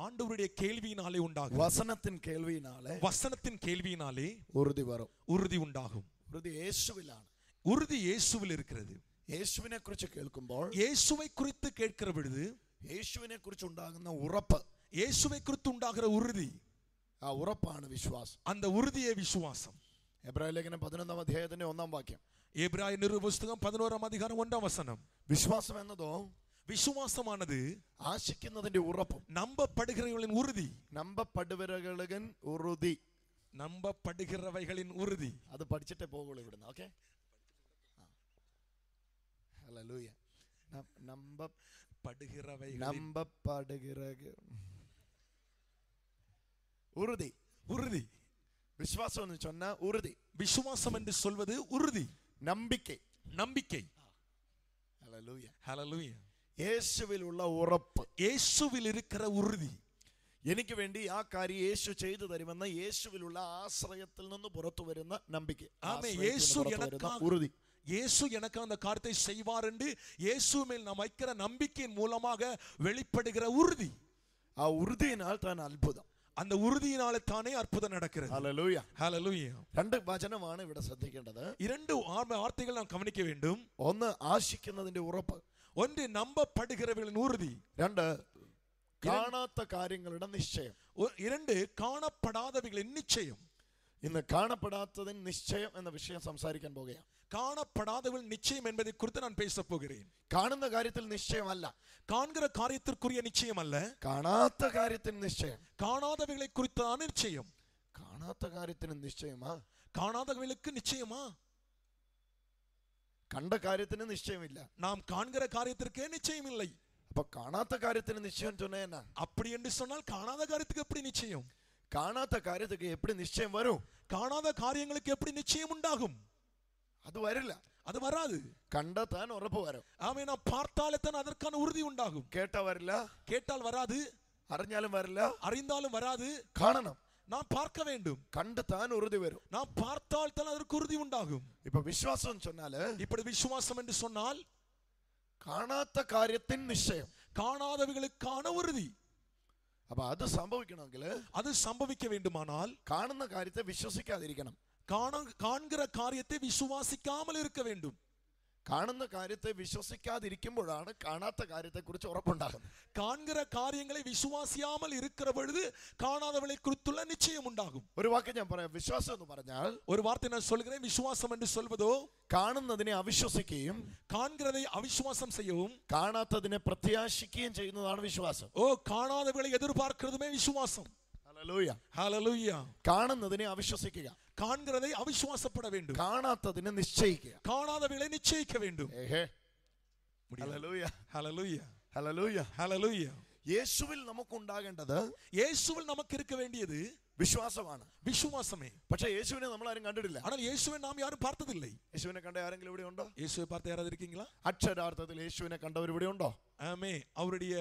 ஆண்டவருடைய கேள்வியினாலே உண்டாகும். வசனத்தின் கேள்வியினாலே, வசனத்தின் கேள்வியினாலே உறுதி வரும். உறுதி உண்டாகும். ഉറുതി യേശുവിലാണ്. ഉറുതി യേശുവിൽ இருக்கிறது. യേശുവിനെ കുറിച്ച് കേൾക്കുമ്പോൾ, യേശുவை குறித்து கேட்கிற பொழுது യേശുവിനെ കുറിച്ച് ഉണ്ടാകുന്ന ഉറപ്പ്, യേശുவை குறித்து ഉണ്ടാகிற உறுதி, ആ ഉറപ്പാണ് വിശ്വാസം. அந்த உறுதியே விசுவாசம். എബ്രായ ലേഖനം 11 അധ്യായത്തിന്റെ 1 വാക്യം. എബ്രായ പുസ്തകം 11 അധികാരം 1 വചനം. വിശ്വാസം എന്നതോ, விசுவாசமானது ആശിക്കുന്നതിന്റെ ഉറപ്പും, நம்பப்படுகிறவர்களின் உறுதி. നമ്പപ്പെടുവരകളിൻ ഉറുതി, நம்பப்படுகிறவைகளின் உறுதி. അത് പഠിച്ചിട്ടേ പോകുള്ളൂ ഇവിടുന്ന്. Okay, hallelujah. ഉറുതി, ഉറുതി. വിശ്വാസം എന്ന് சொன்னா ഉറുതി. விசுவாசம் என்று சொல்வது உறுதி, നമ്പിക്കை, நம்பிக்கை. Hallelujah, hallelujah. യേശുവിലുള്ള ഉറപ്പ്, യേശുവിൽ இருக்கிற உறுதி. എനിക്ക് വേണ്ടി ആ കാര്യം യേശു ചെയ്തു തരുമെന്ന യേശുവിലുള്ള ആശ്രയത്തിൽ നിന്ന് പുറത്തു വരുന്ന നമ്പിക്ക. ഉറുതി. இயேசு எனக்கு அந்த காரியத்தை செய்வார் என்று இயேசு மேல் நாம் வைக்கிற நம்பிக்கையின் மூலமாக வெளிப்படுகிற உறுதி. ആ ഉറുതിയിനാൽ താൻ അത്ഭുതം, அந்த உறுதியினாலே தானே அற்புதம் நடக்கிறது. Hallelujah, hallelujah. രണ്ട് വചനമാണ് ഇവിടെ ശ്രദ്ധിക്കേണ്ടത്. இரண்டு வார்த்தைகள் நாம் கவனிக்க வேண்டும். ഒന്ന് ആശിക്കുന്നതിന്റെ ഉറപ്പ്, ஒன்று நம்பப்படுகிறவர்களின் உறுதி, രണ്ട് കാണാത്ത കാര്യങ്ങളുടെ നിശ്ചയം, இரண்டு കാണപ്പെടാதவைகளின் நிச்சயம். ഇന്ന് കാണപ്പെടാത്തതിന് നിശ്ചയം എന്ന വിഷയം സംസാരിക്കാൻ പോകുകയാണ്. കാണപ്പെടാதவர்கள் நிச்சயம் என்பதை குறித்து நான் பேச போகிறேன். കാണുന്ന കാര്യത്തിൽ നിശ്ചയമല്ല, காண்கிற காரியத்திற்குரிய நிச்சயம் அல்ல, കാണാത്ത കാര്യത്തിന് നിശ്ചയം. காணாதவைகளை குறித்தான நிச்சயம். കാണാത്ത കാര്യത്തിന് നിശ്ചയമാ, காணாதவைகளுக்கு நிச்சயமா? കണ്ട കാര്യത്തിന് നിശ്ചയമില്ല, நாம் காண்கிற காரியத்திற்கே நிச்சயம் இல்லை. அப்ப കാണാത്ത കാര്യത്തിന് നിശ്ചയം சொன்னா, அப்படி என்று சொன்னால் காணாத காரியத்துக்கு எப்படி நிச்சயம்? കാണാത്ത കാര്യத்துக்கு எப்படி நிச்சயம் வரும்? காணாத காரியங்களுக்கு எப்படி நிச்சயம் உண்டாகும்? அது വരില്ല, அது வராது. കണ്ടെത്താൻ ഉറപ്പ് വരും. ஆமே, நாம் பார்த்தாலே தான் அதற்கான உறுதி உண்டாகும். കേട്ടാ വരില്ല, கேட்டால் வராது. അറിഞ്ഞാലും വരില്ല, அறிந்தாலும் வராது. കാണണം, நாம் பார்க்க வேண்டும். കണ്ടെത്താൻ ഉറുതി വരും. நாம் பார்த்தால் தான் அதற்கு உறுதி உண்டாகும். இப்ப விசுவாசம் சொன்னாலே, இப்படி விசுவாசம் என்று சொன்னால் കാണാത്ത കാര്യത്തിൻ നിശ്ചയം, കാണാதவைகளுக்கான உறுதி. அப்ப அது സംഭവിക്കണമെങ്കിൽ, அது சம்பவிக்க வேண்டுமானால் കാണുന്ന കാര്യത്തെ വിശ്വസിക്കാതിരിക്കണം. காண்கிற காரியத்தை விசுவாசிக்காமல் இருக்க வேண்டும். കാണുന്ന കാര്യത്തെ വിശ്വസിക്കാതിരിക്കുമ്പോഴാണ് കാണാത്ത കാര്യത്തെ കുറിച്ച് ഉറപ്പുണ്ടാകുന്നത്. காண்கிற காரியங்களை விசுவாசியாமல் இருக்கிற பொழுது காணாதவளை குறித்துள்ள நிச்சயம் உண்டாகும். ഒരു വാക്ക് ഞാൻ പറയാം. വിശ്വാസം എന്ന് പറഞ്ഞാൽ, ஒரு வார்த்தை நான் சொல்கிறேன். விசுவாசம் என்று சொல்வதோ, കാണുന്നതിനെ അവിശ്വസിക്കുകയും காண்கிறதை அவிசுவாசம் செய்யவும், കാണാത്തതിനെ പ്രത്യാശിക്കുകയും ചെയ്യുന്നതാണ് വിശ്വാസം. ஓ, காணாதவளை எதிர்பார்க்கிறதுமே விசுவாசம். Hallelujah, hallelujah. കാണുന്നതിനെ അവിശ്വസിക്കുക, காண்கிறதை அவிசுவாசப்பட வேண்டும். കാണാത്തതിനെ നിശ്ചയിക്കുക, காணாதவளை நிச்சயிக்க வேண்டும். Hallelujah, hallelujah, hallelujah, hallelujah. യേശുവിൽ നമുക്കുണ്ടാകേണ്ടത്, യേശുവിൽ നമുക്ക് இருக்க வேண்டியது വിശ്വാസമാണ്. വിശ്വാസമേ. പക്ഷേ യേശുവിനെ നമ്മൾ ആരും കണ്ടിട്ടില്ല. ஆனால் യേശുவை நாம் யாரும் பார்த்ததில்லை. യേശുവിനെ കണ്ട ആരെങ്കിലും ഇവിടെ ഉണ്ടോ? യേശുவை பார்த்த யாராவது இருக்கீங்களா? അക്ഷരാർത്ഥത്തിൽ യേശുവിനെ കണ്ടവർ ഇവിടെ ഉണ്ടോ? ஆமே, அவருடைய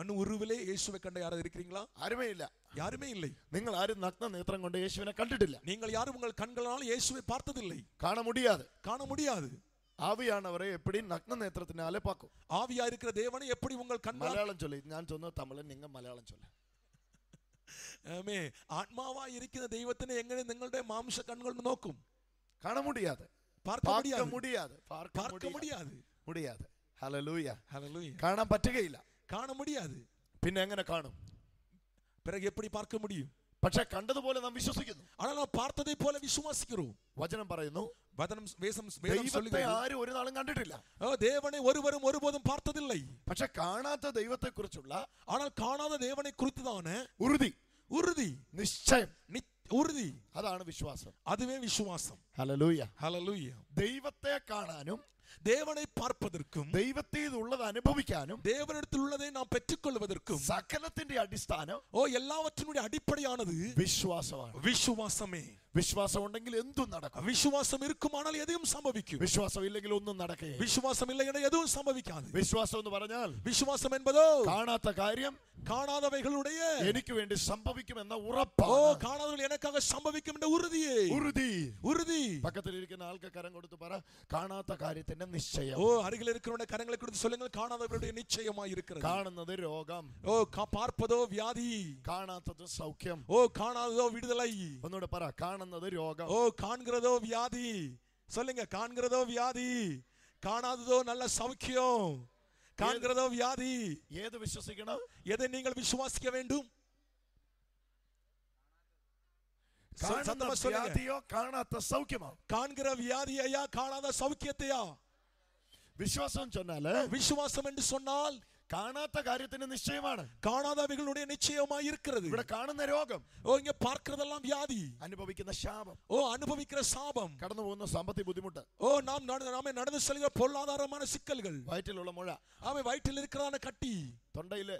அணு உருவிலே இயேசுவை கண்ட யாராவது இருக்கிறீங்களா? ആരുമേ ഇല്ല, யாருமே இல்லை. നിങ്ങൾ ആരും നഗ്ന നേത്രം കൊണ്ട് യേശുവിനെ കണ്ടിട്ടില്ല. நீங்கள் யாரும் உங்கள் கண்களால் இயேசுவை பார்த்ததில்லை. കാണ முடியாது, காண முடியாது. ആവിയാണവരെ എപ്പടി നഗ്ന നേത്രത്തിനാലെ പാക്കും. ஆவியா இருக்கிற தேவனை எப்படி உங்கள் கண்களால், മലയാളം ചൊല്ലി, ഞാൻ ചൊന്ന തമിഴ്, നിങ്ങൾ മലയാളം ചൊല്ല. ആമേ, ആത്മാവായി ഇരിക്കുന്ന ദൈവത്തിനെ എങ്ങനെ നിങ്ങളുടെ മാംസ കണ്ണുകൾ നോക്കും? കാണ முடியாது, பார்க்க முடியாது, பார்க்க முடியாது. Hallelujah, hallelujah. കാണാൻ പറ്റുകയില്ല, காண முடியாது. പിന്നെ എങ്ങനെ കാണും? பிறகு எப்படி பார்க்க முடியும்? പക്ഷേ കണ്ടതുപോലെ നാം വിശ്വസിക്കുന്നു. ஆனால் நாம் பார்த்ததை போல விசுவாசிக்கிறோம். വചനം പറയുന്നു, ദൈവത്തെ ആരും ഒരു നാളും കണ്ടിട്ടില്ല, தேவனை ஒருவரும் ஒருபோதும் பார்த்ததில்லை. പക്ഷെ കാണാത്ത ദൈവത്തെ കുറിച്ചുള്ള, ஆனால் காணாத தேவனை குறித்துதான ഉറുതി, നിശ്ചയം, ഉറുതി, അതാണ് വിശ്വാസം. அதுவே விசுவாசம். Hallelujah, hallelujah. ദൈവത്തെ കാണാനും தேவனை பார்ப்பதற்கும், ദൈവത്തേതുള്ളത് അനുഭവിക്കാനും, தேவனிடத்தில் உள்ளதை நாம் பெற்றுக்கொள்வதற்கும் സകലത്തിന്റെ അടിസ്ഥാനം, எல்லாவற்றினுடைய அடிப்படையானது വിശ്വാസമാണ്. വിശ്വാസമേ. വിശ്വാസം ഉണ്ടെങ്കിൽ എന്തും നടക്കും. വിശ്വാസം இருக்குமானால் எதையும் சம்பவிக்கும். വിശ്വാസം ഇല്ലെങ്കിൽ ഒന്നും നടക്കുകയില്ല. விசுவாசம் இல்லை என எதுவும் சம்பவிக்காது. വിശ്വാസം എന്ന് പറഞ്ഞാൽ, விசுவாசம் என்பதோ കാണാത്ത കാര്യം കാണാதவைகளுடைய എനിക്ക് വേണ്ടി സംഭവിക്കുമെന്ന ഉറപ്പാണ്. ഓ കാണാதவைகள் எனக்காக സംഭവിക്കും എന്ന ഉறுதியே. ഉறுதி. പക്കത്തിലിരിക്കുന്ന ആൾക്ക് കരം കൊടുത്ത് പറ, കാണാത്ത കാര്യത്തിന്റെ നിശ്ചയം. ഓ അരികിൽ இருக்கிறவங்க കരங்களை கொடுத்து சொல்லுங்கள், കാണാதவர்களுடைய நிச்சயமாய் இருக்கிறது. കാണുന്നത് രോഗം, ഓ பார்ப்பதோ வியாதி, കാണാത്തത് സൗഖ്യം. ഓ കാണാததோ விடுதலை. ഒന്നുകൂടെ പറ, കാണുന്നത് രോഗം, ഓ காண்கிறதோ வியாதி. சொல்லுங்க, காண்கிறதோ வியாதி, കാണാததோ நல்ல சௌக்கியம், காண்கிறதோ வியாதி. ഏത് വിശ്വസിക്കണം? எதை நீங்கள் விசுவாசிக்க வேண்டும்? വിയാദിയോ കാണാത്ത സൗഖ്യമോ? காண்கிற வியாதியையா കാണാத சௌக்கியத்தையா? വിശ്വാസം ചൊന്നാല്, விசுவாசம் என்று சொன்னால் കാണാത്ത കാര്യത്തിന് നിശ്ചയമാണ്. കാണാதவைகளுடைய நிச்சயமாய் இருக்கிறது. ഇവിടെ കാണുന്ന രോഗം, ഓ ഇങ്ങ பார்க்கிறதெல்லாம் வியாதி, അനുഭവിക്കുന്ന ശാപം, ഓ അനുഭവിக்கிற சாபம், കടന്നു പോകുന്ന സാമ്പത്തിക ബുദ്ധിമുട്ട്, ഓ നാം നടന്നു செல்கிற பொருளாதாரமான சிக்கல்கள், വയറ്റിലുള്ള മുഴ, ആമേ വയറ്റിൽ இருக்கிறதான കട്ടി, തൊണ്ടയിലെ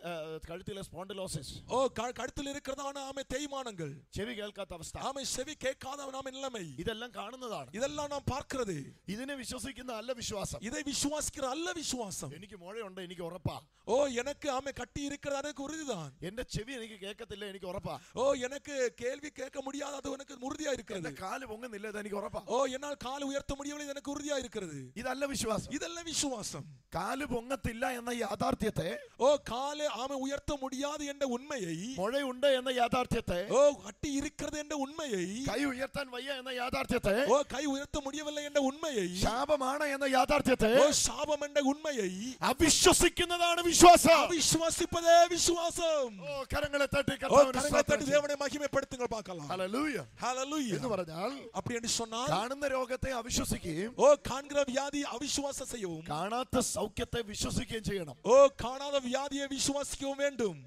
കഴുത്തിലെ സ്പോണ്ടിലോസിസ്, ഓ കഴുത്തിൽ இருக்கிறதான ആമേ തേയ്മാനങ്ങൾ, ചെവി കേൾക്കാത്ത അവസ്ഥ, ആമേ ചെവി കേൾക്കാத നാമ നിലமை, ഇതെല്ലാം കാണുന്നതാണ്. ഇതെല്ലാം നാം பார்க்கிறது. ഇതിനെ വിശ്വസിക്കുന്ന അല്ല വിശ്വാസം. இதை விசுவாசிக்கிற அல்ல விசுவாசம். എനിക്ക് മുഴയുണ്ട്, എനിക്ക് ഉറപ്പാ. ഓ எனக்கு ആമേ കട്ടി இருக்கிறது எனக்கு உறுதிதான். എന്റെ ചെവി എനിക്ക് കേൾക്കത്തില്ല, എനിക്ക് ഉറപ്പാ. ഓ எனக்கு കേൾവി കേൾக்க முடியாது, அது எனக்கு உறுதியா இருக்கிறது. എന്റെ കാല് പൊങ്ങുന്നില്ല, ഇത് എനിക്ക് ഉറപ്പാ. ഓ എന്നാൽ കാല് ഉയർത്ത முடியவில்லை, ഇത് எனக்கு உறுதியா இருக்கிறது. ഇതല്ല വിശ്വാസം. ഇതല്ല വിശ്വാസം. കാല് പൊങ്ങത്തില്ല എന്ന യാഥാർത്ഥ്യത്തെ, ഓ കാല് ആമേ ഉയർത്ത முடியாது എന്ന ഉണ്മയെ, മുഴയുണ്ട് എന്ന യാഥാർത്ഥ്യത്തെ, ഓ കട്ടി இருக்கிறது എന്ന ഉണ്മയെ, കൈ ഉയർത്താൻ വയ്യ എന്ന യാഥാർത്ഥ്യത്തെ, ഓ കൈ ഉയർത്ത முடியவில்லை എന്ന ഉണ്മയെ, ശാപമാണ് എന്ന യാഥാർത്ഥ്യത്തെ, ഓ ശാപം എന്ന ഉണ്മയെ അവിശ്വസിക്കുന്നതാണ് വിശ്വാസം. അവിശ്വസിപ്പതേ വിശ്വാസം. ഓ കരങ്ങളെ തട്ടി தேவனை மகிமைப்படுத்துங்கள் பார்க்கலாம். ഹല്ലേലൂയ, ഹല്ലേലൂയ എന്ന് പറഞ്ഞാൽ, அப்படி என்று சொன்னால் കാണുന്ന രോഗത്തെ അവിശ്വസിക്കുകയും, ഓ കാൺகிற வியாதி அவிசுவாசம் செய்யவும், കാണാത്ത സൗഖ്യത്തെ വിശ്വസിക്കുകയും ചെയ്യണം. ഓ കാണാத வியாதியை விசுவாசிக்கவும் வேண்டும்.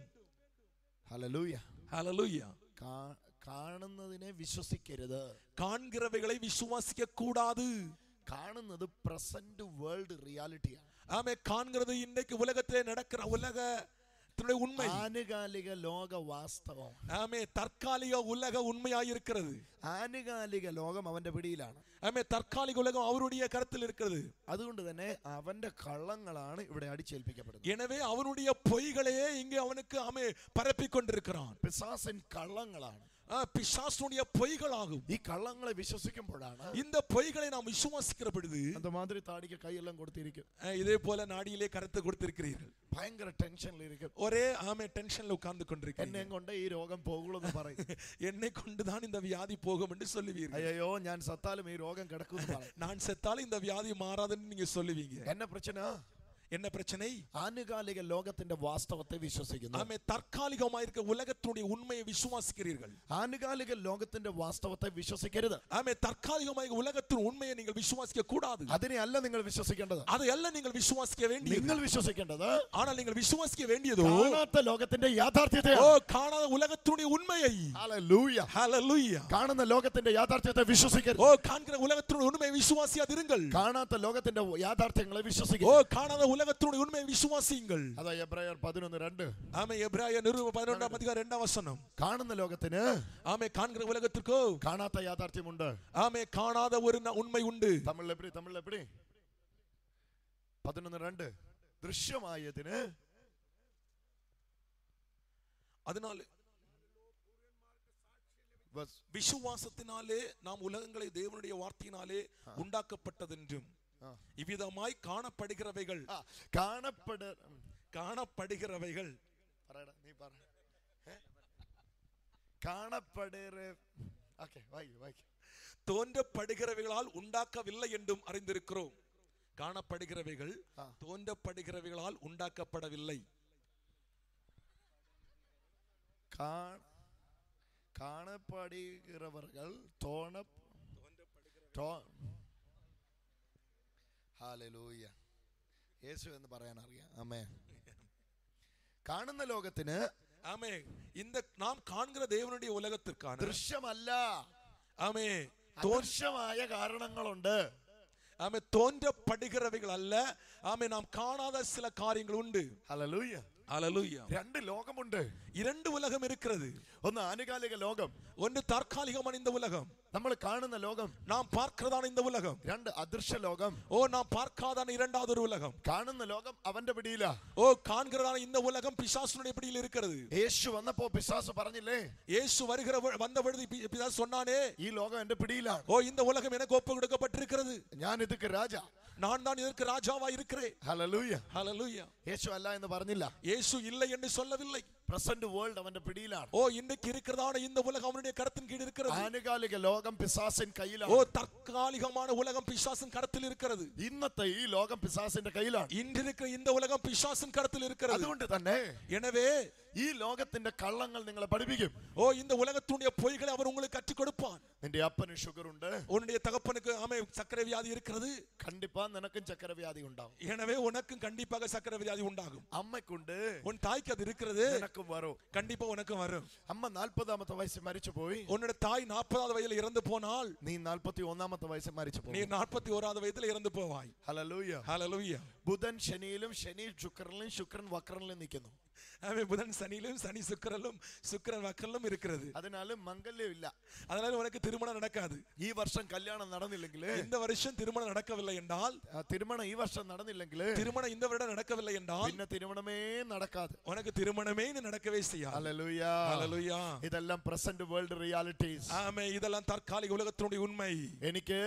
Hallelujah, hallelujah. കാണുന്നതിനെ വിശ്വസിക്കരുത്, காண்கிறவைகளை விசுவாசிக்க கூடாது. കാണുന്നത് പ്രസന്റ് വേൾഡ് റിയാലിറ്റിയാണ്. ஆமே காண்கிறது இன்னைக்கு உலகத்திலே நடக்கிற உலகத்தினுடைய உண்மை, ആനുകാലിക ലോക വാസ്തവം. ஆமே தற்காலிக உலக உண்மையாய் இருக்கிறது. ആനുകാലിക ലോകം അവന്റെ പിടിയിലാണ്. ஆமே தற்காலிக உலகம் அவருடைய கருத்தில் இருக்கிறது. അതുകൊണ്ട് തന്നെ അവന്റെ കള്ളങ്ങളാണ് ഇവിടെ അടിച്ചേൽപ്പിക്കപ്പെടുന്നത്. எனவே அவனுடைய பொய்களையே இங்கே அவனுக்கு ஆமே பரப்பிக் கொண்டிருக்கிறான். പിശാചിൻ കള്ളങ്ങളാണ്, பிசாசுடைய பொய்களாகும். ഈ കള്ളങ്ങളെ വിശ്വസിക്കുമ്പോഴാണ് இந்த பொய்களை நாம் விசுவாசிக்கிற பொழுது, அந்த மாதிரி താടിക്ക് കൈയെല്ലാം കൊടുത്തിരിക്കും, இதே போல നാടിയിலே കരുത്ത് കൊടുത്തിരിக்கிறீர்கள், ഭയങ്കര ടെൻഷനിലിരിക്കും, ഒരേ ആമേ ടെൻഷനിൽ ഉட்கார்ந்து கொண்டிருக்கிறீர்கள். എന്നെ കൊണ്ട് ഈ രോഗം പോകുള്ളൂ പറയും, என்னை கொண்டுதான் இந்த வியாதி போகும் என்று சொல்லுவீர்கள். അയ്യോ ഞാൻ സത്താലും ഈ രോഗം കിടക്കും പറയും, நான் செத்தாலும் இந்த வியாதி மாறாதுன்னு நீங்க சொல்லுவீங்க. என்ன பிரச்சனை? என்ன பிரச்சனை? ആനുകാലിക ലോകത്തിന്റെ വാസ്തവത്തെ വിശ്വസിക്കുന്നു. ആമേ തற்காலிகமாயிருக்க உலகத்துடைய உண்மையை விசுவாசிக்கிறீர்கள். ആനുകാലിക ലോകത്തിന്റെ വാസ്തവത്തെ വിശ്വസിക്കരുത്. ആമേ തற்காலிகമായ ഉലകത്തിൻ ഉണ്മയെ നിങ്ങൾ വിശ്വസിக்க കൂടാது. അതിനെ അല്ല നിങ്ങൾ വിശ്വസിക്കേണ്ടത്. അതെയല്ല നിങ്ങൾ വിശ്വസിக்க വേണ്ടിയത്. നിങ്ങൾ വിശ്വസിക്കേണ്ടത്, ஆனால் நீங்கள் விசுவாசிக்க வேண்டியதோ കാണാത്ത ലോകത്തിന്റെ യാഥാർത്ഥ്യത്തെ, ഓ കാണാத ഉലകത്തിനുடைய ഉണ്மையை. Hallelujah, hallelujah. കാണുന്ന ലോകത്തിന്റെ യാഥാർത്ഥ്യത്തെ വിശ്വസിക്കരുത്. ഓ കാൺகிற உலகத்தினுடைய உண்மையை விசுவாசியாதிருங்கள். കാണാത്ത ലോകത്തിന്റെ യാഥാർത്ഥ്യങ്ങളെ വിശ്വസിക്കരുത്. ഓ കാണാத உலகத்தினுடைய உண்மையை விசுவாசியுங்கள். അതാ എബ്രായർ 11:2. ആമേ എബ്രായർ 11:2 കാണുന്ന ലോകത്തിന്, ആമേ കാൺகிற உலகத்திற்கு കാണാത്ത യാഥാർത്ഥ്യമുണ്ട്. ആമേ കാണാத ഒരു ഉണ്மை ഉണ്ട്. തമിഴിൽ എപ്പടി 11:2 ദൃശ്യമായതിന്, அதனால விசுவாசத்தினாலே நாம் உலகங்களை தேவனுடைய வார்த்தையினாலே உண்டாக்கப்பட்டதென்றும் இவ்விதமாய் காணப்படுகிறவைகள் காணப்படுகிறவைகள் தோன்றப்படுகிறவைகளால் உண்டாக்கவில்லை என்றும் அறிந்திருக்கிறோம். காணப்படுகிறவைகள் தோன்றப்படுகிறவைகளால் உண்டாக்கப்படவில்லை. കാണപ്പെടുகிறவர்கள் ഹല്ലേലൂയ, യേശു എന്ന് പറയാൻ അറിയാം. ആമേൻ. കാണുന്ന ലോകത്തിന്, ആമേ இந்த நாம் காண்கிற தேவனுடைய உலகத்திற்கான ദൃശ്യമല്ല, ആമേ ദൃശ്യമായ കാരണങ്ങളുണ്ട്. ആമേ തോன்றப்படுகிறவைகள் அல்ல, ആമേ നാം കാണാத சில காரியங்கள் உண்டு. Hallelujah, hallelujah. രണ്ട് ലോകമുണ്ട്, இரண்டு உலகம் இருக்கிறது. ഒന്ന് ആനുകാലിക ലോകം, ഒന്ന് താൽക്കാലികമാണ് இந்த உலகம். നമ്മൾ കാണുന്ന ലോകം, நாம் பார்க்கிறதான இந்த உலகம், രണ്ട് അദൃശ്യ ലോകം. ஓ நாம் பார்க்காதான இரண்டாவது ஒரு உலகம். കാണുന്ന ലോകം അവന്റെ പിടിയിലാ. ஓ காண்கிறதான இந்த உலகம் பிசாசுனுடைய பிடியில் இருக்கிறது. യേശു വന്നപ്പോ പിശാസു പറഞ്ഞില്ലേ, இயேசு வந்த பொழுது பிசாசு சொன்னானே, ഈ ലോകം എന്റെ പിടിയിലാണ്. ஓ இந்த உலகம் எனக்கு ஒப்பு கொடுக்கப்பட்டிருக்கிறது, ഞാൻ இதுக்கு രാജാ, நான் தான் இதற்கு ராஜாவா இருக்கிறேன். ഹല്ലേലൂയ, ஹல்லேலூயா. യേശു അല്ല എന്ന് പറഞ്ഞില്ല. இயேசு இல்லை என்று சொல்லவில்லை. പ്രസന്റ് വേൾഡ് അവന്റെ പിടിയിലാണ്. ஓ இன்றைக்கு இருக்கிறதான இந்த உலகம் அவனுடைய கரத்தின் கீழ் இருக்கிறது. ആനുകാലിക ലോകം പിശാസിൻ കയ്യിലാണ്. ஓ தற்காலிகமான உலகம் பிசாசின் கரத்தில் இருக்கிறது. ഇന്നത്തെ ഈ ലോകം പിശാസിന്റെ കയ്യിലാണ്. இன்று இருக்கிற இந்த உலகம் பிசாசின் கரத்தில் இருக்கிறது. അതുകൊണ്ട് തന്നെ எனவே ഈ ലോകത്തിന്റെ കള്ളങ്ങൾ നിങ്ങളെ പഠിപ്പിക്കും. ஓ இந்த உலகத்துடைய பொய்களை அவர் உங்களுக்கு கற்றுக் கொடுப்பார். നിന്റെ അപ്പന് ഷുഗർ ഉണ്ട്, உன்னுடைய தகப்பனுக்கு ஆமே சர்க்கரை வியாதி இருக்கிறது, കണ്ടിപ്പാ നിനക്കും ചക്കര വ്യാധി ഉണ്ടാവും. எனவே உனக்கும் கண்டிப்பாக சர்க்கரை வியாதி உண்டாகும். അമ്മയ്ക്കുണ്ട്, உன் தாய்க்கு அது இருக்கிறது, നിനക്കും വരും. கண்டிப்பா உனக்கும் வரும். അമ്മ 40ാമത്തെ വയസ്സിൽ മരിച്ചു പോയി, உன்னுடைய தாய் 40வது வயதில் இறந்து போனால் നീ 41ാമത്തെ വയസ്സിൽ മരിച്ചു நீ പോകും. 41வது வயதில் இறந்து போவாய். ഹല്ലേലൂയ. ஹல்லேலூயா. ബുധൻ ശനിയിലും, ശനി ശുക്രനിലും, ശുക്രൻ വക്രനിലും നിൽക്കുന്നു. ஆமே புதன் சனியிலும், சனி சுக்கிரனிலும், சுக்கிரன் வக்கரிலும் இருக்கிறது. അതിനാൽ മംഗല്യം ഇല്ല. அதனால உனக்கு திருமணம் நடக்காது. ഈ വർഷം കല്യാണം നടന്നില്ലെങ്കിൽ, இந்த வருஷம் திருமணம் நடக்கவில்லை என்றால், തിരുമണം ഈ വർഷം നടന്നില്ലെങ്കിൽ, திருமணம் இந்த வருடம் நடக்கவில்லை என்றால், പിന്നെ തിരുമണമേ നടക്കാതെ, உனக்கு திருமணமே நடக்கவே செய்யாது. ഹല്ലേലൂയ. ஹல்லேலூயா. ഇതെല്ലാം പ്രസന്റ് വേൾഡ് റിയാലിറ്റീസ്. ஆமே இதெல்லாம் தற்காலிக உலகத்தினுடைய உண்மை. എനിക്ക്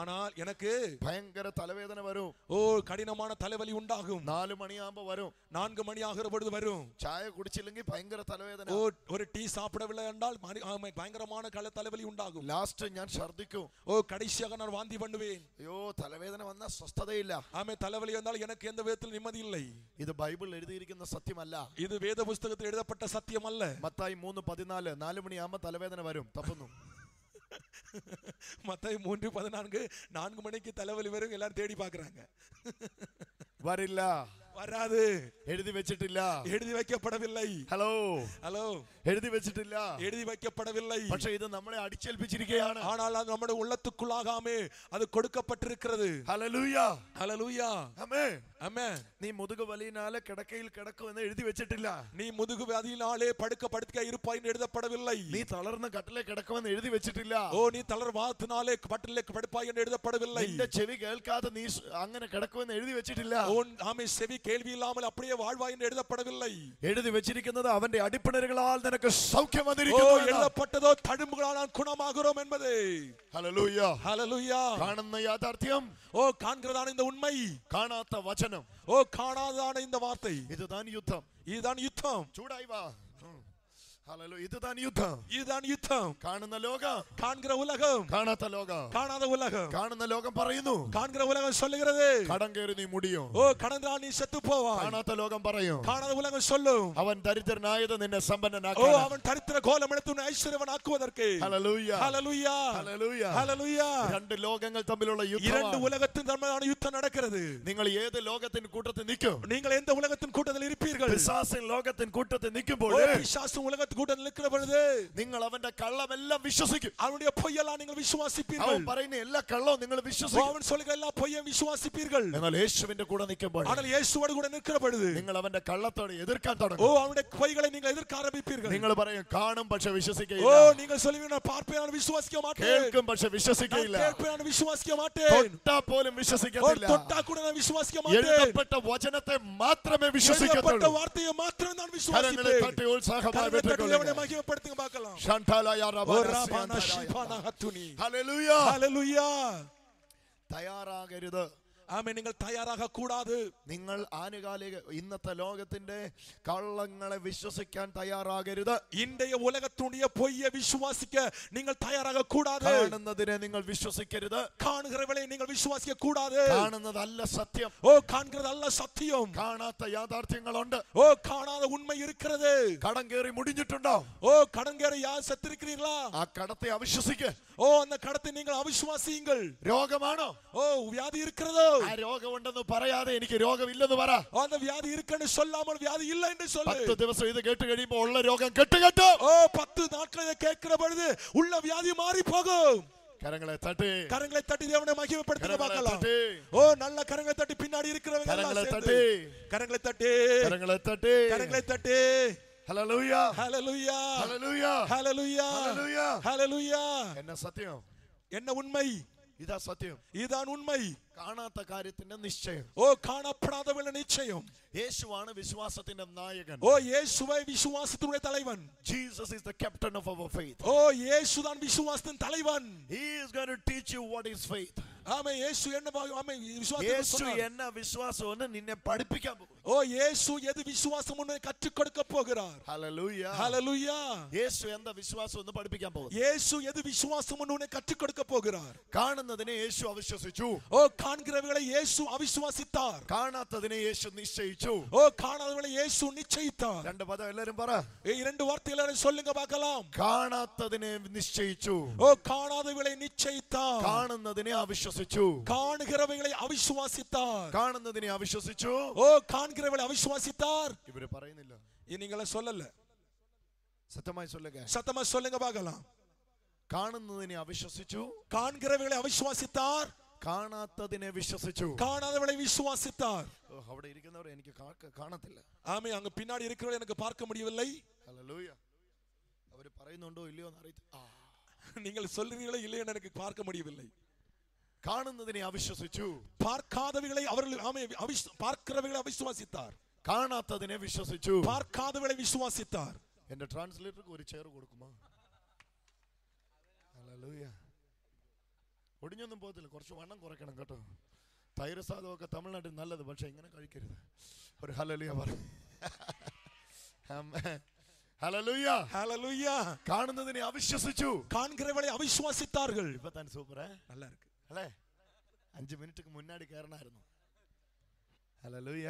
ஆனால் எனக்கு ഭയങ്കര തലവേദന വരും. ஓ கடினமான தலைவலி உண்டாகும். 4 മണിയാകുമ്പോ വരും. 4 மணி ஆகிற பொழுது வரும். ചായ കുടിച്ചില്ലെങ്കിൽ ഭയങ്കര തലവേദന. ஓ ஒரு டீ சாப்பிடவில்லை என்றால் பயங்கரமான தலைவலி உண்டாகும். ലാസ്റ്റ് ഞാൻ ഛർദിക്കും. ஓ கடைசியாக நான் வாந்தி பண்ணுவேன். അയ്യോ തലവേദന വന്നാൽ സ്വസ്ഥതയില്ല. ஆமே தலைவலி வந்தால் எனக்கு எந்த விதத்தில் நிம்மதி இல்லை. ഇത് ബൈബിൾ എഴുതിയിരിക്കുന്ന സത്യമല്ല. இது வேத புஸ்தகத்தில் எழுதப்பட்ட சத்தியம் அல்ல. മത്തായി 3:14 4 മണിയാകുമ്പോ തലവേദന വരും, തപ്പുന്നു. மத்தாയി 3:14 4 மணிக்கு தலைவலி வரும், எல்லாரும் தேடி பார்க்கறாங்க. വരില്ല, வராது, എഴുതി വെച്ചിട്ടില്ല. எழுதி வைக்கப்படவில்லை. ഹലോ ஹலோ, എഴുതി വെച്ചിട്ടില്ല. எழுதி வைக்கப்படவில்லை. പക്ഷേ ഇത് നമ്മളെ അടിച്ചേൽപ്പിച്ചിരിക്കുകയാണ്. ஆனால் அது நம்முடைய உள்ளத்துக்குள்ளாகாமே அது கொடுக்கப்பட்டிருக்கிறது. ഹല്ലേലൂയ, ஹல்லேலூயா. ആമേൻ, ஆமென். നീ മുതുക് വലിനാലെ കിടക്കയിൽ കിടക്കുമെന്ന് എഴുതി വെച്ചിട്ടില്ല. நீ முதுகு வியாதியினாலே படுக்க இருப்பாய் என்று எழுதப்படவில்லை. നീ തളർന്ന കട്ടിലെ കിടക്കുമെന്ന് എഴുതി വെച്ചിട്ടില്ല. ஓ நீ தளர்வாத்தினாலே கட்டிலே படுப்பாய் என்று எழுதப்படவில்லை. നിന്റെ ചെവി കേൾക്കാതെ നീ അങ്ങനെ കിടക്കുമെന്ന് എഴുതി വെച്ചിട്ടില്ല. ஆமே செவி கேள்வி இல்லாமல் அப்படியே வாழ்வாய் என்று எழுதப்படவில்லை. എഴുതി വെച്ചിരിക്കുന്നത് അവന്റെ അടിപ്പിണരുകളാൽ നിനക്ക് സൗഖ്യം ஓ വന്നിരിക്കുന്നു. எழுதப்பட்டதோ தழும்புகளால் நான் குணமாகிறோம் என்பதே. ഹല്ലേലൂയ. ஹல்லேலூயா. കാണുന്ന യാഥാർത്ഥ്യം, ஓ காண்கிறதான இந்த உண்மை, കാണാത്ത വചനം, ஓ காணாதான இந்த வார்த்தை, ഇതുதான் യുദ്ധം. இதுதான் யுத்தம். ചൂടായി വാ. ഹല്ലേലൂയ. ഇതുதான் യുദ്ധം. இதுதான் யுத்தம். കാണുന്ന ലോകം, காண்கிற உலகம், കാണാത്ത ലോകം. காணாத உலகம். കാണുന്ന ലോകം പറയുന്നു, காண்கிற உலகம் சொல்லுகிறது, കടം കയറി നീ മുടിയും. ஓ கடந்தால் நீ செத்து போவாய். കാണാത്ത ലോകം പറയും, காணாத உலகம் சொல்லும், അവൻ ദരിദ്രനായത് നിന്നെ ஓ സമ്പന്നനാക്കാൻ. அவன் தரித்திர கோலம் எடுத்து உன்னை ஐஸ்வர்யவனாக்குவதற்கு. ഹല്ലേലൂയ. ஹல்லேலூயா. ഹല്ലേലൂയ. ஹல்லேலூயா. രണ്ട് ലോകങ്ങൾ തമ്മിലുള്ള இரண்டு യുദ്ധമാണ്. உலகத்தின் தன்மையான யுத்தம் நடக்கிறது. നിങ്ങൾ ഏത് ലോകത്തിൻ കൂട്ടത്തിൽ നിൽക്കും? நீங்கள் எந்த உலகத்தின் கூட்டத்தில் இருப்பீர்கள்? പിശാചിൻ ലോകത്തിൻ കൂട്ടത്തിൽ ஓ നിൽക്കുമ്പോൾ பிசாசு உலகத்தின் கூட்டத்தில் இருக்கிற பொழுது നിങ്ങൾ അവന്റെ കള്ളമെല്ലാം വിശ്വസിക്കും. அவனுடைய பொய்யெல்லாம் நீங்கள் விசுவாசிப்பீர்கள். അവൻ പറയുന്ന എല്ലാ കള്ളവും നിങ്ങൾ ஓ വിശ്വസിക്കും. அவன் சொல்லுகிற எல்லா பொய்யையும் விசுவாசிப்பீர்கள். എന്നാൽ യേശുവിന്റെ കൂടെ നിൽക്കുമ്പോൾ ஆனால் இயேசுவோடு கூட நிற்கிற பொழுது നിങ്ങൾ അവന്റെ കള്ളത്തോട് എതിർക്കാൻ ஓ തുടങ്ങും. அவனுடைய பொய்களை நீங்கள் எதிர்க்க ஆரம்பிப்பீர்கள். നിങ്ങൾ പറയും കാണും പക്ഷെ ஓ വിശ്വസിക്കയില്ല, நீங்கள் சொல்லுவீங்க நான் பார்ப்பேன் நான் விசுவாசிக்க மாட்டேன், കേൾക്കും പക്ഷെ വിശ്വസിക്കയില്ല, நான் கேட்பேன் நான் விசுவாசிக்க மாட்டேன், തൊട്ടാ പോലും വിശ്വസിക്കത്തില്ല. தொட்டா கூட நான் விசுவாசிக்க மாட்டேன், എഴുതപ്പെട്ട വചനത്തെ മാത്രമേ எழுதப்பட்ட വിശ്വസിക്കത്തുള്ളൂ. வார்த்தையை மாத்திரம் நான் കരങ്ങളെ விசுவாசிப்பேன். തട്ടി ഉത്സാഹമായി கரங்களை தட்டி വെട്ടിക്കൊള്ളുക. அவனை மகிமைப்படுத்துங்க பார்க்கலாம். ഷാന്താലയ ஓ റബാന ராபானா സിയാന്താലയ. ஷிபானா ஹத்துனி. ഹല്ലേലൂയ. ஹல்லேலூயா. തയ്യാറാകരുത്. ആമേൻ. നിങ്ങൾ തയ്യാറാക കൂടാതെ നിങ്ങൾ ആനുകാലിക ഇന്നത്തെ ലോകത്തിന്റെ കള്ളങ്ങളെ വിശ്വസിക്കാൻ തയ്യാറാകരുത്. இன்றைய உலகத்துடைய பொய்யை விசுவாசிக்க நீங்கள் தயாராக கூடாது. കാണുന്നതിനെ നിങ്ങൾ വിശ്വസിക്കരുത്. காணுகிறவளை நீங்கள் விசுவாசிக்க கூடாது. കാണുന്നതല്ല സത്യം. ஓ காண்கிறது அல்ல சத்தியம். കാണാത്ത യാഥാർത്ഥ്യങ്ങളുണ്ട്. ஓ காணாத உண்மை இருக்கிறது. കടം കയറി മുടിഞ്ഞിട്ടുണ്ടോ? ஓ கடன்கார யார் செத்திருக்கிறீர்களா? ആ കടത്തെ അവിശ്വസിക്ക്. ஓ அந்த கடத்தை நீங்கள் அவிசுவாசியுங்கள். രോഗമാണോ? ஓ வியாதி இருக்கிறதோ? ആ രോഗമുണ്ടെന്ന് പറയാതെ എനിക്ക് രോഗമില്ലെന്ന് പറ. அந்த வியாதி இருக்குன்னு சொல்லாமல் வியாதி இல்லை என்று சொல்லு. 10 ദിവസം ഇത് കേട്ട് കഴിയുമ്പോൾ ഉള്ള രോഗം കെട്ടുകെട്ടും. ஓ 10 நாட்கள் இதை கேட்கிற பொழுது உள்ள வியாதி மாறி போகும். കരങ്ങളെ തട്ടി, கரங்களை தட்டி தேவனை மகிமைப்படுத்துங்க பார்க்கலாம். ஓ நல்ல கரங்களை தட்டி பின்னாடி இருக்கிறவங்க எல்லாம் കരങ്ങളെ சேர்ந்து തട്ടി, கரங்களை தட்டி കരങ്ങളെ തട്ടി. கரங்களை தட்டி Hallelujah. Hallelujah. Hallelujah. Hallelujah. Hallelujah. Hallelujah. என்ன സത്യം? என்ன உண்மை? ഇതാ സത്യം. இதான் உண்மை. കാണാത്ത കാര്യത്തിന്റെ നിശ്ചയം. ஓ காணப்படாதவள நிச்சயம். യേശുവാണ് വിശ്വാസത്തിന്റെ നായകൻ. ஓ இயேசுவே விசுவாசத்தினுடைய தலைவன். Jesus is the captain of our faith. ஓ இயேசுதான் விசுவாசத்தின் தலைவன். He is going to teach you what is faith. ஆமென். இயேசு என்ன ஆமென் விசுவாசத்தை യേശു சொன்னார். என்ன വിശ്വാസമെന്ന് നിന്നെ പഠിപ്പിക്കാൻ പോകുന്നു. ஓ இயேசு எது விசுவாசம் என்று கற்றுக் கொடுக்க போகிறார். Hallelujah. Hallelujah. യേശു എന്താ വിശ്വാസം എന്ന് പഠിപ്പിക്കാൻ പോകുന്നു. இயேசு எது விசுவாசம் என்று கற்றுக் கொடுக்க போகிறார். കാണുന്നതിനെ യേശു അവിശ്വസിച്ചു. ஓ காண்கிறவர்களை இயேசு அவிசுவாசித்தார். കാണാത്തതിനെ യേശു നിശ്ചയിച്ചു. ஓ காணாதவர்களை இயேசு நிச்சயித்தார். രണ്ട് പദം എല്ലാവരും പറ. இரண்டு வார்த்தைகள் எல்லாரும் சொல்லுங்க பார்க்கலாம். കാണാത്തതിനെ നിശ്ചയിച്ചു. ஓ காணாதவர்களை நிச்சயித்தார். കാണുന്നതിനെ അവിശ്വസിച്ചു. காணுகிறவர்களை அவிசுவாசித்தார். കാണുന്നതിനെ അവിശ്വസിച്ചു. ஓ காண்கிறவர்களை அவிசுவாசித்தார். ഇവര് പറയുന്നില്ല. நீங்கள சொல்லல. സത്യമായി சொல்லுங்க. சத்தமா சொல்லுங்க பார்க்கலாம். കാണുന്നതിനെ അവിശ്വസിച്ചു. காண்கிறவர்களை அவிசுவாசித்தார். കാണാത്തതിനെ വിശ്വസിച്ചു. காணாதவர்களை விசுவாசித்தார். അവിടെ ഇരിക്കുന്നവരെ എനിക്ക് കാണത്തില്ല. ஆமென். அங்க பின்னாடி இருக்கிறவரை எனக்கு பார்க்க முடியவில்லை. ഹല്ലേലൂയ. അവർ പറയുന്നുണ്ടോ ഇല്ലയോ എന്ന് അറിയത്തില്ല. நீங்கள் சொல்றீங்களோ இல்லையோ எனக்கு பார்க்க முடியவில்லை. കാണുന്നതിനെ അവിശ്വസിച്ചു. பார்க்காதவர்களை அவர்கள் ஆமென் பார்க்கிறவர்களை அவிசுவாசித்தார். കാണാത്തതിനെ വിശ്വസിച്ചു. பார்க்காதவர்களை விசுவாசித்தார். എന്റെ ട്രാൻസ്ലേറ്റർക്ക് ഒരു ചെയർ കൊടുക്കുമോ? ഹല്ലേലൂയ. ഒടിഞ്ഞൊന്നും പോകത്തില്ല. കുറച്ച് വണ്ണം കുറയ്ക്കണം കേട്ടോ. തൈര് സാധമൊക്കെ തമിഴ്നാട്ടിൽ നല്ലത്, പക്ഷെ ഇങ്ങനെ കഴിക്കരുത്. ഒരു ഹല്ലേലൂയ പറ. ഹല്ലേലൂയ. ഹല്ലേലൂയ. കാണുന്നതിനെ അവിശ്വസിച്ചു. காண்கிறவர்களை அவிசுவாசித்தார்கள். ഇപ്പൊ താൻ സൂപ്പറേ. நல்லா இருக்கு അല്ലേ? 5 മിനിറ്റ് മുന്നാടി കയറണമായിരുന്നു. ഹല്ലേലൂയ.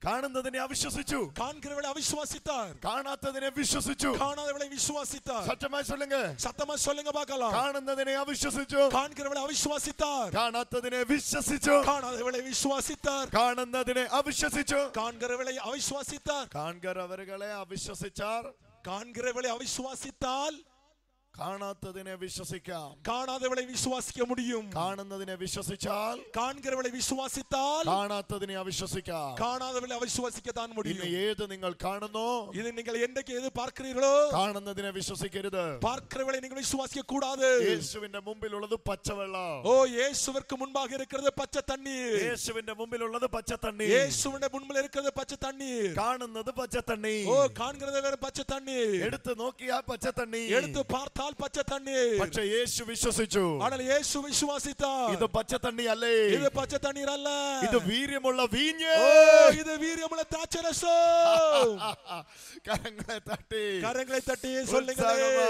കാണുന്നതിനെ അവിശ്വസിച്ചു. காண்கிறவர்களை அவிசுவாசித்தார். കാണാത്തതിനെ വിശ്വസിച്ചു. காணாதவர்களை விசுவாசித்தார். സത്യമായി சொல்லுங்க. சத்தமா சொல்லுங்க பார்க்கலாம். കാണുന്നതിനെ അവിശ്വസിച്ചു. காண்கிறவர்களை அவிசுவாசித்தார். കാണാത്തതിനെ വിശ്വസിച്ചു. காணாதவர்களை விசுவாசித்தார். കാണുന്നതിനെ അവിശ്വസിച്ചു. காண்கிறவர்களை அவிசுவாசித்தார். കാണുന്നവരെ അവിശ്വസിച്ചാൽ காண்கிறவர்களை அவிசுவாசித்தால் കാണാത്തതിനെ വിശ്വസിക്കാം. காணாதவர்களை விசுவாசிக்க முடியும். കാണുന്നതിനെ വിശ്വസിച്ചാൽ காண்கிறவர்களை விசுவாசித்தால் കാണാത്തതിനെ അവിശ്വസിക്കാം. காணாதவர்களை அவிசுவாசிக்கத்தான் ഇന്ന് முடியும். ഏത് നിങ്ങൾ കാണുന്നു, இது நீங்கள் என்றைக்கு எது பார்க்கிறீர்களோ കാണുന്നതിനെ വിശ്വസിക്കരുത്. பார்க்கிறவர்களை நீங்கள் விசுவாசிக்க கூடாது. യേശുവിന്റെ മുമ്പിലുള്ളത് പച്ചവെള്ളം. ஓ இயேசுவிற்கு முன்பாக இருக்கிறது பச்சை தண்ணீர். യേശുവിന്റെ മുമ്പിലുള്ളത് പച്ചത്തണ്ണീർ. இயேசுவின் முன்பில் இருக்கிறது பச்சை தண்ணீர். കാണുന്നത് പച്ചത്തണ്ണീർ. ஓ காண்கிறது வேற பச்சை தண்ணீர். എടുത്ത് നോക്കിയാൽ പച്ചത്തണ്ണീർ. எடுத்து பார்த்தால் பச்சை தண்ணீர். പക്ഷേ യേശു വിശ്വസിച്ചു. ஆனால் இயேசு விசுவாசித்தார். ഇത് പച്ചത്തണ്ണി അല്ലേ? இது பச்சை தண்ணீர் அல்ல. ഇത് വീര്യമുള്ള വീഞ്ഞ്. ஓ இது வீரியமுள்ள திராட்சைரசம். കരങ്ങളെ തട്ടി சொல்லுங்களே.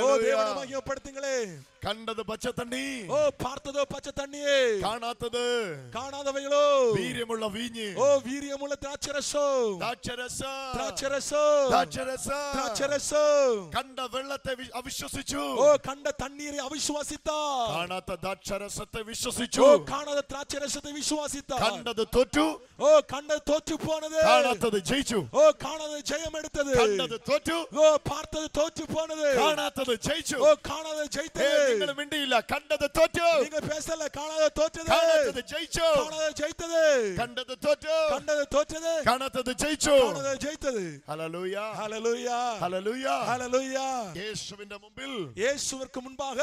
ஓ தேவனை மகிமைப்படுத்துங்களே. കണ്ടത് പച്ചത്തണ്ണി. ஓ பார்த்ததோ பச்சை தண்ணீர். காணாதவைகளோ വീര്യമുള്ള വീഞ്ഞ്. ஓ வீரியமுள்ள திராட்சைரசம். കണ്ട വെള്ളത്തെ അവിശ്വസിച്ചു. ஓ കണ്ട തണ്ണീரை അവിശ്വസിத்தார். കാണാത്ത ദ്രാക്ഷരസത്തെ വിശ്വസിച്ചു. ஓ കാണാத திராட்சைரசத்தை விசுவாசித்தார். കണ്ടത് തോറ്റു. ஓ കണ്ടത് തോറ്റു പോனது. കാണാത്തത് ജയിച്ചു. ஓ കാണാതെ ജയം എടുത്തது. കണ്ടത് തോറ്റു. ஓ பார்த்தது തോറ്റു പോனது. കാണാത്തത് ജയിച്ചു. ஓ കാണാതെ ജയിத்தது. നിങ്ങൾ മിണ്ടിയില്ല. കണ്ടത് തോറ്റു. நீங்க பேசல. കാണാതെ തോറ്റது. കാണാത്തത് ജയിച്ചു. കാണാതെ ജയിത്തது. കണ്ടത് തോറ്റു. കണ്ടത് തോറ്റത്. കാണാത്തത് ജയിച്ചു. കാണാതെ ജയിത്തது. ഹല്ലേലൂയ. ഹല്ലേലൂയ. ഹല്ലേലൂയ. ഹല്ലേലൂയ. യേശുവിന്റെ മുമ്പിൽ യേശുവിற்கு മുൻപാக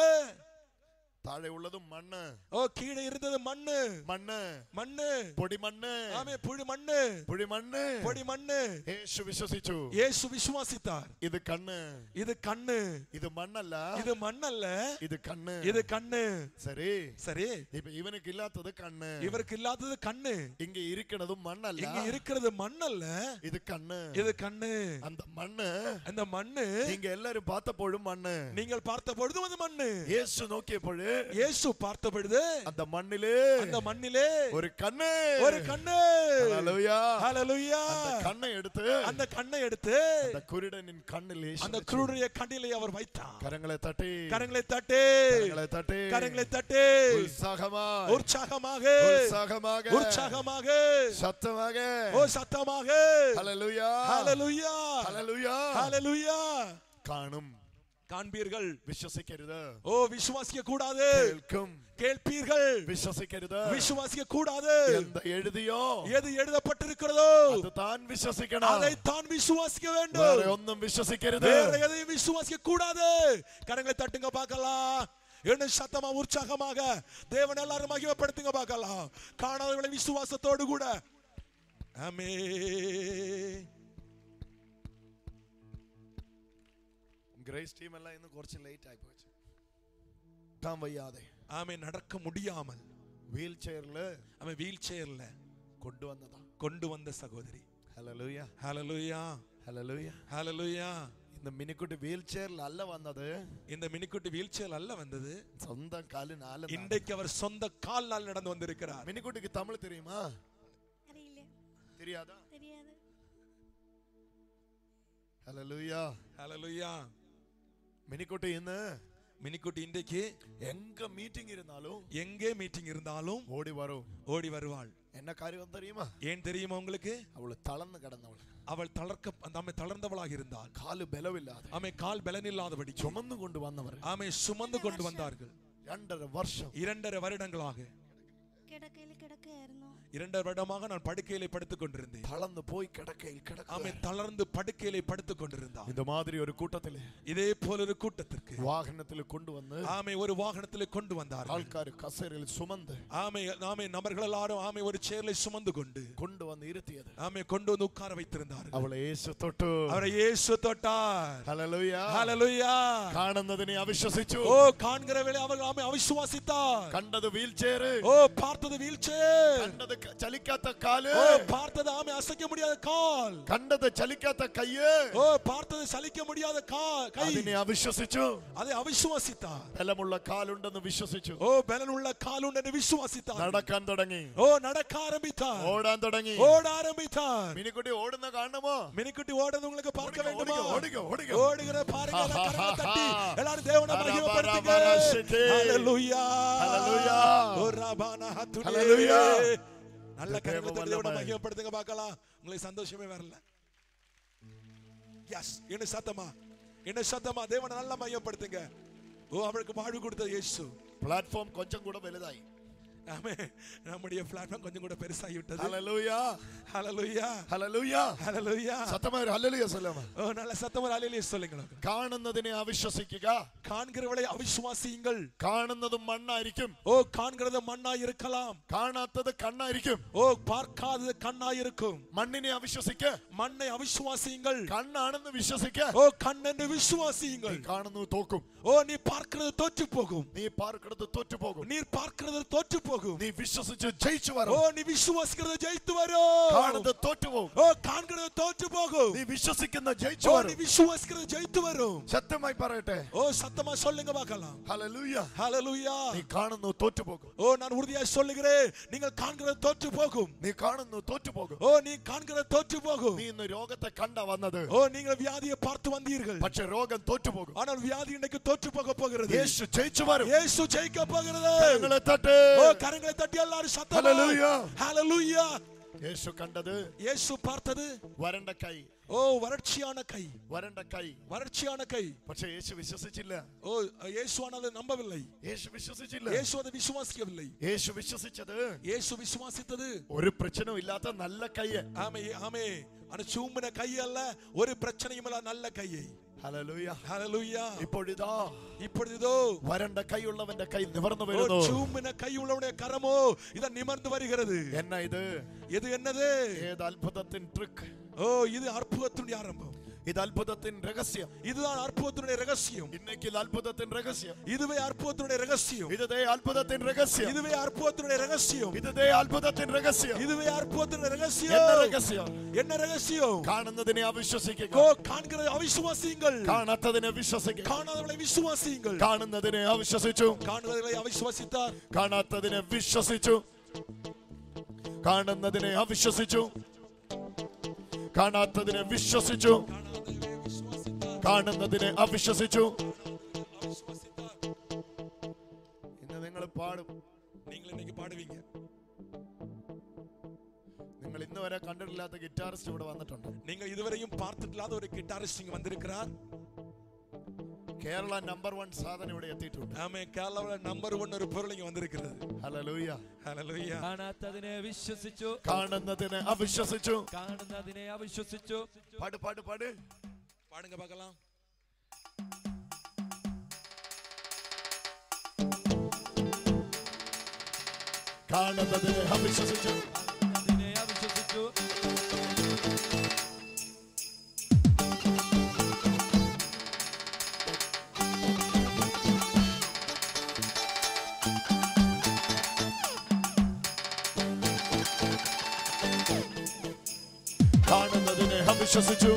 താഴെ ഉള്ളത് മണ്ണ്. ഓ കീഴെ ഇരുന്നത് മണ്ണ്. മണ്ണ് പൊടിമണ്ണ്. ആമേൻ. പുഴിമണ്ണ്. പൊടിമണ്ണ്. യേശു വിശ്വസിച്ചു. യേശു വിശ്വാസിத்தார். ഇത് കണ്ണ്. ഇത് മണ്ണല്ല. ഇത് കണ്ണ്. സരി. ഇപ്പൊ ഇവനക്ക് ഇല്ലാത്തത് കണ്ണ്. ഇവർക്ക് ഇല്ലാത്തത് കണ്ണ്. ഇങ്ങ ഇരിക്കുന്നതും മണ്ണല്ല. ഇങ്ങ இருக்கிறது മണ്ണല്ല. ഇത് കണ്ണ്. அந்த മണ്ണ് நீங்க எல்லாரும் பார்த்தപ്പോഴുம் மண்ணு. நீங்கள் பார்த்த பொழுதும் அது மண்ணு. യേശു നോക്കിയപ്പോൾ യേശു பார்த்த பொழுது அந்த மண்ணிலே ஒரு கண்ணு. ஹல்லேலூயா. ஹல்லேலூயா. அந்த கண்ணை எடுத்து அந்த குருடனின் கண்ணில் அந்த குருடைய கண்ணிலே அவர் வைத்தார். கரங்களை தட்டி உற்சாகமாக சத்தமாக ஹல்லேலூயா. കാണും. காண்பீர்கள். വിശ്വസിക്കരുത്. ஓ விசுவாசிக்க கூடாது. കേൾക്കും. கேட்பீர்கள். വിശ്വസിക്കരുത്. விசுவாசிக்க கூடாது. എന്ത് എഴുതിയോ எது எழுதப்பட்டிருக்கிறதோ അത് താൻ വിശ്വസിക്കണം. அதை தான் விசுவாசிக்க வேண்டும். വേറെ ഒന്നും വിശ്വസിക്കരുത്. வேற எதையும் விசுவாசிக்க கூடாது. கரங்களை தட்டுங்க பார்க்கலாம். என்ன சத்தமா உற்சாகமாக தேவன் எல்லாரும் மகிமைப்படுத்துங்க பார்க்கலாம். காணாதவர்களை விசுவாசத்தோடு கூட. ஆமென். ഗ്രേസ് ടീം എല്ലാം ഇന്ന് കുറച്ച് ലേറ്റ് ആയി പോയി. താൻ വയ്യാതെ ஆமென். நடக்க முடியாமல் വീൽ ചെയറില് அவன் வீல் சேர்ல கொண்டு வந்த சகோதரி. ഹല്ലേലൂയ ஹalleluya ഹല്ലേലൂയ ஹalleluya. இந்த மினிக்குட்டி வீல் சேர்ல அல்ல வந்தது. இந்த மினிக்குட்டி வீல் சேர்ல அல்ல வந்தது. சொந்த காலினால இன்றைக்கு அவர் சொந்த கால்னால் நடந்து வந்திருக்கிறார். மினிக்குட்டிக்கு தமிழ் தெரியுமா? தெரியல. தெரியாதா? தெரியாது. ஹalleluya ஹalleluya. மினிக்குட்டி இന്ന് மினிக்குட்டி இன்றைக்கு எங்க மீட்டிங் இருந்தாலும் எங்கே மீட்டிங் இருந்தாலும் ஓடி வருவாள். என்ன காரியம் தெரியுமா? ஏன் தெரியுமா உங்களுக்கு? அவள் தளர்ந்து கிடந்தவள். அவள் தளர்ந்தவளாக இருந்தாள். கால் பலமில்லாத. ஆமே கால் பலனில்லாதபடி சுமந்து கொண்டு வந்தவர். ஆமே சுமந்து கொண்டு வந்தார்கள். 2.5 வருடங்களாக கிடக்கையில 2 வருடமாக நான் படுக்கையிலே படுத்துக் கொண்டிருந்தேன். தளர்ந்து போய் கிடக்கையில் ஆமே தளர்ந்து படுக்கையிலே படுத்துக் கொண்டிருந்தார். இந்த மாதிரி ஒரு கூட்டத்திலே இதே போல ஒரு கூட்டத்திற்கு வாகனத்தில் கொண்டு வந்து ஆமே ஒரு வாகனத்திலே கொண்டு வந்தார். ஆள்கார் கசேரில் சுமந்து ஆமே நபர்கள் எல்லாரும் ஆமே ஒரு சேர்லை சுமந்து கொண்டு வந்து இருத்தியது. ஆமே கொண்டு வந்து உட்கார வைத்திருந்தார். அவளை இயேசு தொட்டு அவரை இயேசு தொட்டார். ஹalleluya ஹalleluya. കാണുന്നതിനെ അവിശ്വസിച്ചു. ஓ காண்கிற வேளை அவர் ஆமே அவிசுவாசித்தார். കണ്ടത് വീൽ ചെയർ. ஓ பார்த்தது வீல் சேர். കണ്ടത് ചലിക്കാത്ത കാല്. ஓ பார்த்தது ஆமே அசைக்க முடியாத கால். കണ്ടത് ചലിക്കാത്ത കൈയ്. ஓ பார்த்தது சலிக்க முடியாத கை. അതിനെ അവിശ്വസിച്ചു. அதை அவிசுவாசித்தார். ബലമുള്ള കാലുണ്ടെന്ന് വിശ്വസിച്ചു. ஓ பலனுள்ள காலுണ്ടെന്ന് விசுவாசித்தார். നടക്കാൻ തുടങ്ങി. ஓ நடக்க ஆரம்பித்தார். ഓടാൻ തുടങ്ങി. ஓட ஆரம்பித்தார். മിനിക്കുട്ടി ഓടുന്ന കാണണമോ? மினிக்குட்டி ஓடுறது உங்களுக்கு பார்க்க வேண்டுமா? ഓടുക. ஓடுகிற பாருங்க. கரங்களை தட்டி எல்லாரும் தேவனை மகிமைப்படுத்துங்க. ஹalleluya ஹalleluya. ஓ ரபானா ஹத்துலே. ஹalleluya. நல்ல கரங்களை தட்டி தேவனை மகிமைப்படுத்துங்க பார்க்கலாம். உங்களுக்கு சந்தோஷமே வரல. எஸ் என்ன சத்தமா தேவனை நல்லா மகிமைப்படுத்துங்க. ஓ அவருக்கு வாழ்வு கொடுத்த இயேசு. പ്ലാറ്റ്ഫോം கொஞ்சம் கூட വലുതായി. ஆமென். நம்முடைய பிளாட்ஃபார்ம் கொஞ்சம் கூட பெருசாகி விட்டது. ஹalleluya ஹalleluya ஹalleluya ஹalleluya. சத்தமா ஹalleluya சொல்லுங்க. ஓ நல்ல சத்தமா ஹalleluya சொல்லுங்க. കാണുന്നതിനെ അവിശ്വസിക്കുക. காண்கிறவளை அவிசுவாசியுங்கள். കാണുന്നതും മണ്ണായിരിക്കും. ஓ காண்கிறது மண்ணாய் இருக்கலாம். കാണാത്തത് കണ്ണായിരിക്കും. ஓ பார்க்காதது கண்ணாய் இருக்கும். മണ്ണിനെ അവിശ്വസിക്ക. மண்ணை அவிசுவாசியுங்கள். കണ്ണാണെന്ന് വിശ്വസിക്ക. ஓ கண்ணென்று விசுவாசியுங்கள். കാണുന്നത് തോക്കും. ஓ நீ பார்க்கிறது தோற்று போகும். നീ പാർക്കുന്നത് തോറ്റു പോകും. நீ பார்க்கிறது தோற்று போகும். നീ വിശ്വസിച്ച് ജയിച്ചു വരും. ஓ நீ விசுவாசிக்கிறது ஜெயித்து வரும். കാണുന്നത് തോറ്റു പോകും. ஓ காண்கிறது தோற்று போகும். നീ വിശ്വസിക്കുന്ന ജയിച്ചു ஓ വരും. நீ விசுவாசிக்கிறது ஜெயித்து வரும். സത്യമായി പറയട്ടെ. ஓ சத்தமா சொல்லுங்க பார்க்கலாம். ഹല്ലേലൂയ ஹalleluya. നീ കാണുന്നു തോറ്റു പോകും. ஓ நான் உறுதியாய் சொல்லுகிறேன் நீங்கள் காண்கிறது தோற்று போகும். നീ കാണുന്നു തോറ്റു പോകും. ஓ நீ காண்கிறது தோற்று போகும். നീ ഇന്ന് രോഗത്തെ കണ്ട വന്നത്. ஓ நீங்கள் வியாதியை பார்த்து வந்தீர்கள். പക്ഷേ രോഗം തോറ്റു പോകും. ஆனால் வியாதி இன்னைக்கு தோற்று போக போகிறது. യേശു ജയിച്ചു വരും. இயேசு ஜெயிக்க போகிறது. കരങ്ങളെ തട്ട്. ஓ கரங்களை தட்டி எல்லாரும் சத்தமா ഹല്ലേലൂയ ஹalleluya. യേശു കണ്ടത്. இயேசு பார்த்தது വരണ്ട കൈ. ஓ வறட்சியான கை. வறட்சியான கை. പക്ഷേ യേശു വിശ്വസിച്ചില്ല. ஓ இயேசு அதை நம்பவில்லை. യേശു വിശ്വസിച്ചില്ല. இயேசு அதை விசுவாசிக்கவில்லை. യേശു വിശ്വസിച്ചത്. இயேசு விசுவாசித்தது ഒരു പ്രശ്നവും ഇല്ലാത്ത നല്ല കൈ. ஆமே ஆமே. அந்த சூம்பின கை அல்ல, ஒரு பிரச்சனையும் இல்ல நல்ல கையை. Hallelujah hallelujah. ഇപ്പോഴിതോ വരണ്ട കൈയുള്ളവന്റെ കൈ നിവർന്നു വരുന്നു. ചൂമ്പിന കൈയുള്ളവന്റെ കരമോ ഇതാ നിവർന്നു വരുகிறது. എന്നാ ഇത്? ഇത് എന്നത്? ഏത് അത്ഭുതത്തിൻ ട്രിക്ക്. ഓ ഇത് അത്ഭുതത്തിന്റെ ആരംഭം. ഇത് അത്ഭുതത്തിൻ രഹസ്യം. இதுதான் அற்புதத்தினுடைய ரகசியம். இன்னைக்கு அற்புதத்தின் ரகசியம். இதுவே அற்புதத்தினுடைய ரகசியம். இதுவே அற்புதத்தின் ரகசியம். இதுவே அற்புதத்தினுடைய ரகசியம். இதுவே அற்புதத்தின் ரகசியம். இதுவே அற்புதத்தினுடைய ரகசியம். என்ன ரகசியம்? என்ன ரகசியம்? കാണുന്നതിനെ അവിശ്വസിക്കുക. காண்கிறதை அவிசுவாசியுங்கள். കാണാത്തതിനെ വിശ്വസിക്കുക. കാണാதവளை വിശ്വാസിயுங்கள். കാണുന്നതിനെ അവിശ്വസിച്ചു. കാണുന്നതിനെ അവിശ്വസിത്താർ. കാണാത്തതിനെ വിശ്വസിച്ചു. കാണുന്നതിനെ അവിശ്വസിച്ചു. കാണാത്തതിനെ വിശ്വസിച്ചു. കാണുന്നതിനെ അവിശ്വസിച്ചു. ഇന്ന് നിങ്ങൾ പാടും. നിങ്ങൾ இன்னைக்கு பாடுவீங்க. നിങ്ങൾ ഇന്ന് വരെ കണ്ടിട്ടില്ലാത്ത ഗിറ്റാറിസ്റ്റ് ഇവിടെ വന്നിട്ടുണ്ട്. നിങ്ങൾ ഇതുവരെയും பார்த்திട്ടിல்லாத ஒரு கிட்டாரிஸ்ட் இங்க வந்திருக்கிறார். കേരള നമ്പർ 1 സാധനം ഇവിടെ എത്തിയിട്ടുണ്ട്. ആമേൻ. കേരള നമ്പർ 1 ഒരു പൊരുൾ ഇങ്ങ് വന്നിരിക്കുന്നത്. ഹല്ലേലൂയ. ഹല്ലേലൂയ. കാണാത്തതിനെ വിശ്വസിച്ചു, കാണുന്നതിനെ അവിശ്വസിച്ചു. കാണുന്നതിനെ അവിശ്വസിച്ചു. പാട് പാട് പാട് പാടുங்க பார்க்கலாம். കാണുന്നതിനെ അവിശ്വസിച്ചു, കാണുന്നതിനെ അവിശ്വസിച്ചു. കാണുന്നതിനെ അവിശ്വസിച്ചു,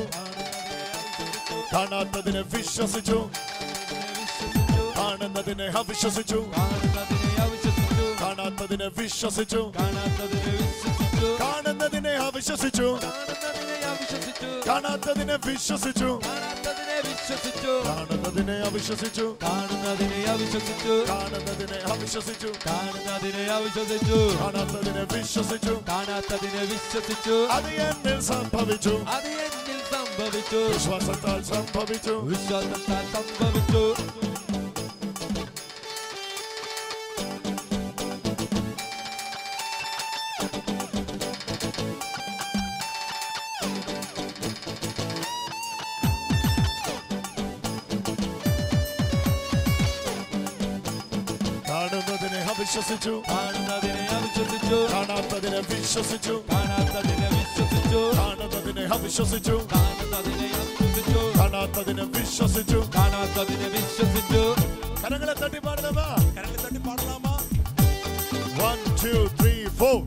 കാണാത്തതിനെ വിശ്വസിച്ചു. കാണുന്നതിനെ അവിശ്വസിച്ചു, കാണാത്തതിനെ വിശ്വസിച്ചു. കാണുന്നതിനെ അവിശ്വസിച്ചു, കാണാത്തതിനെ വിശ്വസിച്ചു. കാണുന്നതിനെ അവിശ്വസിച്ചു, കാണുന്നതിനെ അവിശ്വസിച്ചു. കാണുന്നതിനെ അവിശ്വസിച്ചു. കാണുന്നതിനെ അവിശ്വസിച്ചു. കാണാത്തതിനെ വിശ്വസിച്ചു. കാണാത്തതിനെ വിശ്വസിച്ചു. അത് എന്നിൽ സംഭവിച്ചു, അത് എന്നിൽ സംഭവിച്ചു. വിശ്വാസത്താൽ സംഭവിച്ചു. വിശ്വാസത്താൽ സംഭവിച്ചു. കാണുന്നതിനെ അവിശ്വസിച്ചു, കാണുന്നതിനെ അവിശ്വസിച്ചു. കാണാത്തതിനെ വിശ്വസിച്ചു. കാണാത്തതിനെ വിശ്വസിച്ചു. കാണുന്നതിനെ അവിശ്വസിച്ചു, കാണുന്നതിനെ അവിശ്വസിച്ചു. കാണാത്തതിനെ വിശ്വസിച്ചു. കാണാത്തതിനെ വിശ്വസിച്ചു. കരങ്ങളെ തട്ടി പാടലാമാ, കരങ്ങളെ തട്ടി പാടലാമാ. 1 2 3 4.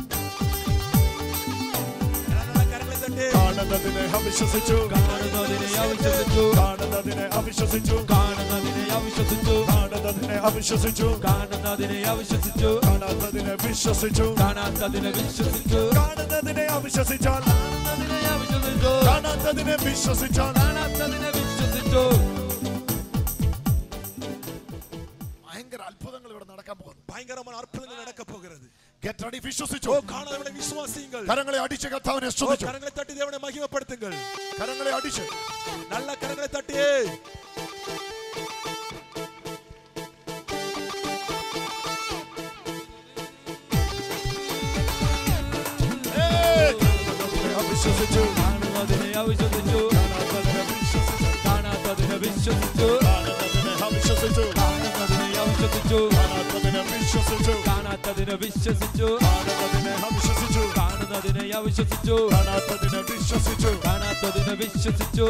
കരങ്ങളെ തട്ടി. കാണുന്നതിനെ അവിശ്വസിച്ചു, കാണുന്നതിനെ അവിശ്വസിച്ചു. കാണുന്നതിനെ അവിശ്വസിച്ചു. കാണുന്നതിനെ അവിശ്വസിച്ചു. കാണുന്നതിനെ അവിശ്വസിച്ചു. കാണുന്നതിനെ അവിശ്വസിച്ചു. കാണാത്തതിനെ വിശ്വസിച്ചു. കാണാത്തതിനെ വിശ്വസിച്ചു. കാണുന്നതിനെ അവിശ്വസിച്ചാൽ, കാണുന്നതിനെ അവിശ്വസിച്ചു. കാണാത്തതിനെ വിശ്വസിച്ചാൽ കാണാത്തതിനെ വിശ്വസിച്ചു. ഭയങ്കര അത്ഭുതങ്ങൾ ഇവിടെ നടക്കാൻ പോകുന്നു. ഭയങ്കരമായ അത്ഭുതങ്ങൾ നടക്കാൻ പോകുന്നത്. Get ready, വിശ്വസിച്ചു. ഓ കാണാതെ വിശ്വാസികൾ കരങ്ങളെ അടിച്ച് കർത്താവിനെ സ്തുതിച്ചു. കരങ്ങളെ തട്ടി ദേവനെ മഹിമപ്പെടുത്തുங்கள். കരങ്ങളെ അടിച്ച് നല്ല കരങ്ങളെ തട്ടി. അവിശ്വസിച്ചു, കാണുന്നതിനെ അവിശ്വസിച്ചു. കാണാത്തതിനെ വിശ്വസിച്ചു. കാണാത്തതിനെ വിശ്വസിച്ചു. കാണുന്നതിനെ അവിശ്വസിച്ചു. കാണുന്നതിനെ അവിശ്വസിച്ചു. കാണാത്തതിനെ വിശ്വസിച്ചു. കാണാത്തതിനെ വിശ്വസിച്ചു. കാണുന്നതിനെ അവിശ്വസിച്ചു. കാണുന്നതിനെ അവിശ്വസിച്ചു. കാണാത്തതിനെ വിശ്വസിച്ചു. കാണാത്തതിനെ വിശ്വസിച്ചു.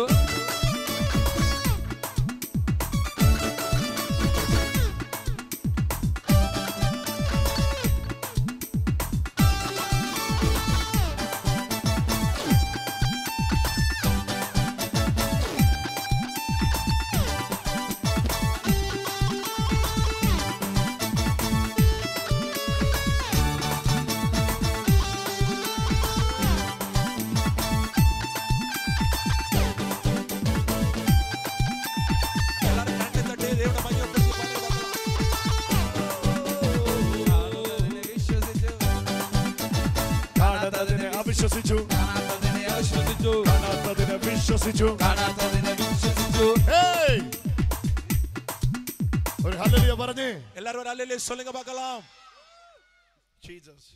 വിശ്വസിച്ചു, കാണാത്തതിനെ അവിശ്വസിച്ചു. കാണാത്തതിനെ വിശ്വസിച്ചു. കാണാത്തതിനെ വിശ്വസിച്ചു. ഹേയ്, ഒരു ഹല്ലേലൂയ പറഞ്ഞേ. എല്ലാവരും ഒരു ഹല്ലേലൂയ சொல்லுங்க பார்க்கலாம். ജീസസ്.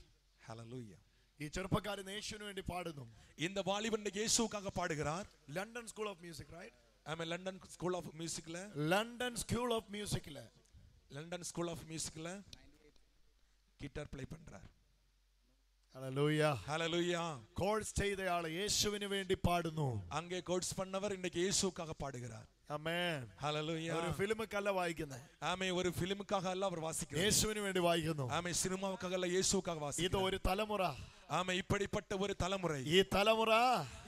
ഹല്ലേലൂയ. ഈ ചെറുപ്പക്കാരൻ യേശുവിന് വേണ്ടി പാടുന്നു. இந்த வாலிபன் இயேசுவுக்காக பாடுகிறார். London school of music, right? ஆமென். லண்டன் ஸ்கூல் ஆஃப் மியூசிக்ல, ലണ്ടൻ സ്കൂൾ ഓഫ് മ്യൂസിക്കില് லண்டன் ஸ்கூல் ஆஃப் மியூசிக்ல கிட்டார் ப்ளே பண்றார். ഹല്ലേലൂയ. ஹல்லேலூயா. കോഴ്സ് ചെയ്തയാൾ യേശുവിന് വേണ്ടി പാടുന്നു. அங்கே கோர்ஸ் பண்ணவர் இன்னைக்கு இயேசுவுக்காக பாடுகிறார். ആമേൻ. ஹல்லேலூயா. ഒരു ഫിലിമുക്കല്ല വായിക്കുന്നത്, ஆமென். ஒரு ஃபிலிமுக்காக அல்ல அவர் வாசிக்கிறார். യേശുവിന് വേണ്ടി വായിക്കുന്നു. ஆமென். சினிமாவுக்காக அல்ல, இயேசுவுக்காக ഇത് வாசிக்கிறார். ഒരു തലമുറ. ஆமென். இப்படிப்பட்ட ஒரு தலைமுறை. ഈ തലമുറ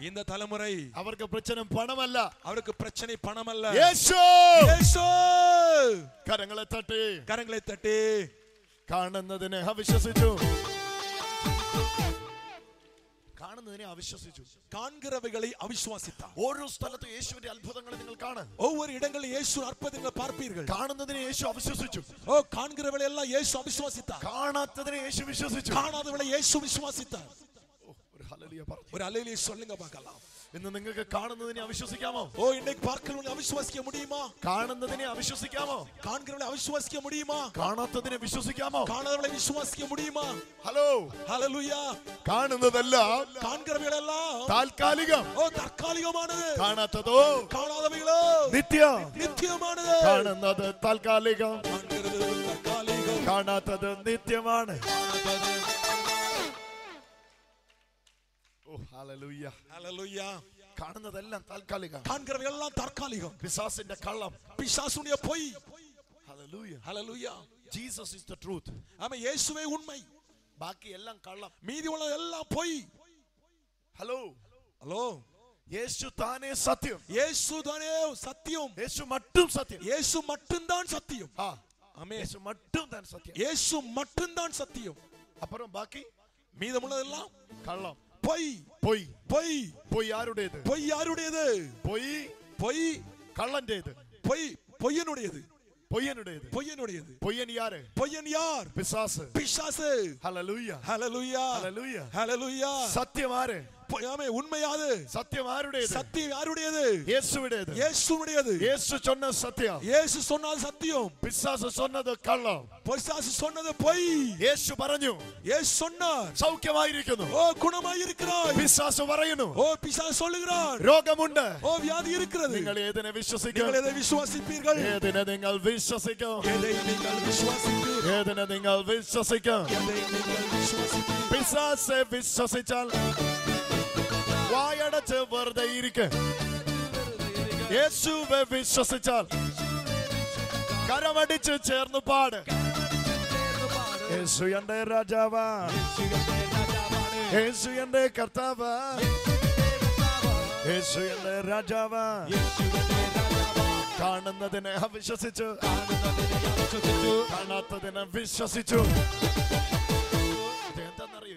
இந்த தலைமுறை അവർക്ക് പ്രശ്നം പണമല്ല, அவருக்கு பிரச்சனை பணம் அல்ல. യേശു. இயேசு. കരങ്ങളെ തട്ടി. கரங்களை தட்டி. കാണുന്നതിനെ അവിശ്വസിച്ചു, കാണുന്നതിനെ അവിശ്വസിച്ചു. காண்கிறவைகளை அவிசுவாசித்தார். ഓരോ സ്ഥലത്ത് യേശുവിന്റെ അത്ഭുതങ്ങൾ നിങ്ങൾ കാണും. ஒவ்வொரு இடங்களில் இயேசு அற்புதங்களை பார்ப்பீர்கள். കാണുന്നതിനെ യേശു അവിശ്വസിച്ചു, ஓ காண்கிறவளை எல்லாம் இயேசு அவிசுவாசித்தார். കാണാത്തതിനെ യേശു വിശ്വസിച്ചു. காணாதவளை இயேசு விசுவாசித்தார். ഒരു ഹല്ലേലൂയ പറഞ്ഞു. ஒரு அல்லேலூயா சொல்லுங்க பார்க்கலாம். ഇന്ന് നിങ്ങൾക്ക് കാണുന്നതിനെ അവിശ്വസിക്കാമോ? ஓ இன்னைக்கு பார்க்கிறவங்களை அவிசுவாசிக்க முடியுமா? കാണുന്നതിനെ അവിശ്വസിക്കാമോ? காண்கிறவங்களை அவிசுவாசிக்க முடியுமா? കാണാത്തതിനെ വിശ്വസിക്കാമോ? காணாதவங்களை விசுவாசிக்க முடியுமா? ഹലോ, ஹalleluya. കാണുന്നതെല്ലാം காண்கிறவைகளெல்லாம் താൽക്കാലികം, ஓ தற்காலிகமானது. കാണാത്തതോ காணாதவைகளோ നിത്യം. நித்தியமானது. കാണുന്നത് താൽക്കാലികം, காண்கிறது தற்காலிகம், കാണാത്തത് നിത്യമാണ്. ഓ ഹല്ലേലൂയ, ஹalleluya. കാണുന്നതെല്ലാം താൽക്കാലികം. காண்கிறவைகளெல்லாம் தற்காலிகம். പിശാസിന്റെ കള്ളം. பிசாசுடைய பொய். ഹല്ലേലൂയ. ஹalleluya. Jesus is the truth. ஆமென். இயேசுவே உண்மை, ബാക്കി എല്ലാം കള്ളം. மீதி உள்ள எல்லாம் பொய். ഹലോ, ஹலோ, യേശു താനേ സത്യം. இயேசு தானே சத்தியம். യേശു മട്ടും സത്യം. இயேசு மட்டும்தான் சத்தியம். ആ, ஆமென். യേശു മട്ടും താൻ സത്യം. இயேசு மட்டும்தான் சத்தியம். അപ്പുറം ബാക്കി மீதமுள்ளதெல்லாம் കള്ളം. பொய். പൊയ്. பொய். പൊയ് ആരുടേത്? பொய் யாருடையது? പൊയ് பொய் കള്ളന്റേത്. பொய் பொய்யனுடையது. പൊയ്യനുടേത്. பொய்யனுடையது. പൊയ്യൻ യാര്? பொய்யன் யார்? പിശാസ്. பிசாசு. ഹല്ലേലൂയ, ஹalleluya. ഹല്ലേലൂയ. ஹalleluya. സത്യം ആര്? ஆமென். உண்மை யாது? സത്യം ആരുടേത്? சத்தியம் யாருடையது? യേശുവിടേത്. இயேசுவுடையது. യേശു சொன்ன சத்தியம். இயேசு சொன்னது சத்தியம். പിശാസ് சொன்னது കള്ളം. பிசாசு சொன்னது பொய். യേശു പറഞ്ഞു இயேசு சொன்னார் സൗഖ്യമായിരിക്കുന്നു. ஓ குணமாயிருக்கிறாய். പിശാസ് പറയുന്നു ஓ பிசாசு சொல்லுகிறார் രോഗമുണ്ട്. ஓ வியாதி இருக்கிறது. നിങ്ങൾ ഏതിനെ വിശ്വസിക്കും? நீங்கள் எதை விசுவாசிப்பீர்கள்? ഏതിനെ നിങ്ങൾ വിശ്വസിക്കും? எதை நீங்கள் விசுவாசிப்பீர்கள்? ഏതിനെ നിങ്ങൾ വിശ്വസിക്കും? எதை நீங்கள் விசுவாசிப்பீர்கள்? പിശാസെ വിശ്വസിച്ചാൽ വായടച്ച് വെറുതെ ഇരിക്ക്. യേശുവെ വിശ്വസിച്ചാൽ കരമടിച്ച് ചേർന്ന് പാട്. യേശു എന്റെ രാജാവാ, യേശു എന്റെ കർത്താവാ, യേശു എന്റെ രാജാവാ. കാണുന്നതിനെ അവിശ്വസിച്ചു, കാണാത്തതിനെ വിശ്വസിച്ചു.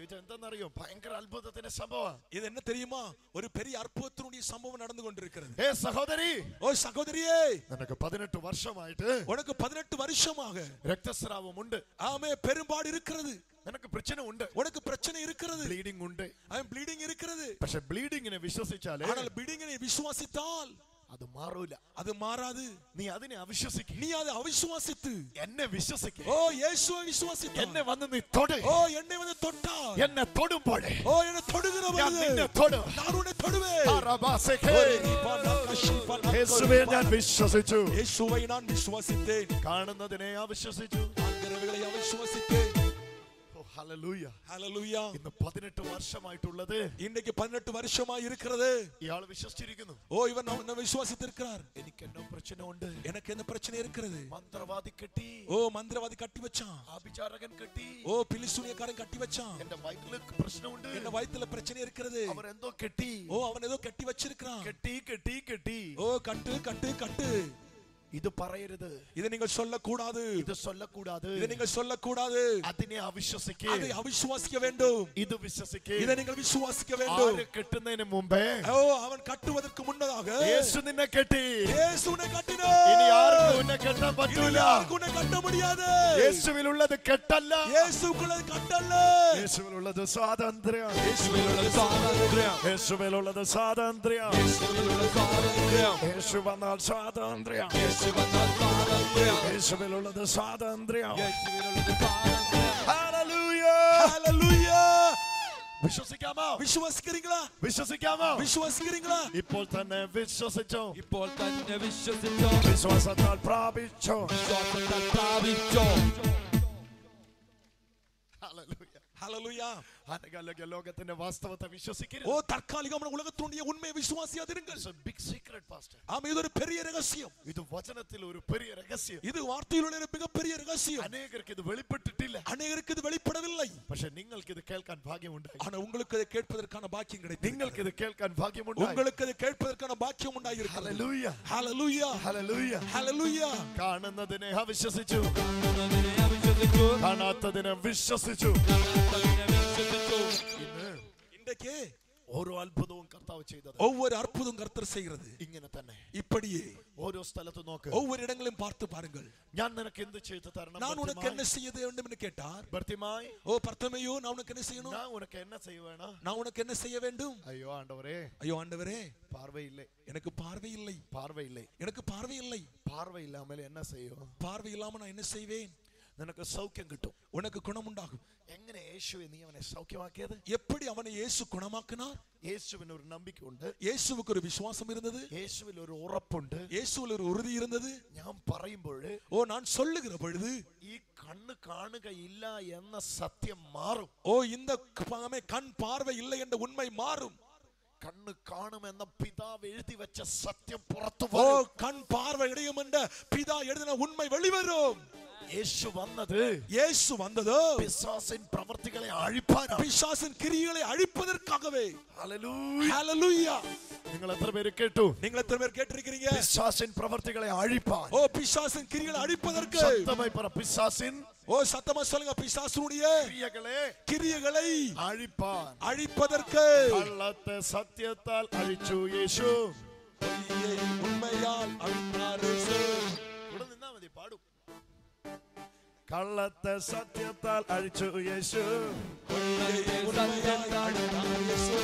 ഇതെന്താണെന്നറിയോ? ഭയങ്കര അത്ഭുതത്തിന്റെ സംഭവം. இது என்ன தெரியுமா? ஒரு பெரிய அற்புதத்தினுடைய சம்பவம் நடந்து கொண்டிருக்கிறது. ഏ സഹോദരി, ஓ சகோதரியே, നിനക്ക് 18 വർഷമായിട്ട് உனக்கு 18 வருஷமாக രക്തസ്രാവമുണ്ട്. ஆமே பெரும்பாடு இருக்கிறது. നിനക്ക് പ്രശ്നം ഉണ്ട്. உனக்கு பிரச்சனை இருக்கிறது. ബ്ലീഡിംഗ് ഉണ്ട്. ப்ளீடிங் இருக்கிறது. പക്ഷെ ബ്ലീഡിങ്ങിനെ വിശ്വസിച്ചാലേ ஆனால் ப்ளீடிங்கை விசுவாசித்தால் അത് മാറൂല. அது മാറാது. നീ അതിനെ അവിശ്വസിക്കും. நீ அதை அவிசுவாசித்து എന്നെ വിശ്വസിക്കും. ஓ இயேசுவை விசுவாசித்து എന്നെ വന്ന് നീ തൊട്. ஓ என்னை வந்து தொட்டால் എന്നെ തൊടുമ്പോഴേ ஓ என்னை தொடுகிற ഞാൻ பொழுது നിന്നെ തൊടും. நான் உன்னை தொடுவேன். യേശുവെ ഞാൻ വിശ്വസിച്ചു. இயேசுவை நான் விசுவாசித்தேன். കാണുന്നതിനെ അവിശ്വസിച്ചു. காண்கிறவைகளை அவிசுவாசித்தேன். ഹല്ലേലൂയ. ஹalleluya. ഇന്ന് 18 വർഷമായിട്ടുള്ളത് இன்னைக்கு 18 வருஷமா இருக்கிறது. ഇയാൾ വിശ്വസിച്ചിരിക്കുന്നു. ஓ இவன் நம்ம விசுவாசித்திருக்கிறார். എനിക്ക് എന്നോ പ്രശ്നമുണ്ട്. எனக்கு என்ன பிரச்சனை இருக்கிறது? മന്ത്രവാദി കെട്ടി, ஓ மந்திரவாதி கட்டி வச்சான். ആഭിചാരകൻ കെട്ടി, ஓ பிலிசூனியக்காரன் கட்டி வச்சான். എന്റെ വയറ്റില് പ്രശ്നമുണ്ട്. என்ன வயித்துல பிரச்சனை இருக்கிறது. അവർ എന്തോ കെട്ടി, ஓ அவன் ஏதோ கட்டி வச்சிருக்கான். കെട്ടി കെട്ടി കെട്ടി. ஓ கட்டு கட்டு கட்டு. ഇത് പറയരുത്. இதை நீங்கள் சொல்லக்கூடாது. ഇത് சொல்லக்கூடாது. இதை நீங்கள் சொல்லக்கூடாது. അതിനെ അവിശ്വസിക്കേ. அதை அவிசுவாசிக்க வேண்டும். ഇത് വിശ്വസിക്കേ. இதை நீங்கள் விசுவாசிக்க வேண்டும். ആര് കെട്ടുന്നതിന് മുമ്പേ ஓ அவன் கட்டுவதற்கு முன்னதாக യേശു നിന്നെ കെട്ടി. இயேசு உன்னை கட்டினார். ഇനി ആർക്കും ഉന്നെ കെട്ടാൻ പറ്റൂല. யாருக்கும் உன்னை கட்ட முடியாது. യേശുവിലുള്ളത് കെട്ടല്ല. இயேசுக்குள்ளது கட்டல்ல. യേശുവിലുള്ളത് സ്വാതന്ത്ര്യം. യേശുവിലുള്ള സ്വാതന്ത്ര്യം, യേശുവിലുള്ളത് സ്വാതന്ത്ര്യം. യേശുവിലുള്ള സ്വാതന്ത്ര്യം, യേശു വന്നാൽ സ്വാതന്ത്ര്യം. യേശു വന്നാൽ സ്വാതന്ത്ര്യം, യേശുവിലുള്ളത് സ്വാതന്ത്ര്യം. യേശുവിലുള്ള സ്വാതന്ത്ര്യം. ഹല്ലേലൂയ. ஹalleluya. വിശ്വസിക്കാമോ? விசுவாசிக்கிறீங்களா? വിശ്വസിക്കാമോ? விசுவாசிக்கிறீங்களா? ഇപ്പോൾ തന്നെ വിശ്വസിച്ചോ. ഇപ്പോൾ തന്നെ വിശ്വസിച്ചോ, വിശ്വാസത്താൽ പ്രാപിച്ചോ. വിശ്വാസത്താൽ പ്രാപിച്ചോ. ഹല്ലേലൂയ. ஹalleluya. അനകാലിക ലോകത്തിന്റെ വാസ്തവത്തെ വിശ്വസിക്കരുത്. ஓ தற்காலிகமான உலகத்தினுடைய உண்மையை விசுவாசியாதிருங்கள். It's a big secret, pastor. ஆமா இது ஒரு பெரிய ரகசியம். ഇത് വചനത്തിൽ ഒരു பெரிய രഹസ്യം. இது வார்த்தையில் உள்ள மிகப்பெரிய ரகசியம். അനേകർക്ക് ഇത് വെളിപ്പെട്ടിട്ടില്ല. அநேகருக்கு இது வெளிப்படவில்லை. പക്ഷെ നിങ്ങൾക്ക് ഇത് കേൾക്കാൻ ഭാഗ്യമുണ്ടായി. ஆனா உங்களுக்கு அதை கேட்பதற்கான பாக்கியம் கிடைத்தது. നിങ്ങൾക്ക് ഇത് കേൾക്കാൻ ഭാഗ്യമുണ്ടായി. உங்களுக்கு அதை கேட்பதற்கான பாக்கியம் உண்டாயிருக்கிறது. ഹല്ലേലൂയ. ஹalleluya. ഹല്ലേലൂയ. ஹalleluya. കാണുന്നതിനെ അവിശ്വസിച്ചു, കാണുന്നതിനെ അവിശ്വസിച്ചു, കാണാത്തതിനെ വിശ്വസിച്ചു. കാണാത്തതിനെ വിശ്വസിച്ചു. ഇന്ന് இன்றைக்கு ഓരോ അത്ഭുതവും കർത്താവ് ചെയ്തത് ஒவ்வொரு அற்புதம் கர்த்தர் செய்கிறது. ഇങ്ങനെ തന്നെ. இப்படியே ഓരോ സ്ഥലത്ത് നോക്ക്, ஒவ்வொரு இடங்களையும் பார்த்து பாருங்கள். ഞാൻ നിനക്ക് എന്ത് ചെയ്തു തരണം? நான் உனக்கு என்ன செய்ய வேண்டும் என்று கேட்டார். ബർത്തിമായി, ஓ பர்த்திமேயு, நான் உனக்கு என்ன செய்யணும்? ഞാൻ ഉനക്ക് என்ன செய்ய வேணும்? நான் உனக்கு என்ன செய்ய வேண்டும்? അയ്യോ ആണ്ടവരേ, ஐயோ ஆண்டவரே, பார்வையில்லை, எனக்கு பார்வை இல்லை, பார்வையில்லை, எனக்கு பார்வை இல்லை. பார்வை இல்லாமல் என்ன செய்யும்? பார்வை இல்லாம நான் என்ன செய்வேன்? നിനക്ക് സൗഖ്യം കിട്ടും, உனக்கு குணம் உண்டாகும். എങ്ങനെ യേശുവെ നീ അവനെ സൗഖ്യമാക്കിയത്? எப்படி அவனை இயேசு குணமாக்கினார்? യേശുവിന് ഒരു നമ്പിക്കയുണ്ട്, இயேசுவுக்கு ஒரு விசுவாசம் இருந்தது, യേശുവിൽ ഒരു ഉറപ്പുണ്ട്. இயேசுவில் ஒரு உறுதி இருந்தது. ഞാൻ പറയുമ്പോൾ ஓ நான் சொல்லுகிற பொழுது ഈ കണ്ണ് കാണുകയില്ല എന്ന സത്യം മാറും. ஓ இந்த கண் பார்வை இல்லை என்ற உண்மை மாறும். കണ്ണ് കാണുമെന്ന പിതാവ് എഴുതി വെച്ച സത്യം പുറത്തു ஓ വരും. கண் பார்வை இடையும் என்ற பிதா எழுதின உண்மை வெளிவரும். യേശു വന്നത് இயேசு வந்ததோ പിശാചിൻ പ്രവൃത്തികളെ അഴിപ്പാനാണ്, பிசாசின் கிரியைகளை அழிப்பதற்காகவே. ഹല്ലേലൂയ, ஹல்லேலூயா. നിങ്ങൾ എത്ര പേര് കേട്ടു? நீங்கள் எத்தனை பேர் கேட்டிருக்கிறீங்க? പിശാചിൻ പ്രവൃത്തികളെ അഴിപ്പാൻ. ஓ பிசாசின் கிரியைகளை அழிப்பதற்கு. ശക്തമായി പറ, പിശാചിൻ ஓ சத்தமா சொல்லுங்க, பிசாசுடைய கிரியைகளை அழிப்பதற்கு. കള്ളത്തെ സത്യത്താൽ അഴിച്ചു യേശു, பொய்யை உண்மையால் அழித்தார் இயேசு. ഇവിടെ നിന്നാ മതി, പാടും. കള്ളത്തെ സത്യത്താൽ അഴിച്ചു യേശു, பொய்யை உண்மையால் அழித்தார் இயேசு.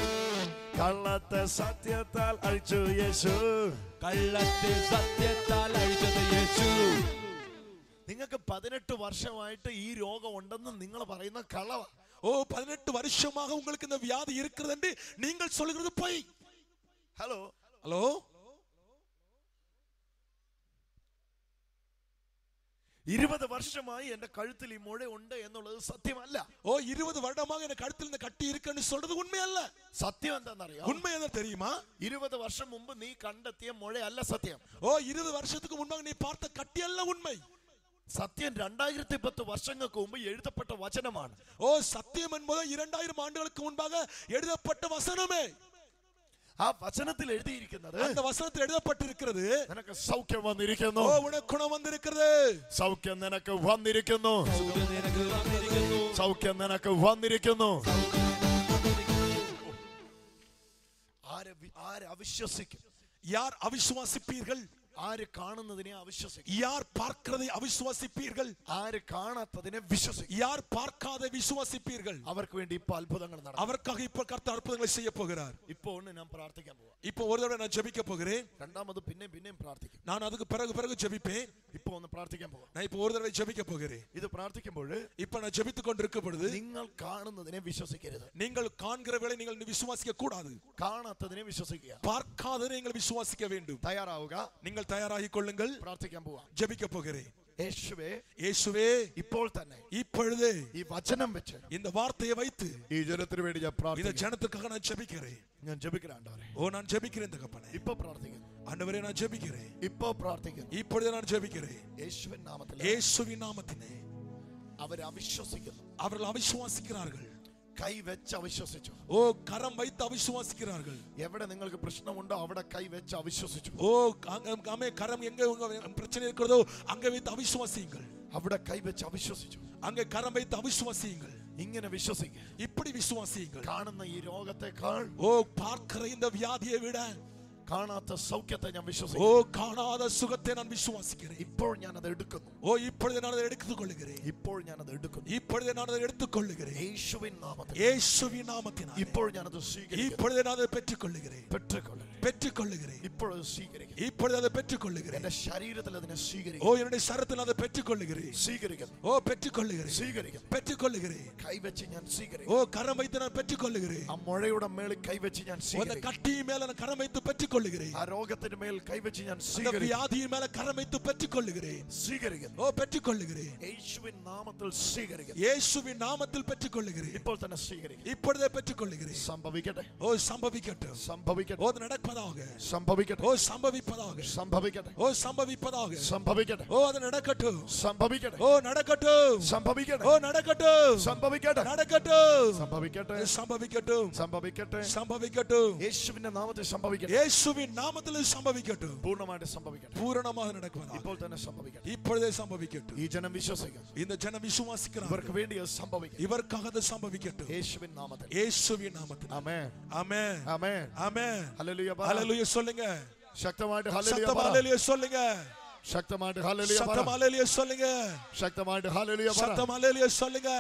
കള്ളത്തെ സത്യത്താൽ അഴിച്ചു യേശു. കള്ളത്തെ സത്യത്താൽ അഴിച്ചത് യേശു. നിങ്ങൾക്ക് 18 വർഷമായിട്ട് ഈ രോഗം ഉണ്ടെന്ന് നിങ്ങൾ പറയുന്ന കളവാ. ஓ 18 வருஷமாக உங்களுக்கு இந்த வியாதி இருக்கிறது என்று நீங்கள் சொல்கிறது பொய். ഹലോ ஹலோ, 20 വർഷമായി എന്റെ കഴുത്തിൽ ഈ മുഴ ഉണ്ട് എന്നുള്ളത് സത്യമല്ല. ஓ 20 வருடமாக எனக்கு கழுத்தில் இந்த கட்டி இருக்குன்னு சொல்றது உண்மை அல்ல. സത്യം എന്താണെന്നറിയോ? உண்மை என்ன தெரியுமா? 20 വർഷം മുമ്പ് നീ കണ്ടെത്തിയ മുഴയല്ല സത്യം. ஓ 20 வருஷத்துக்கு முன்பாக நீ பார்த்த கட்டி அல்ல உண்மை. സത്യം 2010 വർഷങ്ങൾക്ക് മുമ്പ് എഴുതപ്പെട്ട വചനമാണ്. ஓ சத்தியம் என்பது 2000 ஆண்டுகளுக்கு முன்பாக எழுதப்பட்ட வசனமே. ആ വചനത്തിൽ എഴുതിയിരിക്കുന്നത്, அந்த വചനത്തിൽ എഴുതപ്പെട്ടിരിക്കുന്നത്, നിനക്ക് സൗഖ്യം വന്നിരിക്കുന്നു, ஓ உனக்கு குணம் வந்திருக்கிறது, സൗഖ്യം നിനക്ക് വന്നിരിക്കുന്നു, സൗഖ്യം നിനക്ക് വന്നിരിക്കുന്നു, സൗഖ്യം നിനക്ക് വന്നിരിക്കുന്നു. ആര് അവിശ്വസിക്കും? யார் அவிசுவாசிப்பீர்கள்? ആര് കാണുന്നതിനെ അവിശ്വസിക്കും? யார் பார்க்கிறதை அவிசுவாசிப்பீர்கள்? ആര് കാണാത്തതിനെ വിശ്വസിക്കും? யார் பார்க்காத விசுவாசிப்பீர்கள்? അവർക്ക് വേണ്ടി ഇപ്പൊ അത്ഭുതങ്ങൾ നടക്കും. அவருக்காக இப்ப கர்த்தர் அற்புதங்களை செய்ய போகிறார். ഇപ്പൊ ഒന്ന് ഞാൻ പ്രാർത്ഥിക്കാൻ പോവാ. இப்போ ஒரு தடவை நான் ஜெபிக்க போகிறேன். രണ്ടാമത് പിന്നെയും പ്രാർത്ഥിക്കും. நான் அதுக்கு பிறகு ஜெபிப்பேன். ഇപ്പൊ ഒന്ന് പ്രാർത്ഥിക്കാൻ പോവാ. நான் இப்போ ஒரு தடவை ஜெபிக்க போகிறேன். ഇത് പ്രാർത്ഥിക്കുമ്പോൾ இப்போ நான் ஜெபித்துக் கொண்டிருக்கும் பொழுது, നിങ്ങൾ കാണുന്നതിനെ വിശ്വസിക്കരുത്, நீங்கள் காண்கிற வேளை நீங்கள் விசுவாசிக்க கூடாது, കാണാത്തതിനെ വിശ്വസിക്കുക. பார்க்காததை நீங்கள் விசுவாசிக்க வேண்டும். തയ്യാറാവുക, நீங்கள் தயாராகிக் கொள்ளுங்கள். പ്രാർത്ഥിക്കാൻ പോവാ. ஜெபிக்க போகிறேன். യേശുവേ, இயேசுவே, ഇപ്പോൾ തന്നെ இப்பொழுது ഈ വചനം വെച്ച് இந்த வார்த்தையை வைத்து ഈ ജനത്തിന് വേണ്ടി ഞാൻ இந்த പ്രാർത്ഥിക്കുന്നു. ஜனத்துக்காக நான் ஜெபிக்கிறேன். ഞാൻ ജപിക്കണേ. ஓ நான் ஜெபிக்கிறேன் தகப்பனே. ഇപ്പൊ പ്രാർത്ഥിക്കുന്നു. ஆண்டவரே நான் ஜெபிக்கிறேன். ഇപ്പൊ പ്രാർത്ഥിക്കുന്നു. இப்பொழுது நான் ஜெபிக்கிறேன். യേശുവിൻ നാമത്തിൽ இயேசுவின் நாமத்திலே. അവർ അവിശ്വസിക്കുന്നു. அவர்கள் அவிசுவாசிக்கிறார்கள். കൈ വെച്ച് അവിശ്വസിച്ചു. ஓ கரம் வைத்து அவிசுவாசிக்கிறார்கள். എവിടെ നിങ്ങൾക്ക് പ്രശ്നമുണ്ടോ അവിടെ കൈ വെച്ച് അവിശ്വസിച്ചു. ஓ அங்கே கரம் எங்க உங்க பிரச்சனை இருக்கிறதோ அங்கே வைத்து அவிசுவாசியுங்கள். അവിടെ കൈ വെച്ച് അവിശ്വസിച്ചു. அங்கே கரம் வைத்து அவிசுவாசியுங்கள். ഇങ്ങനെ വിശ്വസിക്കുക. இப்படி വിശ്വാസിயுங்கள். കാണുന്ന ഈ രോഗത്തെക്കാൾ, ஓ பார்க்கிற இந்த வியாதியை விட കാണാത്ത സൗഖ്യത്തെ ഞാൻ ஓ വിശ്വസിക്കുന്നു. காணாத சுகத்தை நான் விசுவாசிக்கிறேன். ഇപ്പോൾ ഞാൻ അത് എടുക്കുന്നു. ஓ இப்பொழுது நான் அதை எடுத்துக்கொள்கிறேன். ഇപ്പോൾ ഞാൻ അത് എടുക്കുന്നു. இப்பொழுது நான் அதை எடுத்துக்கொள்கிறேன். യേശുവിൻ നാമത്തിൽ இயேசுவின் நாமத்தினாலே ഇപ്പോൾ ഞാൻ അത് സ്വീകരിക്കുന്നു. இப்பொழுது நான் அதை பெற்றுக்கொள்கிறேன். பெற்றுக்கொள்கிறேன். ഇപ്പോൾ അത് സ്വീകരിക്കുന്നു. இப்பொழுது அதை பெற்றுக்கொள்கிறேன். എന്റെ ശരീരത്തിൽ അതിനെ ஓ സ്വീകരിക്കുന്നു. என்னுடைய சரத்தில் அதை பெற்றுக்கொள்கிறேன். സ്വീകരിക്കുന്നു. ஓ பெற்றுக்கொள்கிறேன். സ്വീകരിക്കുന്നു. பெற்றுக்கொள்கிறேன். കൈവച്ച് ഞാൻ ஓ സ്വീകരിക്കുന്നു. கரம் வைத்து நான் பெற்றுக்கொள்கிறேன். ആ മുഴയുടെ മേളിൽ കൈവച്ച് ഞാൻ அந்த സ്വീകരിക്കുന്നു. கட்டியின் மேல நான் கரம் வைத்து பெற்றுக்கொள்கிறேன். ആ രോഗത്തിന്റെ മേൽ കൈവച്ച് ഞാൻ அந்த സ്വീകരിക്കുന്നു. வியாதியின் மேல கரம் வைத்து பெற்றுக்கொள்கிறேன். സ്വീകരിക്കുന്നു. ஓ பெற்றுக்கொள்கிறேன். യേശുവിൻ നാമത്തിൽ സ്വീകരിക്കുന്നു. இயேசுவின் நாமத்தில் பெற்றுக்கொள்கிறேன். ഇപ്പോൾ തന്നെ സ്വീകരിക്കുന്നു. இப்பொழுதே பெற்றுக்கொள்கிறேன். സംഭവിക്കട്ടെ. ஓ சம்பவிக்கட்டும். സംഭവിക്കട്ടെ. ஓ அது நடப்பதாக. സംഭവിക്കട്ടെ. ஓ சம்பவிப்பதாக. സംഭവിക്കട്ടെ. ஓ சம்பவிப்பதாக. സംഭവിക്കട്ടെ. ஓ அது நடக்கட்டும். സംഭവിക്കട്ടെ. ஓ நடக்கட்டும். സംഭവിക്കട്ടെ. ஓ நடக்கட்டும். സംഭവിക്കട്ടെ. நடக்கட்டும். സംഭവിക്കട്ടെ. சம்பவிக்கட்டும். സംഭവിക്കട്ടെ. சம்பவிக்கட்டும். യേശുവിന്റെ നാമത്തിൽ സംഭവിക്കട്ടെ. இயேசுவின் நாமத்தில் சம்பவிக்கட்டும். പൂർണ്ണമായിട്ട് സംഭവിക്കട്ടെ. பூரணமாக நடக்குவதாக. ഇപ്പോൾ തന്നെ സംഭവിക്കട്ടെ. இப்பொழுதே சம்பவிக்கட்டும். ഈ ജനം വിശ്വസിക്കുന്നു. இந்த ஜனம் விசுவாசிக்கிறார்கள். ഇവർക്ക് വേണ്ടി അത് സംഭവിക്കും. இவர்க்காக அது சம்பவிக்கட்டும். യേശുവിൻ നാമത്തിൽ. இயேசுவின் நாமத்தில். ആമേൻ. ஆமென். ആമേൻ. ஆமென். ഹല്ലേലൂയ. ஹல்லேலூயா சொல்லுங்க. ശക്തമായിട്ട് சத்தமா ஹல்லேலூயா சொல்லுங்க. ശക്തമായിട്ട് ഹല്ലേലൂയ പറ. சத்தமா ஹல்லேலூயா சொல்லுங்க. ശക്തമായിട്ട് ഹല്ലേലൂയ പറ. சத்தமா ஹல்லேலூயா சொல்லுங்க.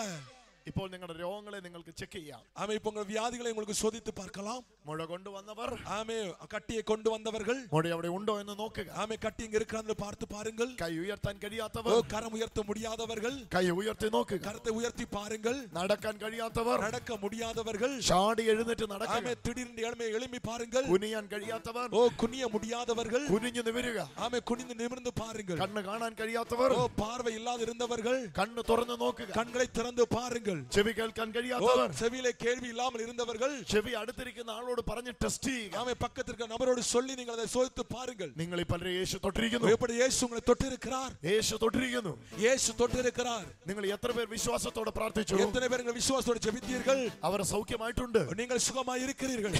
ഇപ്പോൾ നിങ്ങളുടെ രോഗങ്ങളെ നിങ്ങൾക്ക് ചെക്ക് ചെയ്യാം. ஆமே, இப்போ உங்கள் வியாதிகளை உங்களுக்கு சோதித்து பார்க்கலாம். മുഴ കൊണ്ടുവന്നവർ, ஆமே, கட்டியை கொண்டு வந்தவர்கள், മുഴ അവിടെ ഉണ്ടോ എന്ന് നോക്കുക. ஆமே, கட்டி இங்க இருக்கிறது பார்த்து பாருங்கள். കൈ ഉയർത്താൻ കഴിയാത്തവർ, கரம் உயர்த்த முடியாதவர்கள் കൈ ഉയർത്തി നോക്കുക. கரத்தை உயர்த்தி பாருங்கள். നടക്കാൻ കഴിയാത്തവർ, நடக்க முடியாதவர்கள், ചാടി എഴുന്നേറ്റ് നടക്കുക. ஆமே, திடீர்னு எழும்பி பாருங்கள். കുനിയാൻ കഴിയാത്തവർ, குனிய முடியாதவர்கள் കുനിഞ്ഞു നിവരുക. ஆமே, குனிந்து நிமிர்ந்து பாருங்கள். കണ്ണ് കാണാൻ കഴിയാത്തവർ, பார்வை இல்லாத இருந்தவர்கள் കണ്ണ് തുറന്നു നോക്കുക. கண்களை திறந்து பாருங்கள். ചെവി കേൾക്കാൻ കഴിയാത്തവർ, செவியிலே கேள்வி இல்லாமல் இருந்தவர்கள் ചെവി അടുത്തിരിക്കുന്ന ആളോട് പറഞ്ഞ് ടെസ്റ്റ് ചെയ്യുക. ஆமே, பக்கத்தில் இருக்கிற நபரோடு சொல்லி நீங்கள் அதை சோதித்து பாருங்கள். നിങ്ങൾ ഈ പലരെ യേശു തൊട്ടിരിക്കുന്നു. எப்படி இயேசு உங்களை தொட்டிருக்கிறார்? യേശു തൊട്ടിരിക്കുന്നു. இயேசு தொட்டிருக்கிறார். നിങ്ങൾ എത്ര പേർ വിശ്വാസത്തോടെ പ്രാർത്ഥിച്ചു? எத்தனை பேர் நீங்கள் விசுவாசத்தோடு ஜெபித்தீர்கள்? അവർ സൗഖ്യമായിട്ടുണ്ട്. நீங்கள் சுகமாய் இருக்கிறீர்கள்.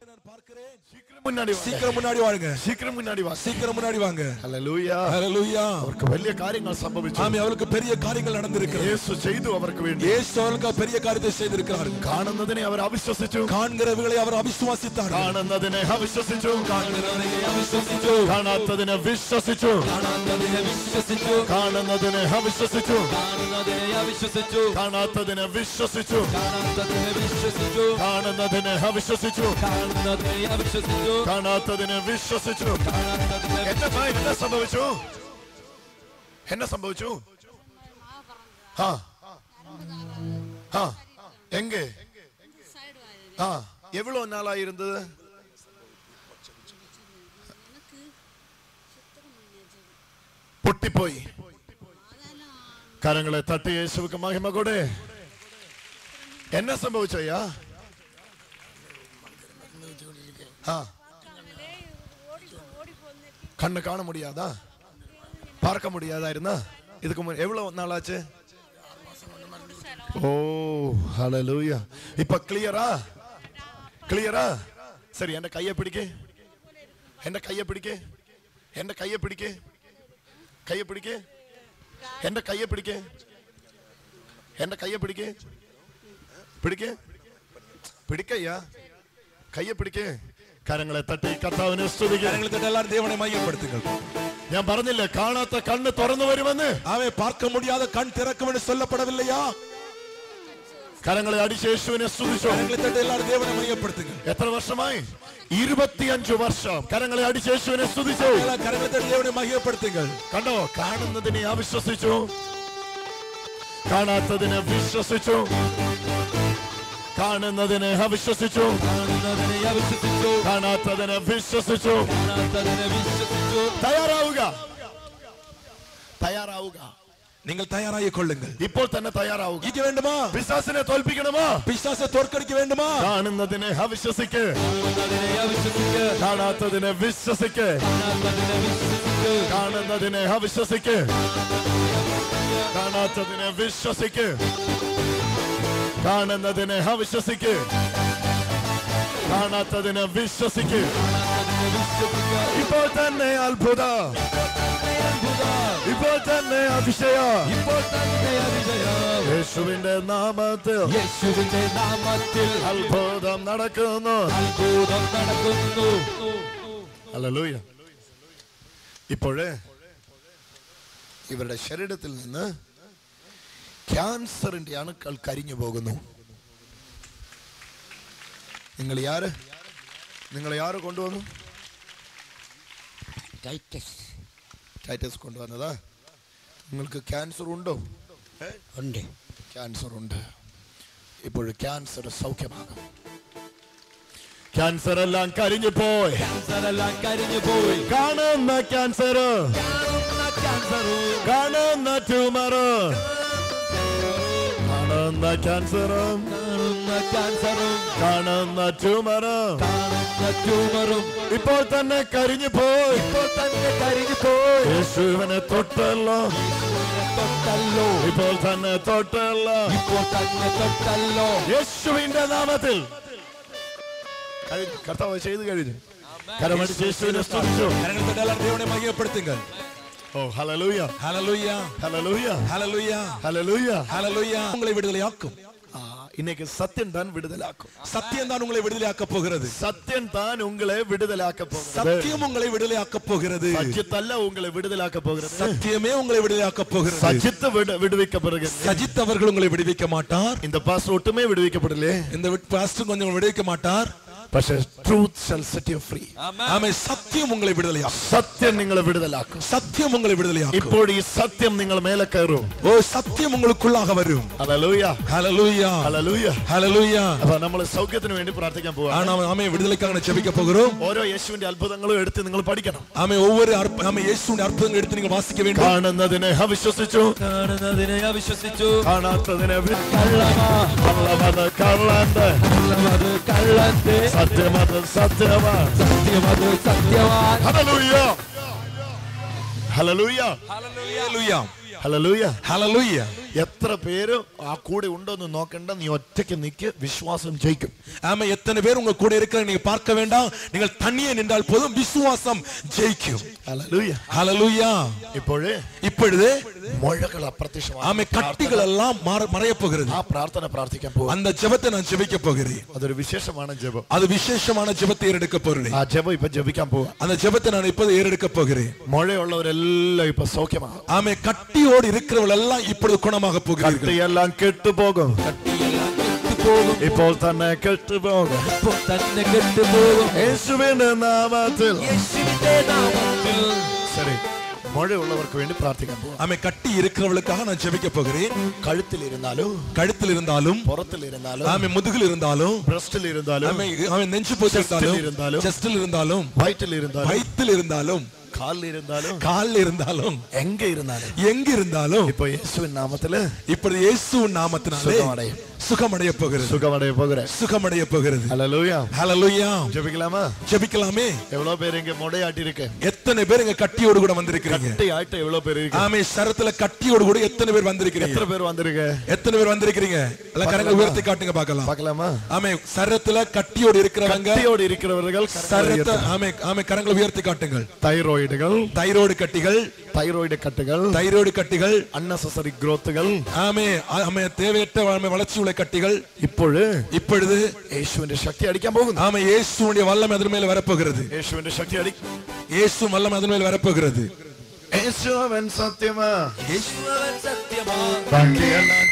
நான் பார்க்கிறேன். സീക്രം മുന്നാടി വാങ്ങ. சீக்கிரம் முன்னாடி வாங்க. ഹല്ലേലൂയ. ஹல்லேலூயா. അവർക്ക് വലിയ കാര്യങ്ങൾ സംഭവിച്ചു. ஆமே, அவருக்கு பெரிய காரியங்கள் நடந்திருக்கிறது. യേശു ചെയ്തു അവർക്ക് വേണ്ടി. இயேசு அவருக்கு பெரிய காரியத்தை செய்திருக்கிறார். കാണുന്നതിനെ അവർ അവിശ്വസിച്ചു. காண்கிறவர்களை அவர் அவிசுவாசித்தார். കാണുന്നതിനെ അവിശ്വസിച്ചു. காண்கிறவர்களை அவிசுவாசிച്ചു. കാണാത്തതിനെ വിശ്വസിച്ചു. കാണാത്തതിനെ വിശ്വസിച്ചു. കാണുന്നതിനെ അവിശ്വസിച്ചു. കാണുന്നതിനെ അവിശ്വസിച്ചു. കാണാത്തതിനെ വിശ്വസിച്ചു. കാണാത്തതിനെ വിശ്വസിച്ചു. കാണുന്നതിനെ അവിശ്വസിച്ചു. കാണുന്നതിനെ അവിശ്വസിച്ചു. കാണാത്തതിനെ വിശ്വസിച്ചു. എന്നെ സംഭവിച്ചു? എന്നെ സംഭവിച്ചു? ആ ആ എങ്കെ ആ എവ്വളോ നാളായിരുന്നത്? പൊട്ടിപ്പോയി. കരങ്ങളെ തട്ടി യേശുവിക്ക് മഹിമ കൊട്. എന്നെ സംഭവിച്ചയ്യാ? ആ കണ്ണ് കാണ മുടിയാതാ? பார்க்க முடியாதாയിരുന്ന? இதுக்கு எவ்வளவு நாளாச்சு? ஓ ஹல்லேலூயா. இப்ப கிளியரா? கிளியரா? சரி, എന്റെ കയ്യെ പിടിക്ക്. എന്റെ കയ്യെ പിടിക്ക്. എന്റെ കയ്യെ പിടിക്ക്. കയ്യെ പിടിക്ക്. എന്റെ കയ്യെ പിടിക്ക്. എന്റെ കയ്യെ പിടിക്ക്. പിടിക്ക്. പിടിക്കയ്യാ. കയ്യെ പിടിക്ക്. കരങ്ങളെ തട്ടി കർത്താവിനെ സ്തുതിക്കുക. கரங்களை தட்டி எல்லாரும் தேவனை மகிமைப்படுத்துங்கள். ഞാൻ പറഞ്ഞില്ലേ കാണാത്ത കണ്ണ് തുറന്നു വരുമെന്ന്? ஆமே, பார்க்க முடியாத கண் திறக்கும் என்று சொல்லப்படவில்லையா? കരങ്ങളെ അടിച്ച് യേശുവിനെ സ്തുതിച്ചു. கரங்களை தட்டி எல்லாரும் தேவனை மகிமைப்படுத்துங்கள். എത്ര വർഷമായി? 25 വർഷം. കരങ്ങളെ അടിച്ച് യേശുവിനെ സ്തുതിച്ചു. கரங்களை தட்டி தேவனை மகிமைப்படுத்துங்கள். കണ്ടോ? കാണുന്നതിനെ അവിശ്വസിച്ചു. കാണാത്തതിനെ വിശ്വസിച്ചു. കാണുന്നതിനെ അവിശ്വസിച്ചു. കാണുന്നതിനെ അവിശ്വസിച്ചു. കാണാത്തതിനെ വിശ്വസിച്ചു. കാണാത്തതിനെ വിശ്വസിച്ചു. തയ്യാറാവുക. തയ്യാറാവുക. நீங்கள் தயாராகிக் கொள்ளுங்கள். ഇപ്പോൾ തന്നെ തയ്യാറാവുക. இது வேண்டுமா? പിശാചിനെ തോൽപ്പിക്കണമോ? பிசாசை தோற்கடிக்க வேண்டுமா? കാണുന്നതിനെ അവിശ്വസിക്ക്. കാണുന്നതിനെ അവിശ്വസിക്ക്. കാണാത്തതിനെ വിശ്വസിക്ക്. കാണാത്തതിനെ വിശ്വസിക്ക്. കാണുന്നതിനെ അവിശ്വസിക്ക്. കാണാത്തതിനെ വിശ്വസിക്ക്. കാണുന്നതിനെ അവിശ്വസിക്ക്. കാണാത്തതിനെ വിശ്വസിക്ക്. കാണാത്തതിനെ വിശ്വസിക്ക്. ഇപ്പോൾ തന്നെ അത്ഭുതം. ഇപ്പോൾ തന്നെ അതിശയം. ഇപ്പോൾ തന്നെ അതിശയം. യേശുവിന്റെ നാമത്തിൽ യേശുവിന്റെ നാമത്തിൽ അത്ഭുതം നടക്കുന്നു. അത്ഭുതം നടക്കുന്നു. ഹല്ലേലൂയ. ഇപ്പോഴേ ഇവരുടെ ശരീരത്തിൽ നിന്ന് ക്യാൻസറിന്റെ അണുക്കൾ കരിഞ്ഞു പോകുന്നു. നിങ്ങളെ ആര് കൊണ്ടുവന്നു? ടൈറ്റസ് കൊണ്ടുവന്നതാ? നിങ്ങൾക്ക് ക്യാൻസർ ഉണ്ടോ? ഉണ്ട്. ക്യാൻസർ ഉണ്ട്. ഇപ്പോൾ ക്യാൻസർ സൗഖ്യമാകും. ക്യാൻസർ എല്ലാം കരിഞ്ഞു പോയി. ക്യാൻസറെല്ലാം കരിഞ്ഞു പോയി. കാണുന്ന ക്യാൻസർ, കാണുന്ന ട്യൂമർ, കാണുന്ന ക്യാൻസറും കാണുന്ന ക്യാൻസറും കാണുന്ന ട്യൂമറും കാണുന്ന ട്യൂമറും ഇപ്പോൾ തന്നെ കരിഞ്ഞു പോയി. ഇപ്പോൾ തന്നെ കരിഞ്ഞു പോയി. യേശുവിനെ തൊട്ടല്ലോ. തൊട്ടല്ലോ. ഇപ്പോൾ തന്നെ തൊട്ടല്ലോ. ഇപ്പോൾ തന്നെ തൊട്ടല്ലോ. യേശുവിന്റെ നാമത്തിൽ കർത്താവ് ചെയ്തു കഴിഞ്ഞു. കരമടിച്ച് യേശുവിനെ സ്തുതിച്ചു. கரங்களை தட்டி எல்லாரும் தேவனை மகிமைப்படுத்துங்கள். ഓ ഹല്ലേലൂയ. ஹல்லேலூயா. ഹല്ലേലൂയ. ஹல்லேலூயா. ഹല്ലേലൂയ. ஹல்லேலூயா. உங்களை விடுதலையாக்கும். இன்னைக்கு சத்தியம் தான் விடுதலாக்கும். சத்தியம் தான் உங்களை விடுதலையாக்க போகிறது. சத்தியம் தான் உங்களை விடுதலாக்க போகிறது. சத்தியம் உங்களை விடுதலையாக்க போகிறது. சத்தியத்தல்ல உங்களை விடுதலாக்க போகிறது. சத்தியமே உங்களை விடுதலையாக்க போகிறது. சத்தியத்தை விடுவிக்கப்படுகிறது. சஜித்தவர்கள் உங்களை விடுவிக்க மாட்டார். இந்த பாஸ்டர் ஒட்டுமே விடுவிக்கப்படல. இந்த பாஸ்டர் கொஞ்சம் விடுவிக்க மாட்டார். പക്ഷേ truth shall set you free. ആമേൻ. സത്യം ഉങ്ങളെ വിടുതലയാക്കും. സത്യം നിങ്ങളെ വിടുതലാക്കും. സത്യം ഉങ്ങളെ വിടുതലയാക്കും. ഇപ്പോൾ ഈ സത്യം നിങ്ങൾ മേലെ കയറും. ഓ സത്യം ഉங்களுக்குள்ளாக വരും. Hallelujah hallelujah hallelujah hallelujah. അപ്പോൾ നമ്മൾ സൗഖ്യത്തിന് വേണ്ടി പ്രാർത്ഥിക്കാൻ പോവാണ്. ആമേൻ. വിടുതലയ്ക്കാണ് ജപിക്കാൻ പോകുறோம். ഓരോ യേശുവിന്റെ അത്ഭുതങ്ങളും എടുത്ത് നിങ്ങൾ പഠിക്കണം. ആമേൻ. ഒവ്വൊരു ആമേൻ യേശുവിന്റെ അത്ഭുതങ്ങൾ എടുത്ത് നിങ്ങൾ വാസിக்க வேண்டும். കാണുന്നതിനെ അവിശ്വസിച്ചു, കാണുന്നതിനെ അവിശ്വസിച്ചു, കാണാത്തതിനെ കള്ളമത് കള്ളന്റെ, സത്യമത് സത്യമാണ്, സത്യമത് സത്യവാൻ. Hallelujah hallelujah hallelujah hallelujah hallelujah. എത്ര പേര് ആ കൂടെ ഉണ്ടോന്ന് നോക്കണ്ട, നീ ഒറ്റയ്ക്ക് നിക്ക്, വിശ്വാസം ജയിക്കും. ஆமென். எத்தனை பேர் உங்க கூட இருக்கிறாங்க நீங்க பார்க்க வேண்டாம். நீங்கள் தனியே நின்றால் போதும், விசுவாசம் ஜெயிக்கும். ഹല്ലേലൂയ ஹல்லேலூய. இப்பொழுது മുഴകൾ അപ്രത്യക്ഷമാണ്. ஆமென். கட்டிகள் எல்லாம் மறைய போகிறது. ആ പ്രാർത്ഥന പ്രാർത്ഥിക്കാൻ പോകും. அந்த ஜெபத்தை நான் ஜெபிக்க போகிறேன். അതൊരു വിശേഷമാണ് ജപം. அது விசேஷமான ஜெபத்தை ஏறெடுக்க போகிறேன். ആ ജപം ഇപ്പൊ ജപിക്കാൻ പോവാ. அந்த ஜெபத்தை நான் இப்போது ஏறெடுக்க போகிறேன். മുഴയുള്ളവരെല്ലാം ഇപ്പൊ സൗഖ്യമാകും. ஆமென். கட்டியோடு இருக்கிறவர்கள் எல்லாம் இப்பொழுது குணமாக போகிறார்கள். കട്ടിയെല്ലാം കെട്ടുപോകും. ഇപ്പോൾ തന്നെ കെട്ടുപോകും. ഇപ്പോൾ തന്നെ കെട്ടുപോകും. യേശുവിന്റെ നാമത്തിൽ. യേശുവിന്റെ നാമത്തിൽ. ശരി, മുഴയുള്ളവർക്ക് വേണ്ടി പ്രാർത്ഥിക്കാൻ പോകും. ஆமென். கட்டி இருக்கிறவர்களுக்காக நான் ஜெபிக்க போகிறேன். கழுத்தில் இருந்தாலும் പുറത്തിലിരുന്നാലും ஆமென், முதுகில் இருந்தாலும் ബ്രസ്റ്റിലിരുന്നാലും ஆமென், ஆமென், நெஞ்சு போட்டிருந்தாலும் இருந்தாலும், செஸ்டில் இருந்தாலும் വയറ്റിലിരുന്നാലും இருந்தாலும் കാലിൽ இருந்தாலும் എങ്ക இருந்தாலும் ഇപ്പൊ യേശുവിൻ നാമത്തില് இப்பொழுது இயேசுவின் நாமத்தினாலே சுகமடைய போகிறது. ഹല്ലേലൂയ ஹல்லேலூயா. ஜெபிக்கலாமே? எவ்வளவு பேர் இங்க முடையாட்டி இருக்கு? எத்தனை பேர் இங்க கட்டியோடு கூட வந்திருக்கீங்க? கட்டியாட்ட எவ்வளவு பேர் இருக்கு? ஆமே. சரத்துல கட்டியோடு கூட எத்தனை பேர் வந்திருக்கீங்க? எத்தனை பேர் வந்திருக்கீங்க? எல்லாம் கரங்களை உயர்த்தி காட்டுங்க பார்க்கலாமா? ஆமே. சரத்துல கட்டியோடு இருக்கிறவர்கள் சரத்தை ஆமே கரங்களை உயர்த்தி காட்டுங்கள். தைராய்டு கட்டிகள் unnecessary growthகள் ஆமே தேவையற்ற வளர்ச்சி உள்ள கட்டிகள் இப்பொழுது യേശുവിന്റെ ശക്തി അടിക്കാൻ പോകുന്നു. ஆமே. இயேசுவுடைய வல்லமை அதன் மேல வரப்போகிறது. യേശുവിന്റെ ശക്തി இயேசு வல்லமை அதன் மேல வரப்போகிறது. യേശുവൻ സത്യമാ, യേശുവൻ സത്യമാ, ബാക്കിയെല്ലാം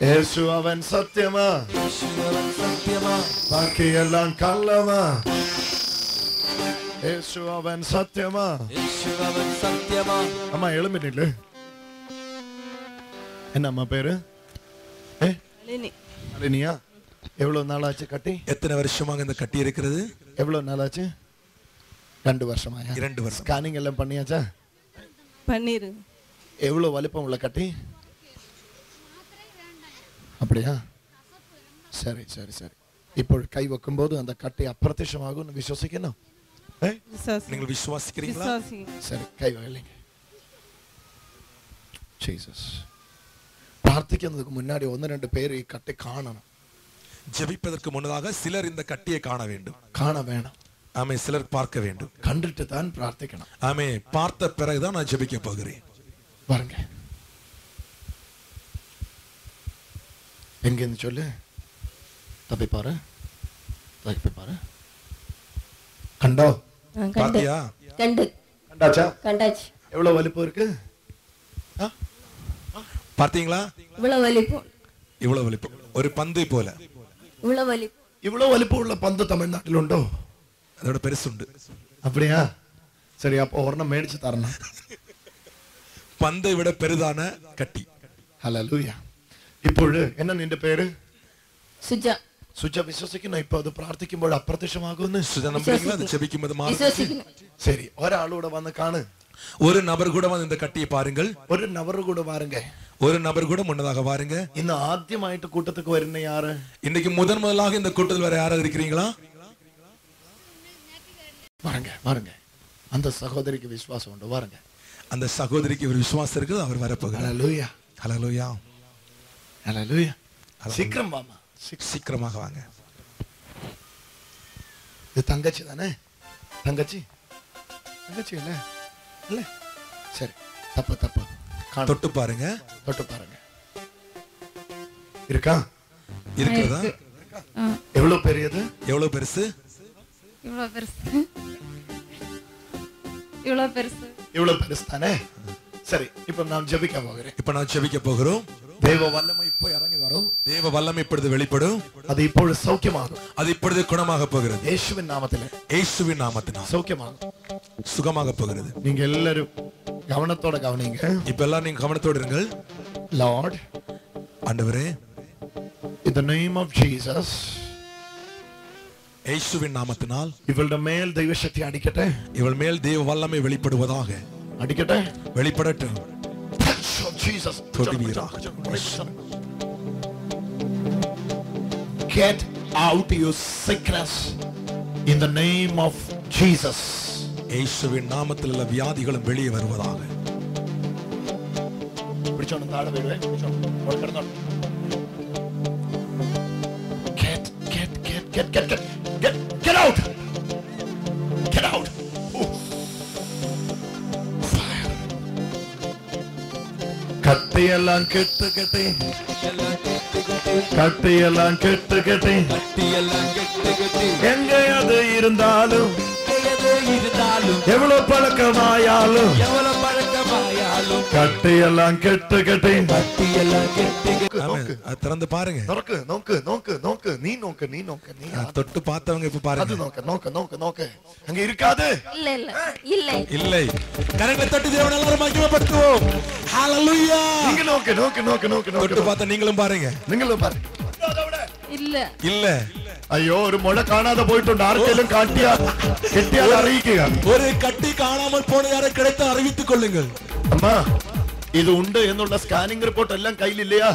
യേശുവൻ സത്യമാ, യേശുവൻ സത്യമാ, ബാക്കിയെല്ലാം കള്ളമാ. യേശുവൻ സത്യമാ, യേശുവൻ സത്യമാ. അമ്മ എളുമ്പിട്ടില്ലേ? என்ன அம்மா பேரு? அலினியா. எவ்வளவு நாளாச்சு கட்டி? எத்தனை வருஷமாக இந்த கட்டி இருக்கிறது? எவ்வளவு நாளாச்சு? 2 வருஷமாயா? 2 வருஷம். ஸ்கேனிங் எல்லாம் பண்ணியாச்சா? பண்ணிரு. எவ்வளவு வலிப்பம் உள்ள கட்டி? அப்படியா? சரி. இப்போ கை வைக்கும்போது அந்த கட்டி அப்பிரத்யட்சமாகும் விசுவாசிக்கணும். நீங்கள் விசுவாசிக்கிறீங்களா? சரி, கை வைங்க. ஜீசஸ். പ്രാർത്ഥിക്കുന്നതിന് മുന്നാടി 1-2 പേര് ഈ കട്ടി കാണണം. ஜெபிப்பதற்கு முன்னதாக சிலர் இந்த கட்டியை காண வேணும். ஆமே. சிலர் பார்க்க வேண்டும். கண்டிட்டு தான் பிரார்த்திக்கணும். ஆமே. பார்த்த பிறகுதான் நான் ஜெபிக்க போகிறேன். பாருங்க, எங்கன்னு சொல்லு. தப்பி பாரு. கண்டோ? பாத்தியா? கண்டாச்சு. எவ்வளவு வலிப்பம் இருக்கு பார்த்தீங்களா? இவ்வளவு வலிப்பம் ஒரு பந்தை போல. இவ்வளவு வலிப்பம் உள்ள பந்து தமிழ்நாட்டில் உண்டோ? அதோட பெருசுண்டு. அப்படியா? சரி, அப்போ ஒரெண்ணம் மேடிச்சு தரணும். പന്தை വിട പെരുതാന കട്ടി. ഹല്ലേലൂയ. ഇപ്പോൾ എന്നാ നിന്റെ പേര്? സുജ. സുജ വിശ്വസിക്കുന്നു. ഇപ്പൊ അത് പ്രാർത്ഥിക്കുമ്പോൾ അപ്രത്യക്ഷമാകുന്നു. സുജ നമ്പറിംഗില്ല, അത് ജപിക്കുമ്പോൾ മാറും. ശരി, ഒരാളൂടെ വന്ന് കാണ്. ஒரு நபர் கூட வந்து இந்த கட்டியை பாருங்கள். ஒரு நபர் கூட பாருங்க. ஒரு நபர் கூட முன்னதாக பாருங்க. இந்த ஆദ്യമായിട്ട് கூட்டத்துக்கு വരുന്ന யாரு? இன்னைக்கு முதலாக இந்த கூட்டத்தில் வர யாராவது இருக்கிறீங்களா? பாருங்க. அந்த சகோதரிக்கு விசுவாசம் உண்டு. பாருங்க, அந்த சகோதரிக்கு ஒரு விசுவாசம் இருக்குது. அவர் வர போகிறார். ஹல்லேலூயா. ஹல்லேலூயா. ஹல்லேலூயா. சீக்கிரம் வாமா. சீக்கிரமாக வாங்க. இது தங்கச்சி தானே? தங்கச்சி இல்ல? சரி, தப்பு. தொட்டு பாருங்க. இருக்கா? இருக்கிறதா? எவ்வளவு பெரியது? எவ்வளவு பெருசு? இவ்வளவு பெருசு. இவ்வளவு பெருசு. இவ்வளவு பெருசு தானே? சரி, இப்ப நான் ஜெபிக்க போகிறேன். இப்ப நான் ஜெபிக்க போகிறோம். தேவ வல்லமை இப்போ இறங்கி வரும். தேவ வல்லமை இப்பொழுது வெளிப்படும். அது இப்பொழுது சௌக்கியமாகும். அது இப்பொழுது குணமாக போகிறது. இயேசுவின் நாமத்திலே. இயேசுவின் நாமத்தினால் சௌக்கியமாகும். சுகமாக போகிறது. நீங்க எல்லாரும் கவனத்தோட கவனிங்க. இப்ப எல்லாம் நீங்க கவனத்தோட இருங்கள். லார்ட், ஆண்டவரே, in the name of Jesus, இயேசுவின் நாமத்தினால் இவளுடைய மேல் தெய்வ சக்தி அடிக்கട്ടെ. இவள் மேல் தேவ வல்லமை வெளிப்படுவதாக. அடிக்கട്ടെ. வெளிப்படட்டும். Jesus. தொடுவீராக. Get out your sickness in the name of Jesus. இயேசுவின் நாமத்தில் உள்ள வியாதிகளும் வெளியே வருவதாக. பிடிச்சோன்னு தாழ விடுவே. பிடிச்சோன்னு கிடந்தோம். Get out. Get out. Fire. கட்டையெல்லாம் கெட்டு கெட்டி, கட்டையெல்லாம் கெட்டு கெட்டி, எங்க அது இருந்தாலும், எவ்வளவு பழக்கமாயாலும், கட்டையெல்லாம் கெட்டு கெட்டி, திறந்து பாருங்க. நோக்கு நோக்கு நோக்கு நோக்கு, நீ நோக்கு நீ நோக்கு, நீ தொட்டு பார்த்தவங்க இப்ப பாருங்க. அது நோக்கு நோக்கு நோக்கு நோக்கு, அங்க இருக்காது. இல்ல இல்ல இல்லை இல்லை. கரங்களை தட்டி தேவனை எல்லாரும் மகிமைப்படுத்துவோம். ஹalleluya. நீங்க நோக்கு நோக்கு நோக்கு நோக்கு நோக்கு, தொட்டு பார்த்த நீங்களும் பாருங்க. நீங்களும் பாருங்க. இல்ல இல்ல. അയ്യോ, ഒരു മുഴ കാണാതെ പോയിട്ടുണ്ട്. ആർക്കെങ്കിലും കിട്ടിയാൽ അറിയിക്കുക. ഒരു കട്ടി കാണാமல் പോன யாரை கிடைத்தால் அறிவித்துக் கொள்ளுங்கள். അമ്മ, ഇത് ഉണ്ട് എന്നുള്ള സ്കാനിംഗ് റിപ്പോർട്ട് എല്ലാം കയ്യിലില്ലയാ?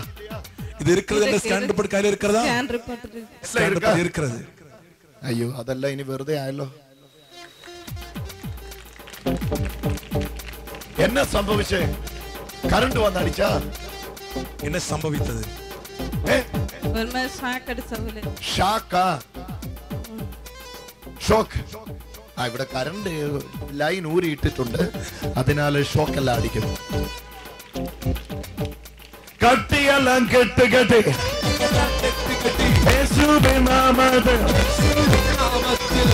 ഇത് இருக்கிறது സ്കാൻ റിപ്പോർട്ട് കയ്യിൽ இருக்கிறதா? ஸ்கேன் ரிப்போர்ட் இருக்கிறது. അയ്യോ, അതെല്ലാം ഇനി വെറുതെ ആയല്ലോ. என்ன സംഭവിച്ചേ? കറണ്ട് വന്നടിച്ചാ? என்ன സംഭവിച്ചது? ஒரு மாதிரி ஷாக் அடிச்சவளே. ഷാക്കാ? ഷോക്ക്. ഇവിടെ കറണ്ട് ലൈൻ ഊരിയിട്ടിട്ടുണ്ട്, അതിനാൽ ഷോക്ക് എല്ലാം അടിക്കുന്നു. കട്ടിയെല്ലാം കെട്ട് കെട്ടി, യേശുവിൻ നാമത്തിൽ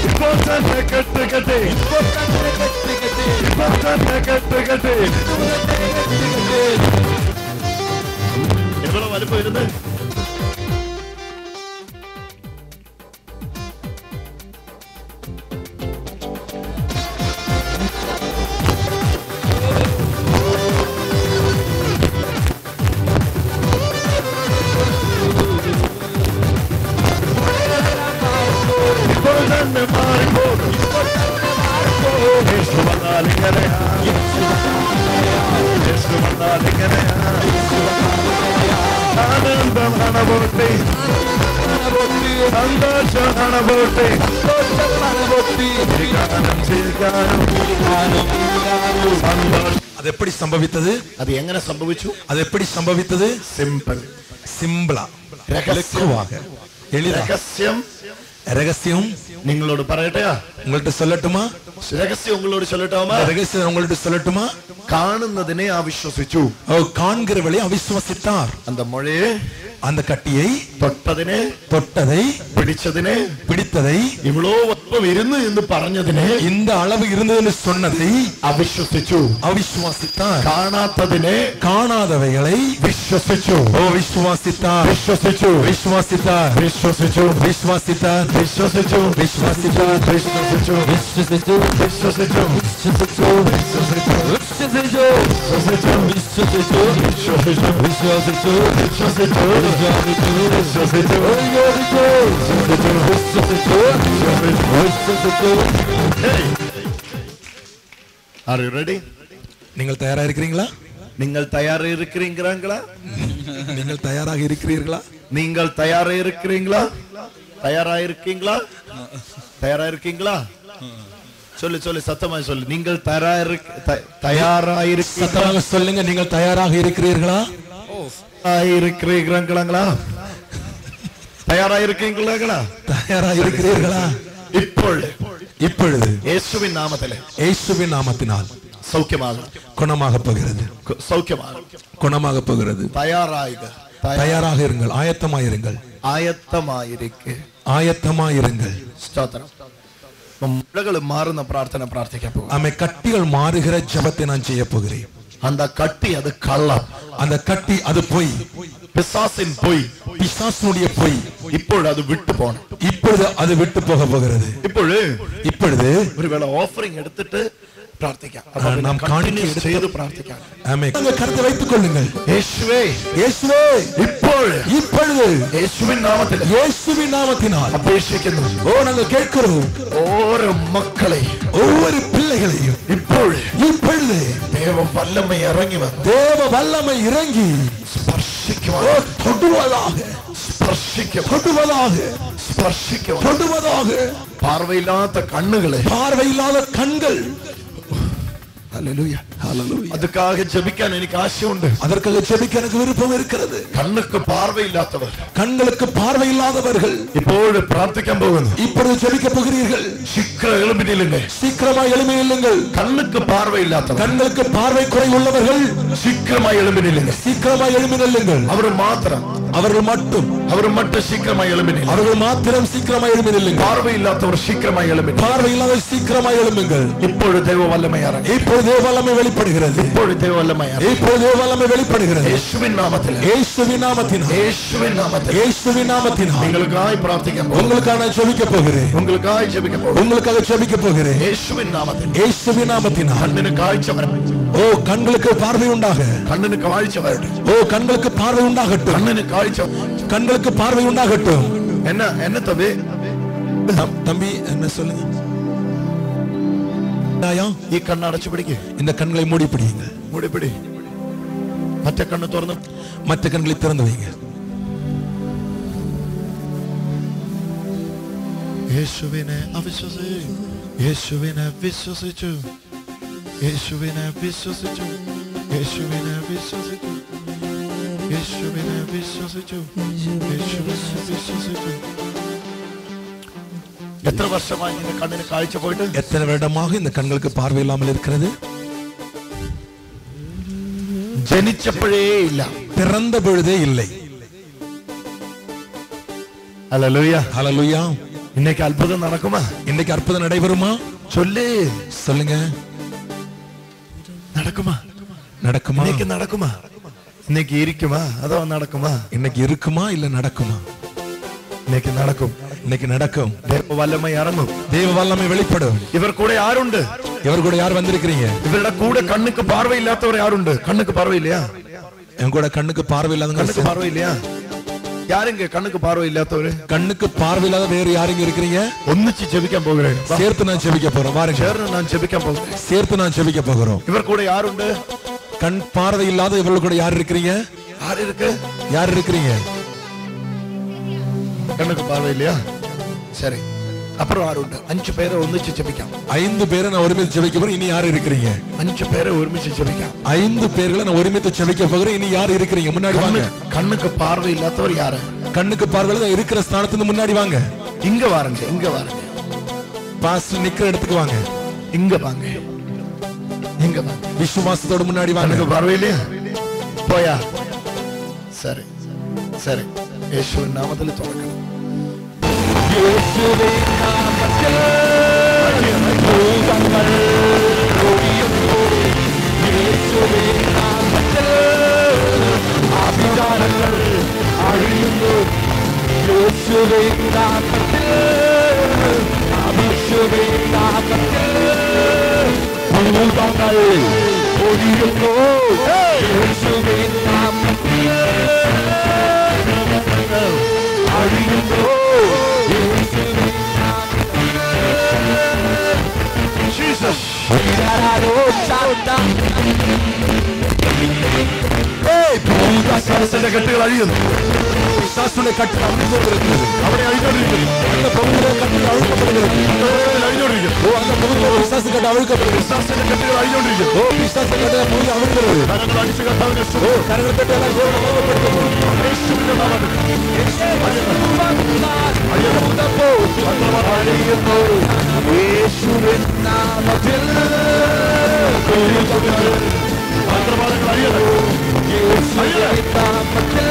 ഇപ്പോൾ തന്നെ കെട്ട് കെട്ടി, ഇപ്പോൾ തന്നെ കെട്ട് കെട്ടി. എവിടെ വലുപ്പം ഇരുന്ന്? ആനന്ദം അണപൊട്ടി, സന്തോഷം അണപൊട്ടി, அது எப்படி சம்பவித்தது? അത് എങ്ങനെ സംഭവിച്ചു? அது எப்படி சம்பவித்தது? സിമ്പിൾ, സിമ്പിളா, ലഘുവാக, എളിതാ. രഹസ്യം രഹസ്യം നിങ്ങളോട് പറയട്ടെയാ? உங்கள்ட்ட சொல்லட்டுமா? രഹസ്യം ഉങ്ങളോട് சொல்லட்டுமா? രഹസ്യം உங்கள்ட்ட சொல்லட்டுமா? കാണുന്നതിനെ അവിശ്വസിച്ചു. காண்கிறவளை அவிசுவாசித்தார். அந்த முழையே, அந்த கட்டியை തൊട്ടതിനെ, தொட்டதை, പിടിച്ചതിനെ, பிடித்ததை, ഇവളോ ഒപ്പം ഇരുന്ന് എന്ന് പറഞ്ഞതിനെ, இந்த அளவு இருந்ததுன்னு சொன்னதை അവിശ്വസിച്ചു. அவிசுவாசித்தார். കാണാത്തതിനെ, காணாதவைகளை വിശ്വസിച്ചു. விசுவாசித்தார். വിശ്വസിച്ചു. விசுவாசித்தார். വിശ്വസിച്ചു. விசுவாசித்தார். വിശ്വസിച്ചു. விசுவாசித்தார். വിശ്വസിച്ചു. விசுவாசித்து വിശ്വസിച്ചു. விசுவாசித்து വിശ്വസിച്ചു. விசுவாசித்து വിശ്വസിച്ചു. விசுவாசித்து വിശ്വസിച്ചു. விசுவாசித்து വിശ്വസിച്ചു. Are you ready? நீங்கள் தயாரா இருக்கிறீங்களா? நீங்கள் தயாரா இருக்கிறீங்களா? நீங்கள் தயாராக இருக்கிறீர்களா? நீங்கள் தயாரா இருக்கிறீங்களா? தயாரா இருக்கீங்களா? தயாரா இருக்கீங்களா? சொல்லு சொல்லு, சத்தமா சொல்லு. நீங்கள் தயாரா சத்தமாக சொல்லுங்க. நீங்கள் தயாராக இருக்கிறீர்களா? இருக்கிறீங்களா? தயாரா இருக்கீங்களா? தயாரா இருக்கிறீர்களா? இப்பொழுது இயேசுவின் நாமத்திலே, இயேசுவின் நாமத்தினால் சௌக்கியமாக, குணமாக போகிறது. சௌக்கியமாக, குணமாக போகிறது. தயாராக தயாராக இருங்கள், ஆயத்தமாயிருங்கள், ஆயத்தமாயிருங்கள். ஸ்தோத்திரம். മുഴകൾ മാറുന്ന പ്രാർത്ഥന പ്രാർത്ഥിക്കാൻ പോകും. ആമേ. കട്ടികൾ മാറുகிற ஜெபத்தை நான் செய்ய போகிறேன். அந்த கட்டி அது கள்ளம், அந்த கட்டி அது பொய், பிசாசின் பொய், பிசாசுடைய பொய். இப்பொழுது அது விட்டு போணும், இப்பொழுது அது விட்டு போக போகிறது. இப்பொழுது ஒருவேளை ஆஃபரிங் எடுத்துட்டு பிரார்த்திക്കാം. நாம் காணிக்கை செய்து பிரார்த்திക്കാം. ஆமென். கருத்தை வைத்துக் கொள்ளுங்கள். இயேசுவே, இயேசுவே, இப்பொழுது இயேசுவின் நாமத்தில், இயேசுவின் நாமத்தினால் அபிஷேகிക്കുന്നു. ஓ, நாங்கள் கேட்கிறோம். ஒவ்வொரு மக்களை, ஒவ்வொரு பிள்ளைகளையும் இப்பொழுது தேவ வல்லமை இறங்கி வந்து, தேவ வல்லமை இறங்கி ஸ்பர்சிக்குவார். தொடுவதாக, தொடுவதாக. பார்வையில்லாத கண்ணுகளை, பார்வையில்லாத கண்கள். ஹல்லேலூயா, ஹல்லேலூயா. அதுக்காக ஜெபிக்க எனக்கு ஆசை உண்டு. அதற்காக ஜெபிக்க எனக்கு விருப்பம் இருக்கிறது. கண்ணுக்கு பார்வை இல்லாதவர், கண்களுக்கு பார்வை இல்லாதவர்கள் இப்போது பிரார்த்திக்க போகுது. இப்பொழுது ஜெபிக்க போகிறீர்கள். சீக்கிரம் எழும்பி நில்லுங்கள், சீக்கிரமாய் எழும்பி நில்லுங்கள். கண்ணுக்கு பார்வை இல்லாதவர், கண்களுக்கு பார்வை குறை உள்ளவர்கள் சீக்கிரமாய் எழும்பி நில்லுங்கள், சீக்கிரமாய் எழும்பி நில்லுங்கள். அவர்கள் மட்டும் சீக்கிரமாய் எழும்பி நில்லுங்கள். அவர்கள் மாத்திரம் சீக்கிரமாய் எழும்பி நில்லுங்கள். பார்வை இல்லாதவர் சீக்கிரமாய் எழும்பி, பார்வை இல்லாதவர் சீக்கிரமாய் எழும்புங்கள். இப்பொழுது தேவ வல்லமை இறங்கும். இப்பொழுது தேவ வல்லமை வெளிப்படுகிறது. இப்பொழுது தேவ வல்லமை இறங்கும். இப்பொழுது தேவ வல்லமை வெளிப்படுகிறது. இயேசுவின் நாமத்தில், இயேசுவின் நாமத்தினால், இயேசுவின் நாமத்தில், இயேசுவின் நாமத்தினால் உங்களுக்காக பிரார்த்திக்க போகிறேன். உங்களுக்காக நான் ஜெபிக்க போகிறேன். உங்களுக்காக ஜெபிக்க போகிறேன். உங்களுக்காக ஜெபிக்க போகிறேன். இயேசுவின் நாமத்தில், இயேசுவின் நாமத்தினால் கண்ணுக்கு காட்சி வரட்டும். ஓ, கண்களுக்கு பார்வை உண்டாக. கண்ணுக்கு காட்சி வரட்டும். ஓ, கண்களுக்கு பார்வை உண்டாகட்டும். கண்ணுக்கு காட்சி, கண்களுக்கு பார்வை உண்டாகட்டும். என்ன தம்பி, தம்பி என்ன சொல்லுங்க? ഈ കണ്ണടച്ചു പിടിക്ക്. இந்த கண்களை மூடி பிடியுங்க. മൂടി പിടി. മറ്റേ കണ്ണ് തുറന്നു, மற்ற கண்களை திறந்து வைங்க. യേശുവിനെ അവിശ്വസിച്ചു, യേശുവിനെ വിശ്വസിച്ചു, യേശുവിനെ വിശ്വസിച്ചു, യേശുവിനെ വിശ്വസിച്ചു, യേശുവിനെ വിശ്വസിച്ചു, യേശുവിനെ വിശ്വസിച്ചു. എത്ര വർഷമായി இந்த കണ്ണിന് കാഴ്ച പോയിട്ട്? எத்தனை வருடமாக இந்த கண்களுக்கு பார்வை இல்லாமல் இருக்கிறது? ജനിച്ചപ്പോഴേ ഇല്ല, பிறந்த பொழுதே இல்லை. ഹല്ലേലൂയ, ஹல்லேலூயா. இன்னைக்கு அற்புதம் நடக்குமா? இன்னைக்கு அற்புதம் நடைபெறுமா? சொல்லு, சொல்லுங்க. நடக்குமா? நடக்குமா? இன்னைக்கு நடக்குமா? இன்னைக்கு இருக்குமா? அதோ நடக்குமா? இன்னைக்கு இருக்குமா இல்ல நடக்குமா? இன்னைக்கு நடக்கும். இன்னைக்கு நடக்கும். தேவ வல்லமை இறங்கும், தேவ வல்லமை வெளிப்படும். இவர் கூட யாருண்டு? இவர் கூட யார் வந்திருக்கிறீங்க? இவரோட கூட கண்ணுக்கு பார்வை இல்லாதவர் யாருண்டு? கண்ணுக்கு பார்வை இல்லையா? என் கூட கண்ணுக்கு பார்வை இல்லாதவங்க, கண்ணுக்கு பார்வை இல்லையா? யாருங்க கண்ணுக்கு பார்வை இல்லாதவர்? கண்ணுக்கு பார்வை இல்லாத வேறு யாருங்க இருக்கிறீங்க? ஒന്നിச்சு ஜெபிக்க போகிறேன். சேர்த்து நான் ஜெபிக்க போறோம். வாருங்க, நான் ஜெபிக்க போகிறேன். சேர்த்து நான் ஜெபிக்க போகிறோம். இவர் கூட யாருண்டு? கண் பார்வை இல்லாத இவர்கள் கூட யார் இருக்கிறீங்க? யார் இருக்கு? யார் இருக்கிறீங்க? கண்ணுக்கு பார்வை இல்லையா? சரி, அப்புறம் யாருண்டு? 5 பேரை ஒന്നിச்சு ஜெபிക്കാം. 5 பேரை நான் ஒருமித்து ஜெபிக்க போறேன். இனி யார் இருக்கிறீங்க? 5 பேரை ஒருமிச்சு ஜெபிക്കാം. 5 பேர்களை நான் ஒருமித்து ஜெபிக்க போகிறேன். இனி யார் இருக்கிறீங்க? முன்னாடி வாங்க. கண்ணுக்கு பார்வை இல்லாதவர் யாரு? கண்ணுக்கு பார்வையில இருக்கிற ஸ்தானத்துல முன்னாடி வாங்க. இங்க வாருங்க, இங்க வாருங்க. பாஸ்டர் நிக்கிற இடத்துக்கு வாங்க. இங்க வாங்க, இங்க வாங்க. விசுவாசத்தோட முன்னாடி வாங்க. கண்ணுக்கு பார்வை இல்லையா? போயா? சரி சரி, യേശുവിൻ നാമത്തിൽ തുറക്കണം. യേശുവിൻ നാമത്തിൽ ഭൂതങ്ങൾ ഒഴിയുന്നു. യേശുവിൻ നാമത്തിൽ ആഭിചാരങ്ങൾ അഴിയുന്നു. യേശുവിൻ നാമത്തിൽ, യേശുവിൻ നാമത്തിൽ ഭൂതങ്ങൾ ഒഴിയുന്നു. യേശുവിൻ നാമത്തിൽ അഴിയുന്നു. Jesus. ഭൂതശാസ്ത്രത്തിന്റെ കെട്ടുകൾ അഴിയുന്നു. പിശാചുകളുടെ കെട്ടുകൾ അഴിഞ്ഞുകൊണ്ടിരിക്കുന്നു. അവിടെ അഴിഞ്ഞോണ്ടിരിക്കുന്നു. அந்த பகுதியிலே கட்டுகள் அவிழ்க்கப்படுகிறது. അഴിഞ്ഞോണ്ടിരിക്കുന്നു. ஓ, அந்த பகுதியிலே பிசாசு கட்டு அவிழ்க்கப்படுகிறது. പിശാചിന്റെ കെട്ടുകൾ അഴിഞ്ഞോണ്ടിരിക്കുന്നു. ஓ, பிசாசு கட்டு பகுதி அவிழ்கிறது. കരങ്ങൾ അടിച്ചു കർത്താവിനെ ஓ, கரங்களை தட்டி எல்லாம் தேவனை மகிமைப்படுத்துவோம். യേശുവിന്റെ നാമത്തിൽ യേശുവിൻ നാമത്തിൽ മന്ത്രവാദങ്ങൾ അഴിയണം. യേശുവിൻ നാമത്തിൽ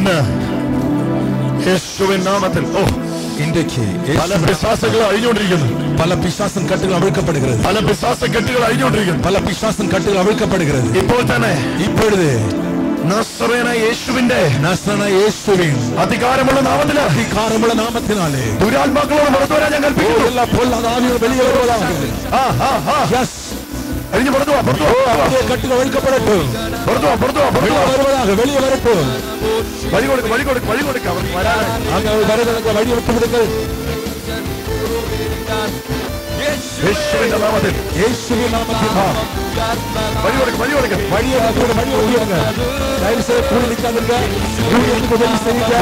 ഇന്ന് യേശുവിൻ നാമത്തിൽ ഇன்றைக்கு പല പിശാചുകൾ അഴിഞ്ഞുകൊണ്ടിരിക്കുന്നു. പല പിശാചൻ കെട്ടുകൾ അഴിക്കപ്പെടുகிறது. പല പിശാച കെട്ടുകൾ അഴിഞ്ഞുകൊണ്ടിരിക്കുന്നു. പല പിശാചൻ കെട്ടുകൾ അഴിക്കപ്പെടുகிறது. ഇപ്പോൾ തന്നെ ഇപ്പോഴേ നസ്രയനായ യേശുവിന്റെ അധികാരമുള്ള നാമത്തിനാലേ ദുരാത്മാക്കളോട് പുറത്തു വരാൻ ഞാൻ കൽപ്പിക്കുന്നു. എല്ലാ പൊല്ലാത്ത ആവികൾ വെളിയെ വരുവதாக. അഴിഞ്ഞു പുറത്തു വാ, പുറത്തു വാ. കെട്ടുകൾ അഴിക്കപ്പെടട്ടെ. പുറത്തു വാ, പുറത്തു വാ, പുറത്തു വാ. വരുവதாக വെളിയെ വരട്ടെ. വഴി കൊടുക്ക്, വഴി കൊടുക്ക്, വഴി കൊടുക്ക്. അവർ വരാൻ അങ്ങനെ വരുന്നതൊക്കെ വഴി വിട്ടുവിടുங்கள். യേശുവിന്റെ നാമത്തിൽ, യേശുവിൻ നാമത്തിൽ വഴി കൊടുക്ക്, വഴി കൊടുക്ക്. വഴിയെ ഒഴിയുക. ദയവുചെയ്ത് കൂടി നിൽക്കാതിരുക. യൂണിയനുக்கு உதவி செய்யுங்க.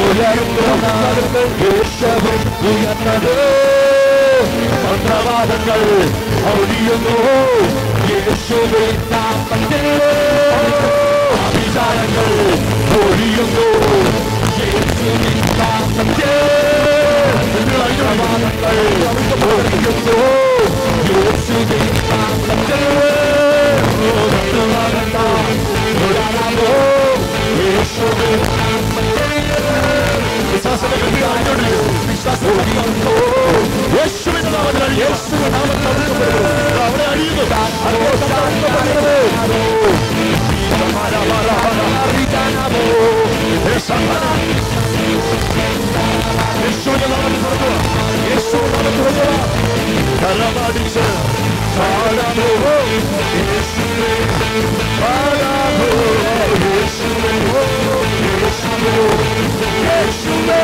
മന്ത്രവാദങ്ങൾ ഒഴിയുന്നു യേശുവിൻ നാമത്തിൽ. അഭിചാരങ്ങൾ ഒഴിയുന്നു യേശുവിൻ നാമത്തിൽ. മന്ത്രവാദങ്ങൾ ഒഴിയുന്നു യേശുവിൻ നാമത്തിൽ. യേശുവിൻ യേശുവിന്റെ നാമത്തിൽ, യേശുവിന്റെ നാമത്തിൽ അവിടെ അഴിയുന്നു. യേശുവിന്റെ നാമത്തിൽ പുറത്തു, യേശുവിന്റെ നാമത്തിൽ കരമടിച്ച് പാടാമോ യേശുവേ, പാടാമോ യേശുവേ, യേശുവേ, യേശുവേ.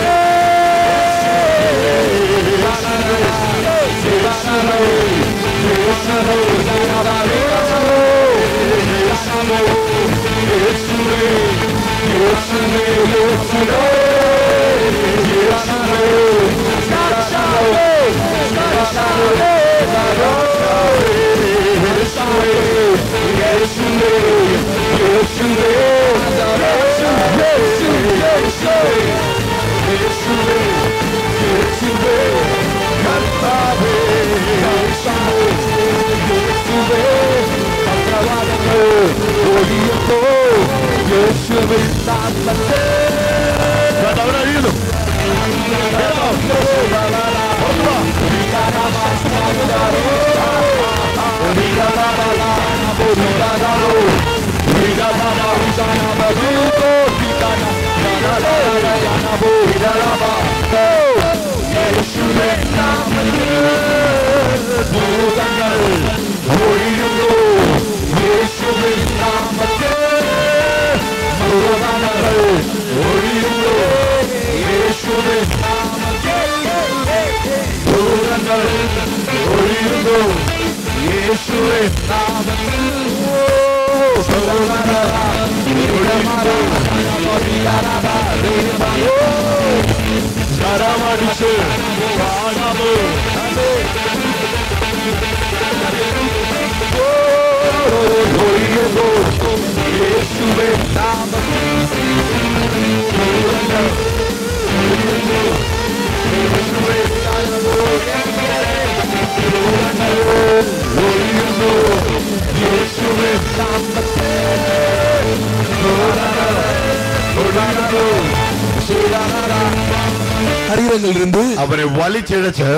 ശരീരങ്ങളിലിருந்து അവരെ വലിച്ചിഴച്ച്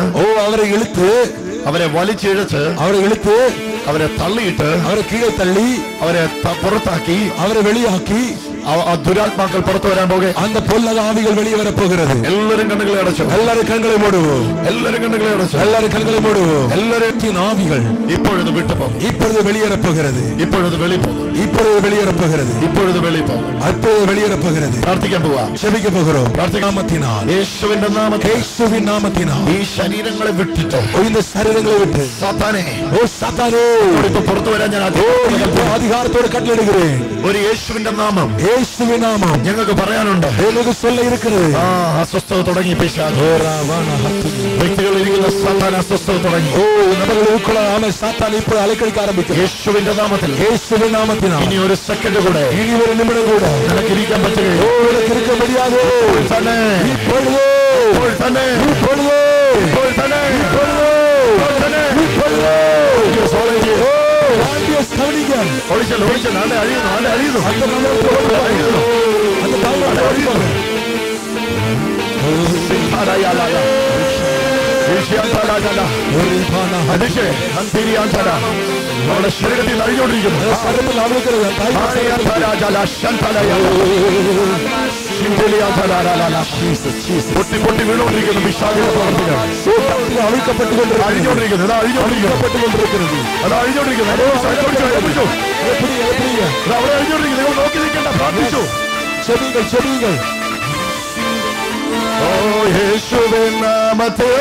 അവരെ ഇழுத்து അവരെ വലിച്ചിഴച്ച് അവരെ ഇழுத்து അവരെ തള്ളിയിട്ട് അവരെ കീഴെ തള്ളി അവരെ പുറത്താക്കി അവരെ വെളിയാക്കി ദുരാത്മാക്കൾ പുറത്തു വരാൻ പോകെ அந்த பொல்லாத ஆவிகள் வெளியே வர போகிறது. എല്ലാവരും കണ്ണുകളെ അടച്ചു, എല്ലാവരും കണ്ണുകളെ മൂടുവോ, എല്ലാവരും കണ്ണുകളെ അടച്ചു, എല്ലാവരും കണ്ണുകളെ മൂടുവോ. எல்லாரும் ஆவிகள் இப்பொழுது விட்டு போகும், இப்பொழுது வெளியேற போகிறது, இப்பொழுது வெளியே போகும், இப்பொழுது வெளியேற போகிறது, இப்பொழுது வெளியே போகும், அப்பொழுது வெளியேற போகிறது. പ്രാർത്ഥിക്കാൻ പോവാ, ക്ഷമിക്കാൻ പോകുறோம். നാമത്തിനാൽ, യേശുവിന്റെ നാമത്തിൽ, യേശുവിൻ നാമത്തിനാൽ ഈ ശരീരങ്ങളെ വിട്ടിട്ട്, இந்த ശരീരങ്ങളെ വിട്ട് സാത്താനേ, സാത്താനേ ഇപ്പോ പുറത്തു വരാൻ ഞാൻ അധികാരത്തോടെ കട്ടളയിടുகிறேன். ഒരു യേശുവിന്റെ നാമം, യേശുവിൻ നാമം ഞങ്ങൾക്ക് പറയാനുണ്ട്. எனக்கு சொல்ல இருக்கிறது. അസ്വസ്ഥത തുടങ്ങി പിശാച്, വ്യക്തികളിൽ ഇരിക്കുന്ന സാത്താൻ അസ്വസ്ഥത തുടങ്ങി. നമ്മളെ സാത്താൻ ഇപ്പോൾ അലക്കളിക്കാൻ ആരംഭിക്കും. യേശുവിന്റെ നാമത്തിൽ, യേശുവിൻ നാമത്തിനാൽ ഇനി ഒരു സെക്കൻഡ് കൂടെ, ഇനി ഒരു നിമിഷം കൂടെ നിനക്ക് ഇരിക്കാൻ പറ്റുകയോ, ഇരിക്കാൻ കഴിയാതെ തന്നെ இப்பொழுது തന്നെ இப்பொழுது തന്നെ ഒഴിച്ചല്ലോ, അഴിയുന്നു, അഴിയുന്നു, அந்த നമ്മുടെ ശരീരത്തിൽ അഴിഞ്ഞുകൊണ്ടിരിക്കുന്നു. പൊട്ടി പൊട്ടി വീണുകൊണ്ടിരിക്കുന്നു. വിശാഖിന്റെ പ്രവർത്തികൾ അഴിഞ്ഞുകൊണ്ടിരിക്കുന്നു. അത് അഴിഞ്ഞുകൊണ്ടിരിക്കുന്നു. അത് അഴിഞ്ഞുകൊണ്ടിരിക്കുന്നു. അവിടെ അഴിഞ്ഞുകൊണ്ടിരിക്കുന്നു. നിങ്ങൾ നോക്കി നിൽക്കണ്ട, പ്രാർത്ഥിച്ചു. ചെവികൾ ഓ യേശുവിൻ നാമത്തിൽ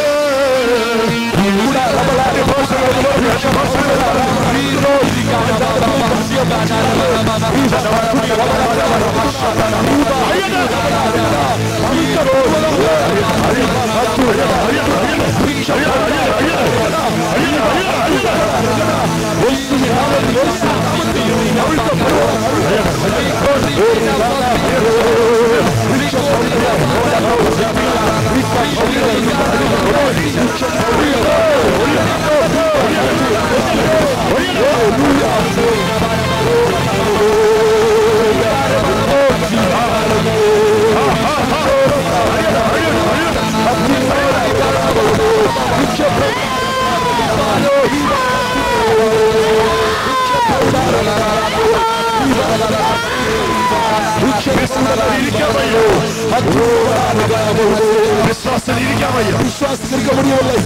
വിശ്വാസത്തിരിക്കാൻ முடியவில்லை.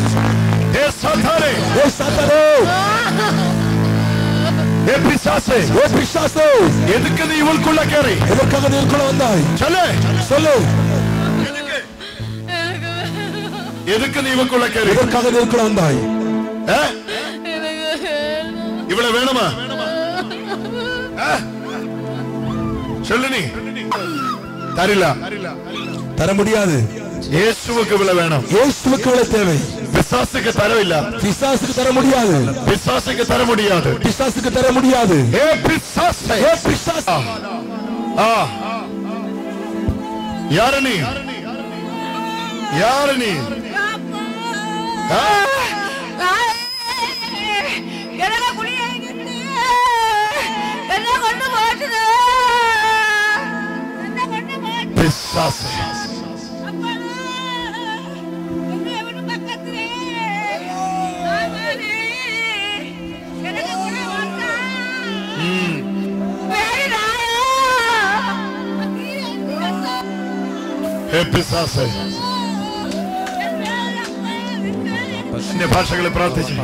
எதுக்கு நீ இவளுக்குள்ள கேறி? எதற்காக நீ இவளுக்குள்ள வந்தாய்? சொல்லு. எதுக்கு நீ இவளுக்குள்ள கேறி? எதற்காக நீ இவளுக்குள்ள வந்தாய்? இவளை வேணுமா? சொல்லு. நீ தரல, தர முடியாது. இயேசுவுக்கு இவளை வேணும். இயேசுவுக்கு இவளை தேவை. பிசாசுக்கு தரவில்லை. பிசாசுக்கு தர முடியாது. பிசாசுக்கு தர முடியாது. பிசாசுக்கு தர முடியாது. ஏ பிசாசே, ஏ பிசாசா. யாரு நீ? யாரு நீ? பிசாசே. അന്യഭാഷകളെ പ്രാർത്ഥിച്ചു.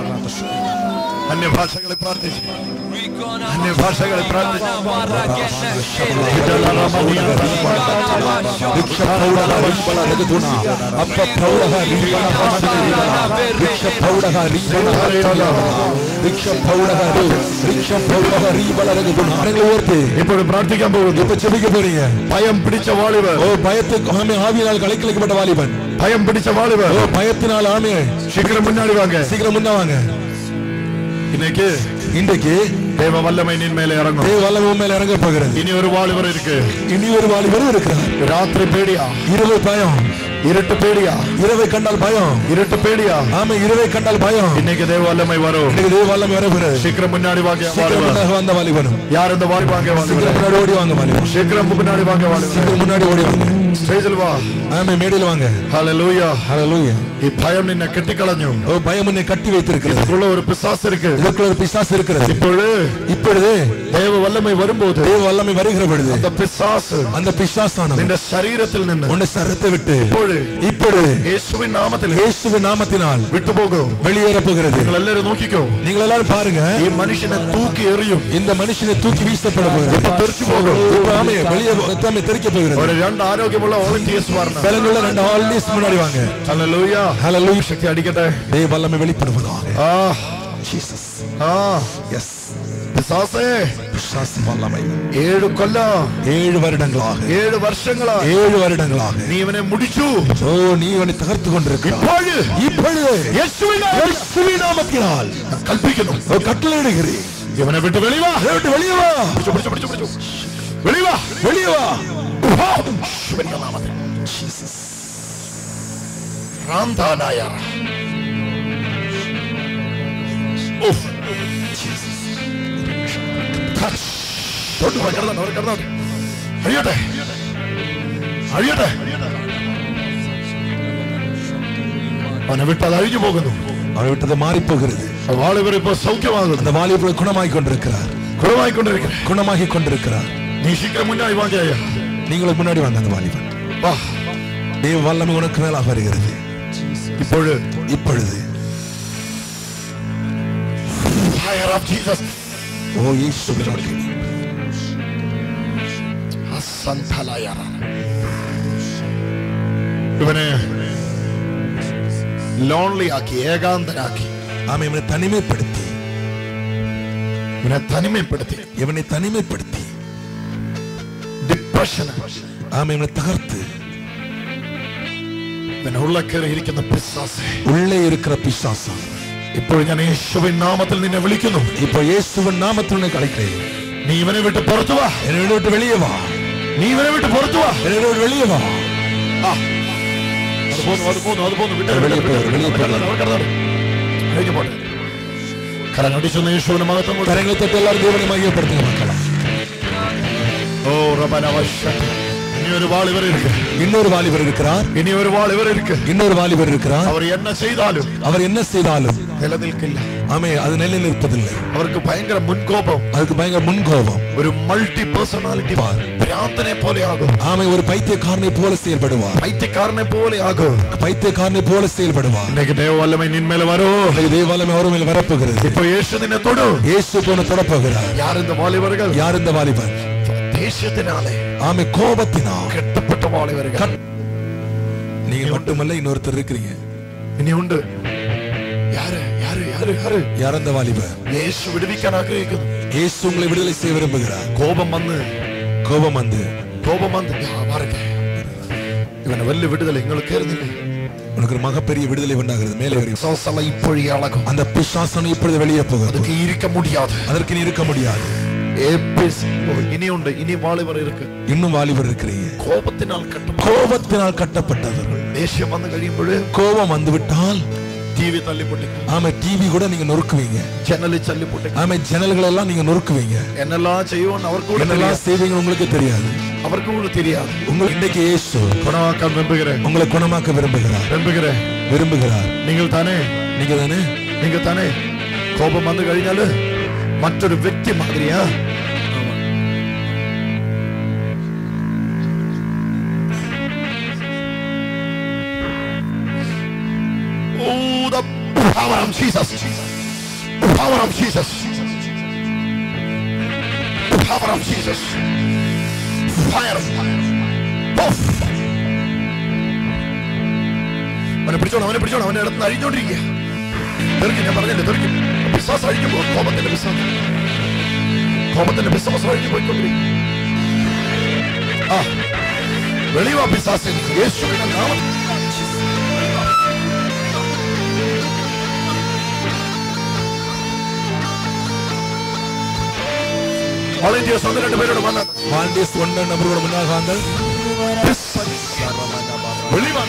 അന്യഭാഷകളെ പ്രാർത്ഥിച്ചു. അന്യഭാഷകളെ പ്രാർത്ഥിച്ചു. ഇപ്പോഴും പ്രാർത്ഥിക്കാൻ പോകുന്നു. ഇപ്പൊ ചെവിക്ക് പോறீங்க. ഭയം പിടിച്ച വാളിബൻ. ഓ ഭയത്തെ ആവിയാൽ കളിക്കപ്പെട്ട വാലിബൻ. ഭയം പിടിച്ച വാളിബൻ. ഓ ഭയത്തിനാൽ ആമേ. ശീഘ്രം മുന്നാടി വാങ്ങ. ശീഘ്രം മുന്നാ വാങ്ങ. இன்றைக்கு தேவ வல்லமை நின் மேலே இறங்கும். தேவ வல்லமை மேலே இறங்க போகிறது. இனி ஒரு வாலிபர் இருக்கு. இனி ஒரு வாலிபர் இருக்கிறார். ராத்திரி பேடியா, இரவு பயம். இருட்டு பேடியா, இரவை கண்டால் பயம். இருட்டு பேடியா, ஆமா இரவை கண்டால் பயம். இன்னைக்கு தேவ வல்லமை வரும். இன்னைக்கு தேவ வல்லமை வரப்போகுது. சீக்கிரம் முன்னாடி வாங்க வாலிபர். வந்த வாலிபர் யார்? இந்த வாலிபர் வாங்க வாங்க. சீக்கிரம் முன்னாடி ஓடி வாங்க வாலிபர். சீக்கிரம் முன்னாடி வாங்க வாலிபர். சீக்கிரம் முன்னாடி ஓடி வாங்க. ஸ்டேஜில் வா. ஆமா மேடையில் வாங்க. ஹalleluya ஹalleluya. ഈ ഭയം നിന്നെ കെട്ടിക്കളഞ്ഞു. ഓ ഭയം നിന്നെ കെട്ടി വെച്ചിരിക്കുന്നു. ഇതിലുള്ള ഒരു പിശാച് ഇருக்கு. ഇതിലുള്ള ഒരു പിശാച് ഇരിക്കുന്നത്. ഇപ്പോഴേ ദൈവ വല്ലമൈ വരുമ്പോൾ ദൈവ വല്ലമൈ വരുகிற பொழுது அந்த பிசாசான നിന്റെ ശരീരത്തിൽ നിന്ന് ഉന്റെ ശരീരത്തെ വിട്ട് ഇപ്പോൾ യേശുവിൻ നാമത്തിനാൽ വിട്ടുപോകും. വെളിയേറ പോകുന്നത്. നിങ്ങൾ എല്ലാവരും നോക്കിക്കോ. നിങ്ങൾ എല്ലാവരും പാരുங்க. ഈ മനുഷ്യനെ തൂക്കി എറിയും. இந்த മനുഷ്യനെ തൂക്കി വീശപ്പെട പോകുന്നത്. തെറിച്ചു പോകും. ആമേ വെളിയെ തമ്മെ തെറിக்க പോകുന്നത്. ഒരു രണ്ട് ആരോഗ്യമുള്ള വോളണ്ടിയേഴ്സ് വരണം. ബലമുള്ള രണ്ട് വോളണ്ടിയേഴ്സ് മുன்னாடி വാங்க. Hallelujah hallelujah. ശക്തി അടിക്കട്ടെ. ദൈവ വല്ലമൈ വെളിപ്പെടുവதாக. ജീസസ്. യെസ്. പിശാസേ, പിശാസ് വല്ലമൈ 7 കൊല്ലം 7 வருடங்களாக 7 വർഷങ്ങളായി 7 வருடங்களாக നീ ഇവനെ മുടിച്ചു. ഓ നീ ഇവനെ തകർത്തുകൊണ്ടിരിക്കുന്നു. ഇപ്പോൾ യേശുവിൻ നാമത്തിൽ കൽപ്പിക്കുന്നു. കട്ടളയിടുകയും ഇവനെ വിട്ട് വെളിവാ. വിട്ട് വെളിവാ. പിടിച്ചു വെളിവാ. വെളിവാ. യേശുവിൻ നാമത്തിൽ. ജീസസ്. റാംദാനായ ഓഫ് ജീസസ്. അഴിയട്ടെ അഴിയട്ടെ. അവനെ വിട്ടത് അഴിഞ്ഞു പോകുന്നു. അവനെ വിട്ടത് മാറിപ്പോകുന്നത്. വാലിബർ ഇപ്പോൾ സൗഖ്യമാകുന്നു. அந்த வாலிபர் குணமாகிக்கொண்டிருக்கிறார். குணமாகிக்கொண்டிருக்கிறார். நீ சீக்கிரம் முன்னாடி வாங்க ஐயா. நீங்கள் முன்னாடி வாங்க. அந்த வாலிபன் வா. தேவ வல்லமை உனக்கு மேலாக வருகிறது. இப்பொழுது fire of Jesus. ஓ இயேசுவின் அக்கினி. അസന്തലയറ. ഇവനെ ലോൺലി ആക്കി, ഏകാന്തനാക്കി. ആമേൻ. ഇവനെ തനിമപ്പെടുത്തി ഡിപ്രഷൻ. ആമേൻ. ഇവനെ തകർത്ത് உள்ளே இருக்கிற பிசாசு ഇപ്പോൾ ഞാൻ യേശുവിൻ നാമത്തിൽ നിന്നെ വിളിക്കുന്നു. ഇപ്പോൾ യേശുവിൻ നാമത്തിൽ നിന്നെ കളിക്കുന്നു. നീ ഇവനെ വിട്ട് പുറത്തു വാ. എന്നെ വിട്ട് വെളിയെ വാ. നീ ഇവനെ വിട്ട് പുറത്തു വാ. എന്നെ വിട്ട് വെളിയെ വാ. അത് പോന്നു കരങ്ങടിച്ചൊന്ന് യേശുവിനെ മഹത്വം. കരങ്ങൾ തൊട്ട് എല്ലാവരും ദൈവനെ മഹിമപ്പെടുത്തുക മക്കളെ. ഓ റബനവശ. இன்னொரு வாலிபர் இருக்கிறார். இன்னொரு வாலிபர் இருக்கிறார். அவர் என்ன செய்தாலும் நிலைநிற்கிല്ല. ஆமென். அது நிலைநிற்பதில்லை. அவருக்கு பயங்கர முன்கோபம். ஒரு மல்டி பர்சனாலிட்டி பிராந்தனை போல ஆகும். ஆமென். ஒரு பைத்தியக்காரனை போல செயல்படுவார். இன்னைக்கு தேவ வல்லமை நின் மேல வரும். இன்னைக்கு தேவ வல்லமை அவர் மேல வரப்போகிறது. இப்போ இயேசு நின்னை தொடும். இயேசு போன தொடப்போகிறார். யார் இந்த வாலிபர்? ദേശത്തിനാലെ ആമേ കോപത്തിനാൽ കെട്ടപ്പെട്ട വാളിബர்கள். நீங்க மட்டுமல்ல, இன்னொருத்தர் இருக்கீங்க. இனி உண்டு. யாரு அந்த வாலிபர்? இயேசு விடுவிക്കാൻ ആഗ്രഹിക്കുന്നു. இயேசு உங்களை விடுதலை செய்ய விரும்புகிறார். கோபம் வந்து பாருங்க. இவன வல்ல விடுதலை உங்களுக்கு கேளுங்க. உனக்கு ஒரு மகப்பெரிய விடுதலை உண்டாகிறது. மேலே வரும் பிசாசனை இப்பொழுது அழகும். அந்த பிசாசனை இப்பொழுது வெளியே போகும். அதற்கு இருக்க முடியாது. இன்னும் வாலிபர் இருக்கிறீங்க. கோபத்தினால் கட்டப்பட்டவர்கள். தேசியம் வந்து കഴിയുമ്പോൾ கோபம் வந்துவிட்டால் டிவி தள்ளி போட்டு. ஆமா, டிவி கூட நீங்க நொறுக்குவீங்க. ஜன்னலை தள்ளி போட்டு. ஆமா, ஜன்னல்கள் எல்லாம் நீங்க நொறுக்குவீங்க. என்னெல்லாம் செய்வோம் அவருக்கு கூட என்னெல்லாம் செய்வீங்க உங்களுக்கு தெரியாது. அவருக்கு கூட தெரியாது. உங்களுக்கு இன்னைக்கு இயேசு குணமாக்க விரும்புகிறேன். உங்களை குணமாக்க விரும்புகிறார். நீங்கள் தானே கோபம் வந்து കഴിഞ്ഞാൽ മറ്റൊരു വ്യക്തി മാതിരിയാ. Oh, the power of Jesus. Fire. Puff. അവനെ പിടിച്ചോണം. അവന്റെ അടുത്ത് അഴിഞ്ഞോണ്ടിരിക്കുക. ഞാൻ പറഞ്ഞില്ലേ, തെറിക്കും. പിശാച് അഴിക്കുമ്പോൾ കോപത്തിന്റെ പിശാച് അഴിഞ്ഞു പോയിക്കൊണ്ടിരിക്കും. വെളിവാ പിശാചിന് യേശുവിന്റെ നാമത്തിൽ. வாலண்டியர்ஸ் வந்து 2 பேரோட வந்தாங்க. வாலண்டியர்ஸ் 1 நபரோட முன்னாக வெளிவா.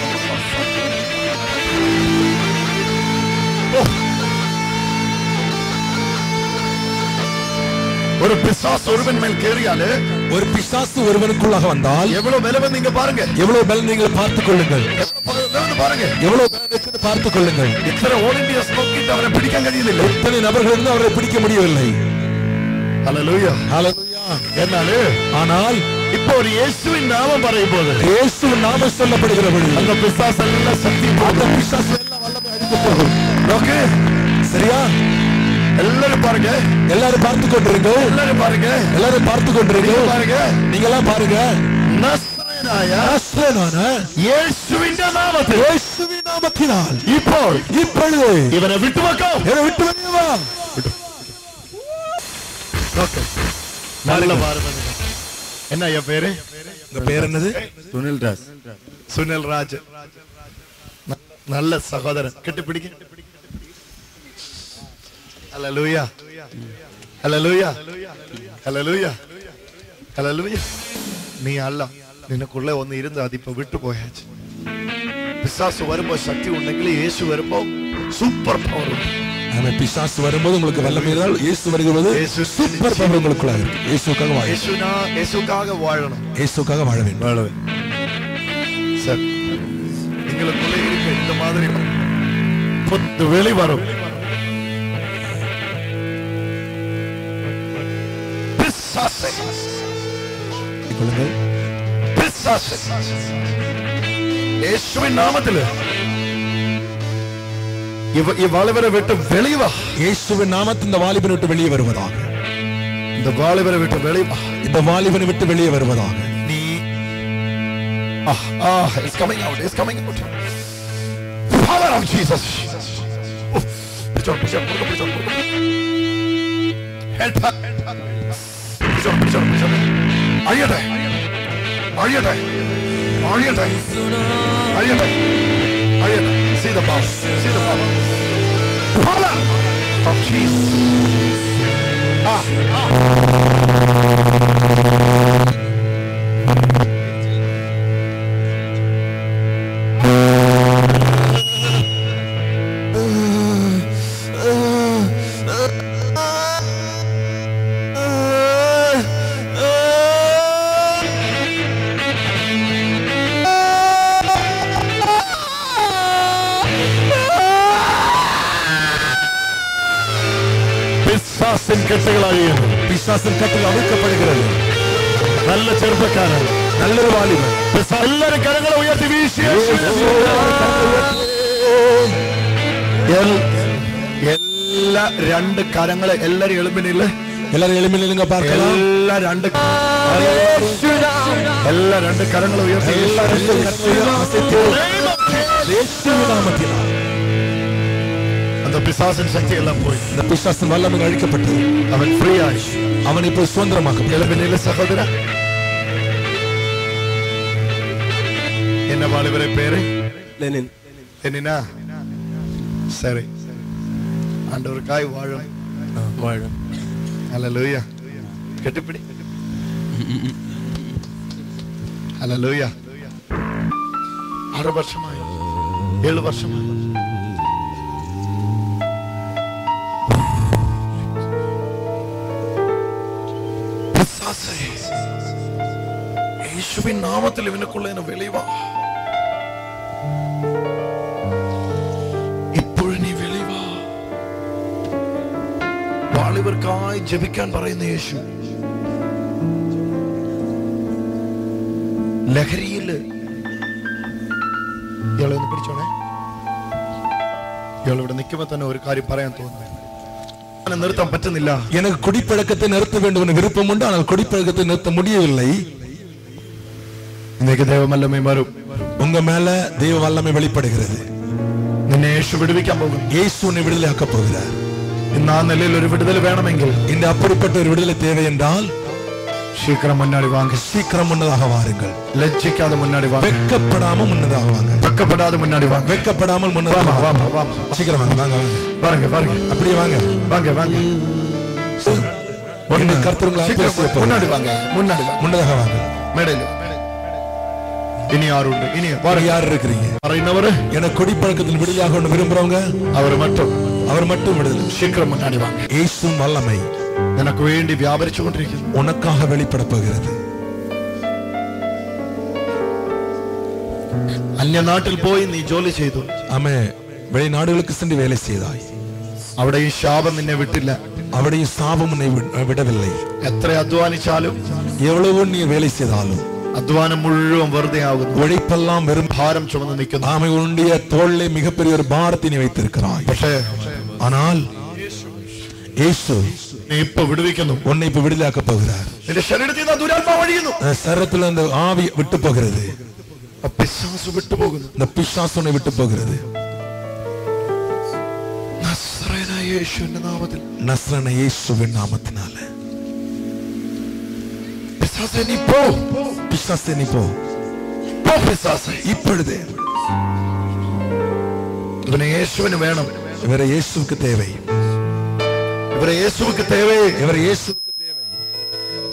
ஒரு பிசாசு ஒருவன் மேல் கேறியாலே, ஒரு பிசாசு ஒருவனுக்குள்ளாக வந்தால் எவ்வளவு பலம் நீங்க பாருங்க. எவ்வளவு பலம் நீங்கள் பார்த்துக் கொள்ளுங்கள். எவ்வளவு பலம் இருக்குது பார்த்துக் கொள்ளுங்கள். இத்தனை வாலண்டியர்ஸ் நோக்கிட்டு அவரை பிடிக்க முடியவில்லை. இத்தனை நபர்கள் இருந்து அவரை பிடிக்க முடியவில்லை. ஹalleluya. ஆனால் இப்போ ஒரு இயேசுவின் நாமம் பறையும்போது, இயேசுவின் நாமம் சொல்லப்படுகிற பொழுது அந்த பிசாசு எல்லாம் சக்தி போகும். பிசாசு எல்லாம் வல்லமை அழிந்து போகும். ஓகே, சரியா? எல்லாரும் பாருங்க. எல்லாரும் பார்த்து கொண்டிருங்க. எல்லாரும் பாருங்க. நீங்க எல்லாம் பாருங்க. நஸ்ரேனான இயேசுவின் நாமத்தினால் இப்பொழுது இவனை விட்டு வைக்கும். ஓகே, நல்ல பாருங்க. என்ன ஐயா பேரு? உங்க பேர் என்னது? சுனில் ராஜ். நல்ல சகோதரன். கெட்டு பிடிக்க. ஹalleluya. നീ അല്ല, നിനക്കുള്ള ഒന്ന് ഇരുന്ന് അതിപ്പോ വിട്ടുപോയാച്ച്. പിശാച് വരുമ്പോ ശക്തി ഉണ്ടെങ്കിൽ യേശു വരുമ്പോ സൂപ്പർ പവർ ഉണ്ട്. பிசாசு வரும்போது உங்களுக்கு வல்லமை இருந்தால் இயேசு வருகிறது. சூப்பர் பவர் உங்களுக்குள்ள இருக்கு. இயேசுக்காக வாழணும். இயேசுக்காக வாழ வேண்டும். சார், உங்களுக்குள்ள இருக்க இந்த மாதிரி வெளி வரும். பிசாசே, பிசாசே, இயேசுவின் நாமத்தில் வாலிபரை விட்டு வெளியே வா. இயேசுவின் நாமத்தில் இந்த வாலிபனை விட்டு வெளியே வருவதாக. இந்த வாலிபரை விட்டு வெளியே வா. இந்த வாலிபனை விட்டு வெளியே வருவதாக. நீ it's coming out, it's coming out. Power of Jesus. Help her. Ayade, ayade, ayade, ayade, ayade. See the power, see the power. Power of Jesus. பிசாசின் கட்டுகள் அவிழ்க்கப்படுகிறது. நல்ல ചെറുപ്പക്കാരൻ, നല്ലൊരു വാലിബൻ എല്ലാവരും കരങ്ങളെ ഉയർത്തി വീശി എല്ലാ രണ്ട് കരങ്ങളെ എല്ലാരും എളുപ്പിനില്ല. എല്ലാരും എളിമില്ലിങ്ങ പാർக்கலாம். എല്ലാ രണ്ട് കരങ്ങളെ ഉയർത്തി அந்த பிசாசின் சக்தி எல்லாம் போய் இந்த பிசாசின் வல்லமை அழிக்கப்பட்டது. அவன் ஃப்ரீ ஆகி அவன் இப்போ சுதந்திரமாக எழுப்பினில்ல சகோதரா. என்ன வாலிபரை பேரு? லெனின். லெனினா? சரி, ஆண்டவருக்காய் வாழும். வாழும். ஹல்லேலூயா. கெட்டிப்பிடி. ஹல்லேலூயா. 6 வருஷமாய் 7 வருஷமாய் യേശുവിൻ നാമത്തിൽ ഇവനുക്കുള്ള വെളിവാ. ഇപ്പോഴും നീ വെളിവാ. വാളിവർക്കായി ജപിക്കാൻ പറയുന്ന യേശു ലഹരിയില് ഇയാളെ ഒന്ന് പിടിച്ചോണേ. ഇയാൾ ഇവിടെ നിൽക്കുമ്പോ തന്നെ ഒരു കാര്യം പറയാൻ തോന്നുന്നു. നിർത്താൻ പറ്റുന്നില്ല. எனக்கு குடிப்பழக்கத்தை நிறுத்த வேண்டும் என்ற விருப்பம் உண்டு, ஆனால் குடிப்பழக்கத்தை நிறுத்த முடியவில்லை. இன்னைக்கு தேவ வல்லமை வரும். உங்க மேல தேவ வல்லமை வெளிப்படுகிறது. നിന്നെ യേശു വിടുവിക്കാൻ പോകും. യേശു உன்னை விடுதலையாக்க போகிறார். ഇന്ന് ആ നിലയിൽ ഒരു വിടുതൽ വേണമെങ്കിൽ, இந்த அப்படிப்பட்ட ஒரு விடுதலை தேவை என்றால் சீக்கிரம் முன்னாடி வாங்க. சீக்கிரம் முன்னதாக வாருங்கள். லஜ்ஜிக்காத முன்னாடி வாங்க. வெட்கப்படாம முன்னதாக வாங்க. வெட்கப்படாத முன்னாடி வாங்க. வெட்கப்படாமல் முன்னதாக வாங்க. வாங்க. சீக்கிரம் வாங்க. வாங்க வாங்க. பாருங்க பாருங்க. அப்படியே வாங்க. வாங்க வாங்க. ஒன்னு கர்த்தருங்களை ஆசீர்வதிப்பார். முன்னாடி வாங்க. முன்னாடி வாங்க. முன்னதாக வாங்க. மேடையில் இனி யாருண்டு? இனி யார் இருக்கிறீங்க? പറയുന്നവര് எனக்கு குடிப்பழக்கத்தில் விடுதலையாக விரும்புறவங்க அவர் மட்டும் விடுதலை. சீக்கிரம் முன்னாடி வாங்க. இயேசுவின் வல்லமை எனக்கு வேண்டி வியாபரிச்சு கொண்டிருக்கிறது. உனக்காக வெளிப்பட போகிறது. അന്യ നാട്ടിൽ പോയി നീ ജോലി ചെയ്തു. ആമേ. வெளிநாடுகளுக்கு சென்று வேலை செய்தாய். അവിടെ ഈ ശാപം നിന്നെ വിട്ടില്ല. അവിടെ ഈ சாபம் உன்னை விடவில்லை. എത്ര അധ്വാനിച്ചാലും, எவ்வளவு நீ வேலை செய்தாலும் അധ്വാനം മുഴുവൻ വെറുതെ ആകുന്നു. உழைப்பெல்லாம் வெறும் ഭാരം ചുമന്ന് നിൽക്കുന്നു. ஆமை உன்னுடைய தோளிலே மிகப்பெரிய ஒரு பாரத்தை நீ வைத்திருக்கிறாய். പക്ഷേ ஆனால் യേശു നീ ഇപ്പൊ വിടുവിക്കുന്നു. உன்னை இப்ப விடுதலையாக்க போகிறார். നിന്റെ ശരീരത്തിൽ നിന്ന് ദുരാത്മാവ് ഒഴിയുന്നു. ശരീരത്തിൽ அந்த ஆவி விட்டு போகிறது. പിശാച് വിട്ടുപോകുന്നു. இந்த பிசாசு உன்னை விட்டு போகிறது. നസ്രേനായ യേശുവിന്റെ നാമത്തിൽ, നസ്രേനായ യേശുവിൻ നാമത്തിനാല പിശാചേ നീ പോ. പിശാചേ നീ പോ. പോ പിശാചേ. இப்பொழுது ഇവനെ യേശുവിന് വേണം. ഇവരെ യേശുவுக்கு தேவை. ഇവരെ യേശുവിന് தேவை. ഇവരെ യേശുவுக்கு தேவை.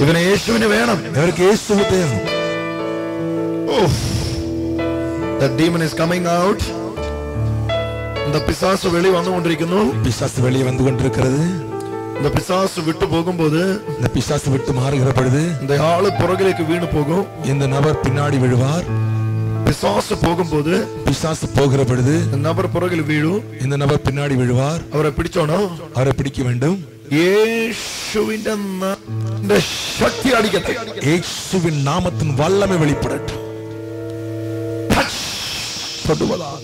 ഇവനെ യേശുവിന് വേണം. ഇവർക്ക് യേശുவுக்கு தேவை. The demon is coming out. இந்த பிசாசு வெளியே வந்துകൊണ്ടിരിക്കുന്നു. பிசாசு வெளியே வந்து கொண்டிருக்கிறது. இந்த பிசாசு விட்டு போகும்போது, இந்த பிசாசு விட்டு மாறுகிற பொழுது இந்த ஆளு புறகிലേക്ക് வீணு போகும். இந்த நபர் பின்னாடி விழுவார். பிசாசு போகும்போது பிசாசு போகிற பொழுது நபர் புறகில் வீழும், இந்த நபர் பின்னாடி விழுவார். அவரை பிடிச்சோனோ அவரை பிடிக்க வேண்டும். യേശുവിന്റെ ശക്തി അടിക്കട്ടെ. യേശുവിൻ നാമത്തിൻ വല്ലമേ വെളിപ്പെടട്ടെ. തൊടുവதாக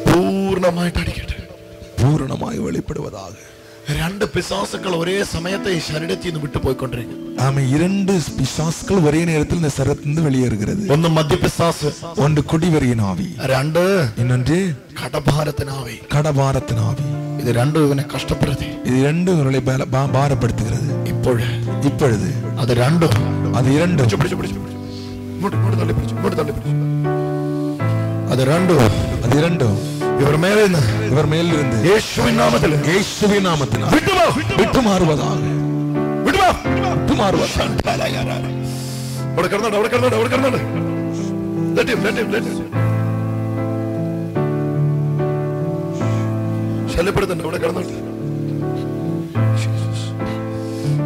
പൂർണ്ണമായിട്ട് അടിക്കട്ടെ. പൂർണ്ണമായി വെളിപ്പെടുവதாக. രണ്ട് പിശാസുക്കൾ ഒരേ സമയത്ത് ഈ ശരീരത്തിൽ നിന്ന് വിട്ടുപോയിക്കൊണ്ടിരിക്കും. ആമേ. രണ്ട് പിശാസുക്കൾ ഒരേ നേരത്തിൽ இந்த ശരീരത്തിൽ നിന്ന് வெளியேறுகிறது. ഒന്ന് മദ്യപിശാസ്, ഒന്ന് കുടിവെറിയൻ ആവി, രണ്ട് ഇന്നൊന്ന് കടഭാരത്തിൻ ആവി. കടഭാരത്തിൻ ആവി. ഇത് രണ്ടും ഇവനെ കഷ്ടപ്പെടുത്തി. ഇത് രണ്ടും ഇവനെ ഭാരപ്പെടുത്തുகிறது. ഇപ്പോഴത് അത് രണ്ടും അത് രണ്ടും അത് രണ്ടും ഇവർ മേലിരുന്ന് യേശുവിൻ നാമത്തിൽ വിട്ടുമാറുവதாக. അവിടെ കിടന്നോണ്ട് ശല്യപ്പെടുത്തുന്നുണ്ട്. അവിടെ കിടന്നോണ്ട്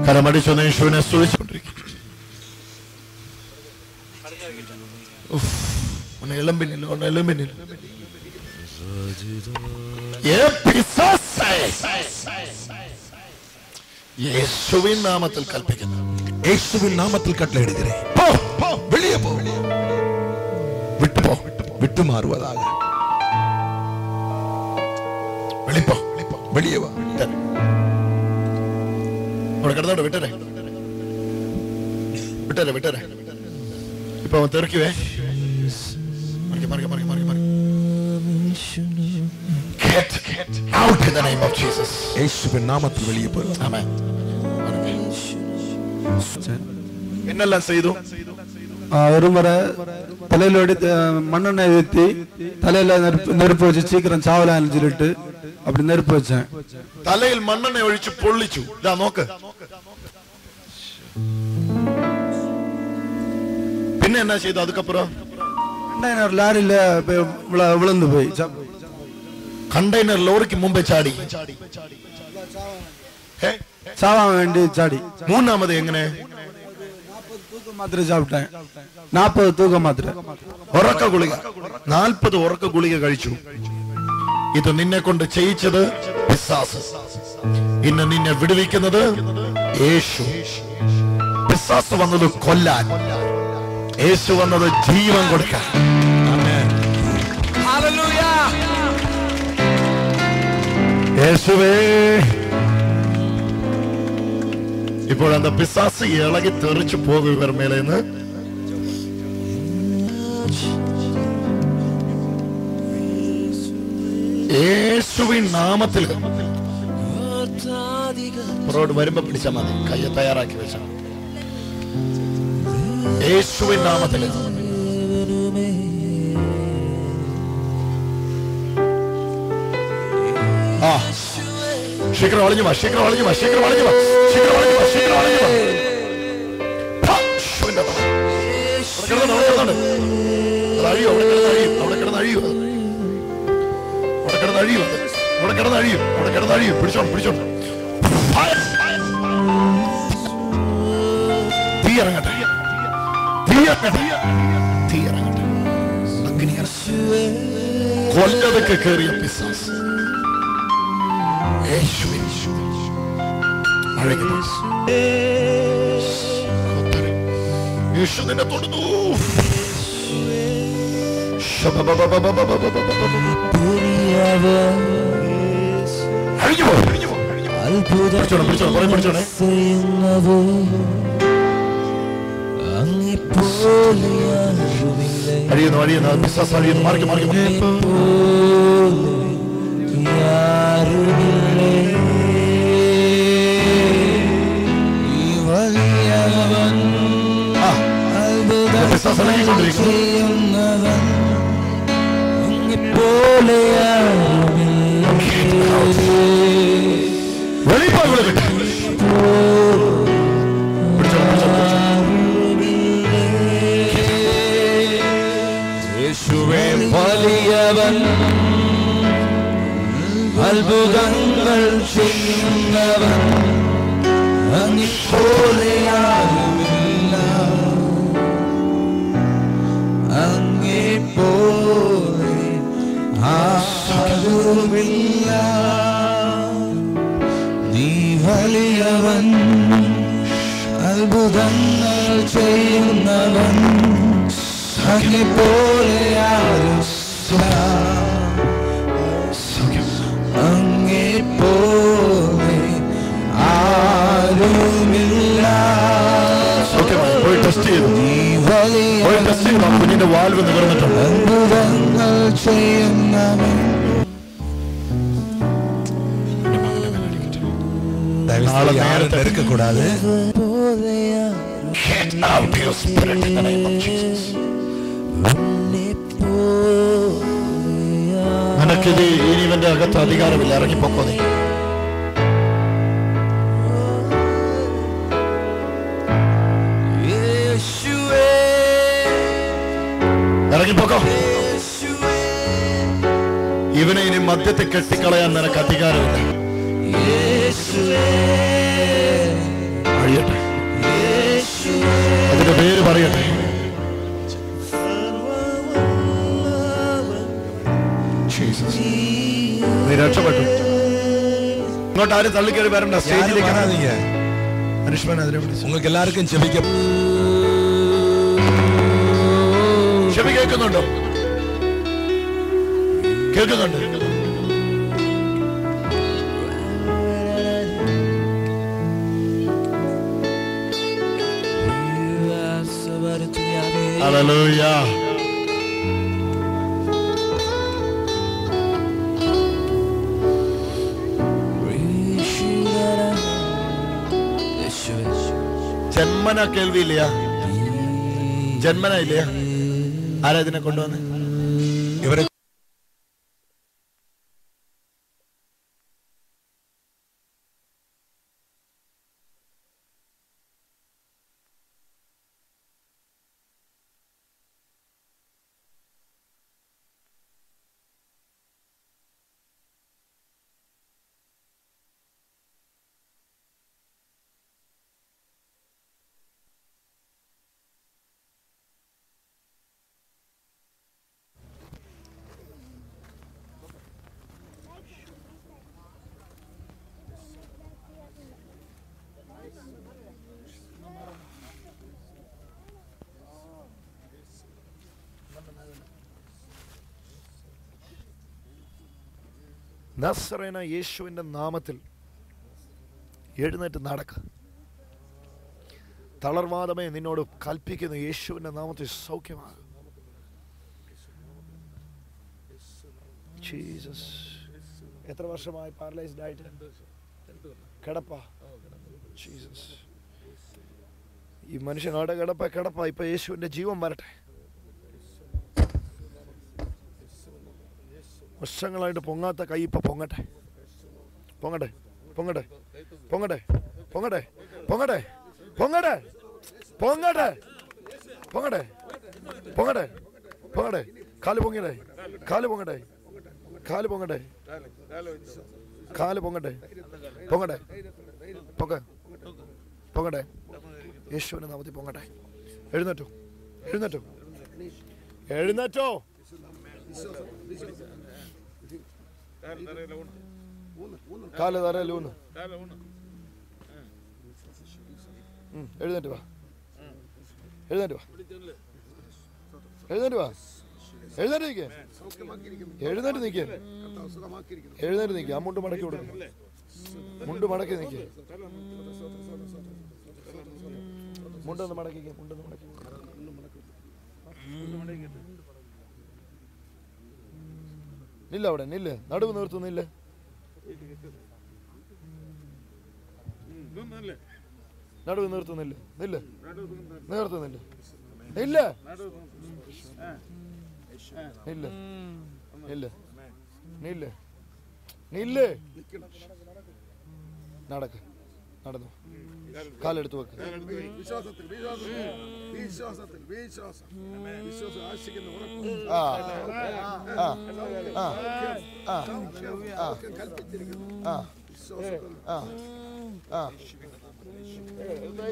കരമടിച്ചൊന്ന് യേശുവിനെ സ്തുതിച്ചുകൊണ്ടിരിക്കും. എളുമ്പിനില്ല യേശുവിൻ നാമത്തിൽ കൽപ്പിക്കുന്നു. യേശുവിൻ നാമത്തിൽ കട്ടളയിടുகிறேன். വെളിയെ പോ, വിട്ടുപോ, വിട്ടുമാറുവதாக. വെളിയെ വാ. അവിടെ കിടന്നോണ്ട് വിട്ടരെ. ഇപ്പൊ അവൻ തെറിക്കുവേ. Out in the name of Jesus. യേശുവിൻ നാമത്തിൽ വെളിയെ പോ. ആമേൻ. എന്നെല്ലാം ചെയ്തു? ഒരു മുறை തലയിലോടി മണ്ണെണ്ണ ஊத்தி തലയില നെരുപ്പ് വെച്ച് சீக்கிரம் ചാവലാന്ന് சொல்லிட்டு அப்படி നെരുപ്പ് വെച്ചேன். തലയിൽ മണ്ണെണ്ണ ഒഴിച്ച് പൊള്ളിച്ചു. ഇതാ നോക്ക്. പിന്നെ എന്നാ ചെയ്തു? അതുക്കപ്പുറം കണ്ടെയ്നർ ലാരിയില് വിളന്നു പോയി. കണ്ടെയ്നർ ലോറിക്ക് മുമ്പേ ചാടി, ചാവാൻ വേണ്ടി ചാടി. മൂന്നാമത് എങ്ങനെ? 40 തൂക്കം മാത്രമേ ചാവിട്ടെ. 40 തൂക്കം മാത്രമേ. ഉറക്ക ഗുളിക 40 ഉറക്ക ഗുളിക കഴിച്ചു. ഇത് നിന്നെ കൊണ്ട് ചെയ്യിച്ചത് പിശാസ്. ഇന്ന് നിന്നെ വിടുവിക്കുന്നത് യേശു. പിശാസ് വന്നത് കൊല്ലാൻ, യേശു വന്നത് ജീവൻ കൊടുക്കാൻ. യേശുവേ. ഇപ്പോഴെന്താ? പിശാസ് ഇളകി തെറിച്ചു പോകും ഇവർ മേലെന്ന്. യേശുവിൻ നാമത്തിൽ പുറോട് വരുമ്പോ പിടിച്ചാൽ മതി. കയ്യ തയ്യാറാക്കി വെച്ചാൽ മതി. യേശുവിൻ നാമത്തിൽ ശീഘ്രം വളഞ്ഞു വാ. പിടിച്ചോണ്ട് തീ ഇറങ്ങട്ടെ. കൊല്ലതൊക്കെ കേറിയ പിശാസ് യേശു നിന്നെ തൊടുന്നു. അഴിയുന്നു. പിശാസ് അഴിയുന്നു. മാറി യേശുവേ വലിയവൻ, അത്ഭുതങ്ങൾ ചെയ്യുന്നവൻ, അങ്ങെപ്പോലെ ആരുമില്ല. പോലെ ആരുമില്ല. നീ വലിയവൻ, അത്ഭുതങ്ങൾ ചെയ്യുന്നവൻ, അങ്ങേ പോലെ ആരുമില്ല, അങ്ങേ പോലെ ആരുമില്ല. നീ വലിയ കുഞ്ഞിന്റെ വാൽവ് നിവർന്നിട്ടുണ്ട്. അത്ഭുതങ്ങൾ ചെയ്യുന്നവൻ. നാളെ നേരത്തെ എടുക്കக்கூടാതെ നിനക്കിത് ഇനി ഇവന്റെ അകത്ത് അധികാരമില്ല. ഇറങ്ങിപ്പോക്കോ, നീ ഇറങ്ങിപ്പോക്കോ. ഇവനെ ഇനി മദ്യത്തെ കെട്ടിക്കളയാൻ നിനക്ക് അധികാരമില്ല. അറിയട്ടെ, അതിന്റെ പേര് പറയട്ടെ. നീ രക്ഷപ്പെട്ടു. ഇങ്ങോട്ട് ആരും തള്ളിക്കയറി വരണ്ട. സ്റ്റേജിലേക്ക് മനുഷ്യൻ അതിനെ വിളിച്ചു. உங்களுக்கு எல்லாருக்கும் ஜெபிக்க ചെവി കേൾക്കുന്നുണ്ടോ? കേൾക്കുന്നുണ്ട്. ഹല്ലേലൂയ. ജന്മന കേൾവിയില്ല, ജന്മന ഇല്ല. ആരാ ഇതിനെ കൊണ്ടുവന്ന്? ഇവരെ നസറേന യേശുവിന്റെ നാമത്തിൽ എഴുന്നേറ്റ് നടക്ക. തളർവാദമേ നിന്നോട് കൽപ്പിക്കുന്ന യേശുവിന്റെ നാമത്തിൽ സൗഖ്യമാകും. ജീസസ്. എത്ര വർഷമായി പാരലൈസ്ഡ് ആയിട്ട് കിടപ്പ? ജീസസ്. ഈ മനുഷ്യനോട് കിടപ്പ. ഇപ്പൊ യേശുവിന്റെ ജീവൻ വരട്ടെ. വർഷങ്ങളായിട്ട് പൊങ്ങാത്ത കൈ ഇപ്പൊ പൊങ്ങട്ടെ. പൊങ്ങട്ടെ, പൊങ്ങട്ടെ, പൊങ്ങട്ടെ, പൊങ്ങട്ടെ, പൊങ്ങട്ടെ, പൊങ്ങട്ടെ, പൊങ്ങട്ടെ, പൊങ്ങട്ടെ, പൊങ്ങട്ടെ, പൊങ്ങട്ടെ. കാല് പൊങ്ങട്ടെ, കാല് പൊങ്ങട്ടെ, കാല് പൊങ്ങട്ടെ, കാല് പൊങ്ങട്ടെ, പൊങ്ങട്ടെ, പൊങ്ങ, പൊങ്ങട്ടെ. യേശുവിന്റെ നാമത്തിൽ പൊങ്ങട്ടെ. എഴുന്നേറ്റോ, എഴുന്നേറ്റോ, എഴുന്നേറ്റോ. കാല് തറയിലൂന്ന്. എഴുന്നേറ്റ് വാ, എഴുന്നേറ്റ് വാ, എഴുന്നേറ്റ് വാ, എഴുന്നേറ്റ് നിൽക്കേ, എഴുന്നേറ്റ് നിൽക്കേ, എഴുന്നേറ്റ് നിൽക്കേ. ആ മുണ്ട് മടക്കി കൊടുക്കും, മുണ്ട് മടക്കി നിൽക്കേ, മുണ്ടൊന്ന് മടക്കിക്കേ, മുണ്ടൊന്ന് മടക്കി. നില്ല അവിടെ, നില്ല്. നടുവ് നിർത്തും, നില്ല്. നടുവ് നിർത്തുന്നില്ല, നില്ല്, നിർത്തുന്നില്ല, നില്ല്, നില്ല്, നില്ല്, നില്ല്, നില്ല്. നടക്ക്, നടന്നു. കാലെടുത്ത് വെക്ക്.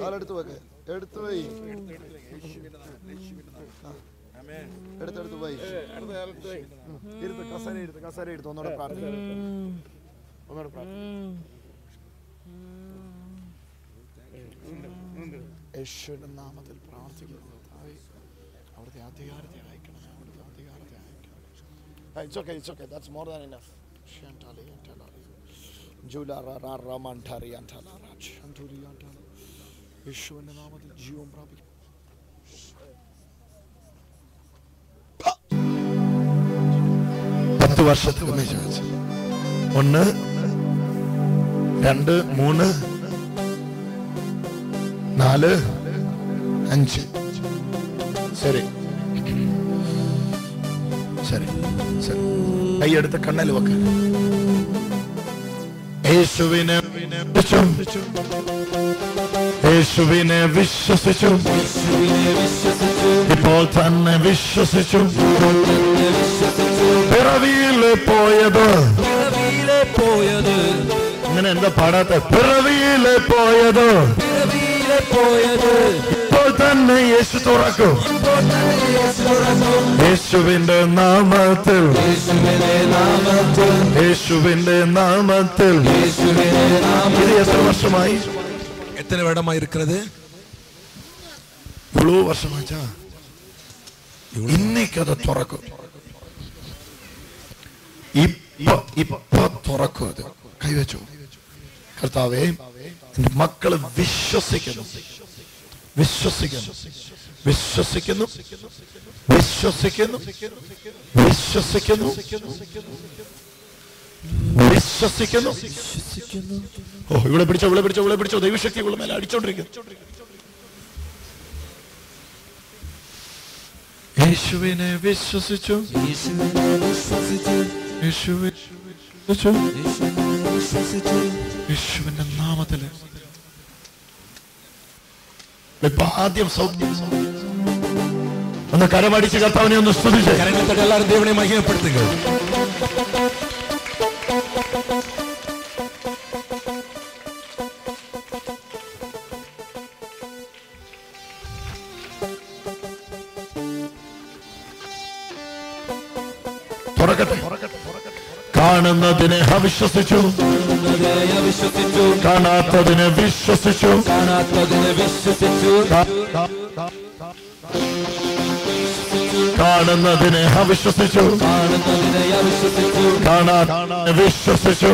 കാലെടുത്ത് വെക്ക്. എടുത്തു പോയി. എടുത്തെടുത്ത് പോയി ഇരുത്ത്, കസേര എടുത്ത് ഒന്നുകൂടെ പ്രാർത്ഥിക്കും. യേശുവിന്റെ നാമത്തിൽ പ്രാർത്ഥിക്കുന്നു. അവിടുത്തെ അധികാരത്തെ അയക്കണം, അവിടുത്തെ അധികാരത്തെ അയക്കണം. It's okay, it's okay. That's more than enough. യേശുവിന്റെ നാമത്തിൽ ജീവൻ പ്രാപിക്കും. 10 വർഷത്തിൽ 1 2 3 4 5 ശരി ശരി ശരി. കൈയെടുത്ത് കണ്ണൽ വെക്ക. യേശുവിനെ വിശ്വസിച്ചു, ഇപ്പോൾ തന്നെ വിശ്വസിച്ചു. പിറവിയിലെ പോയത് ഇങ്ങനെ എന്താ പാടാത്ത? പിറവിയിലെ പോയത് ഇപ്പോൾ തന്നെ യേശു തുറക്കും. യേശുവിന്റെ നാമത്തിൽ, യേശുവിന്റെ നാമത്തിൽ. ഇത് എത്ര വർഷമായി? எத்தனை வருடமா இருக்கிறது? இவ்வளவு வருஷமாச்சா? இன்னைக்கு அதை തുറക്കും. ഇപ്പൊ തുറക്കും. അത് കൈവച്ചു. കർത്താവേ, എന്റെ മക്കള് വിശ്വസിക്കുന്നു, വിശ്വസിക്കുന്നു, വിശ്വസിക്കുന്നു, വിശ്വസിക്കുന്നു, വിശ്വസിക്കുന്നു, വിശ്വസിക്കുന്നു. ഓ, ഇവിടെ പിടിച്ചോ, ഇവിടെ പിടിച്ചോ, ഇവിടെ പിടിച്ചോ. ദൈവശക്തി ഇവിടെ മേലെ അടിച്ചോണ്ടിരിക്കുന്നു. യേശുവിനെ വിശ്വസിച്ചു, യേശുവിന്റെ നാമത്തില്. ഇപ്പൊ ആദ്യം സൗഖ്യം. ഒന്ന് കരമടിച്ച് കർത്താവിനെ ഒന്ന് സ്തുതിച്ച് കരങ്ങളത്തോടെ എല്ലാവരും ദൈവനെ മഹിമപ്പെടുത്തുക. കാണുന്നതിനെ അവിശ്വസിച്ചു, കാണാത്തതിനെ വിശ്വസിച്ചു, കാണുന്നതിനെ അവിശ്വസിച്ചു, കാണാത്തതിനെ വിശ്വസിച്ചു,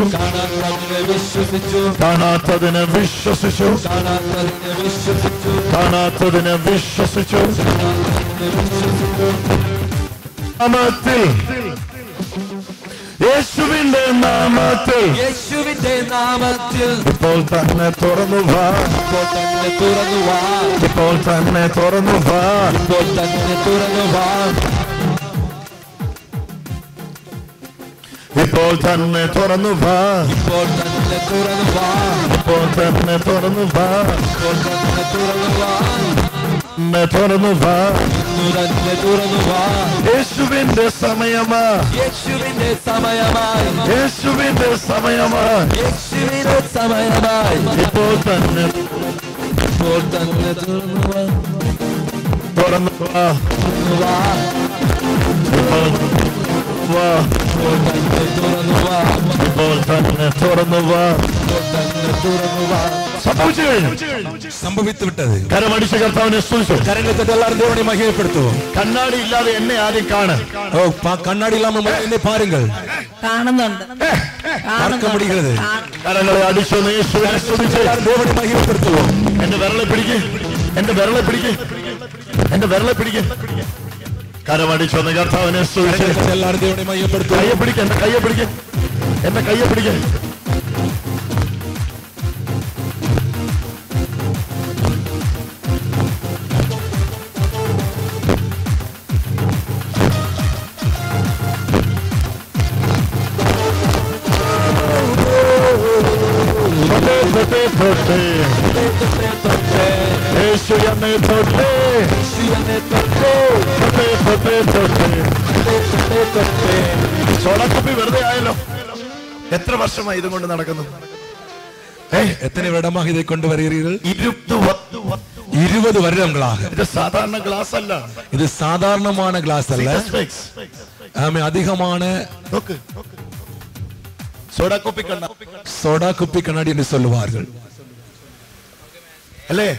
കാണാത്തതിനെ വിശ്വസിച്ചു, കാണാത്തതിനെ വിശ്വസിച്ചു. നാമത്തിൽ, യേശുവിന്റെ നാമത്തിൽ, യേശുവിന്റെ നാമത്തിൽ ഇപ്പോൾ തന്നെ തുറന്നു വാ, ഇപ്പോൾ തന്നെ തുറന്നു വാ, ഇപ്പോൾ തന്നെ തുറന്നു വാ, ഇപ്പോൾ തന്നെ തുറന്നു വാ, ഇപ്പോൾ തന്നെ തുറന്നു വാ, ഇപ്പോൾ തന്നെ തുറന്നു വാ, ഇപ്പോൾ തന്നെ തുറന്നു വാ, ഇപ്പോൾ തന്നെ തുറന്നു വാ, തുറന്നു വാ. തന്നെ തുറന്നു വാ. യേശുവിന്റെ സമയമാ, യേശുവിന്റെ സമയമായി, യേശുവിന്റെ സമയമാ, യേശുവിന്റെ സമയമായി, ഇപ്പോൾ തന്നെ, ഇപ്പോൾ തന്നെ തുറന്നു വാ, തുറന്നു വാ, തുറന്നു വാ, ഇപ്പോൾ വാ, ഇപ്പോൾ തന്നെ തുറന്നു വാ, ഇപ്പോൾ തന്നെ തുറന്നു വാ. ഇപ്പോൾ തന്നെ തുറന്നു വാ. സംഭവിച്ചു കഴിഞ്ഞു, സംഭവിച്ചു വിട്ടത്. കരമടിച്ച കർത്താവിനെ സ്തുതിച്ചു. കരങ്ങളത്തോടെ എല്ലാവരും ദൈവനെ മഹിമപ്പെടുത്തുക. കണ്ണാടി ഇല്ലാതെ എന്നെ ആദ്യം കാണാൻ. ഓ, കണ്ണാടി ഇല്ലാമ എന്നെ പാരുங்கள். കാണുന്നുണ്ട്, பார்க்க முடிகிறது. കരങ്ങളെ അടിച്ചു യേശുവിനെ സ്തുതിച്ച് ദൈവനെ മഹിമപ്പെടുത്തുക. എന്റെ വിരളെ പിടിക്ക്, എന്റെ വിരളെ പിടിക്ക്, എന്റെ വിരളെ പിടിക്ക്. കരമടിച്ചൊന്ന് കർത്താവിനെ സ്തുതിച്ച് എല്ലാവരും ദൈവനെ മഹിമപ്പെടുത്തുക. കയ്യെ പിടിക്ക്, എന്റെ കയ്യെ പിടിക്ക്, എന്റെ കയ്യെ പിടിക്ക്. യേശു എന്നെ തൊട്ടേ, സോളക്കപ്പി വെറുതെ ആയല്ലോ. എത്ര വർഷമായി ഇതും കൊണ്ട് നടക്കുന്നു? எத்தனை வருடமாக இதை கொண்டு வருகிறீர்கள்? 20 வருடங்களாக. ഇത് സാധാരണ ഗ്ലാസ് അല്ല, இது சாதாரணமான கிளாஸ் அல்ல. ஆமே, அதிகமான സോഡാ കുപ്പി കണ്ണാടി, சோடா குப்பி கண்ணாடி என்று சொல்லுவார்கள். അല്ലേ?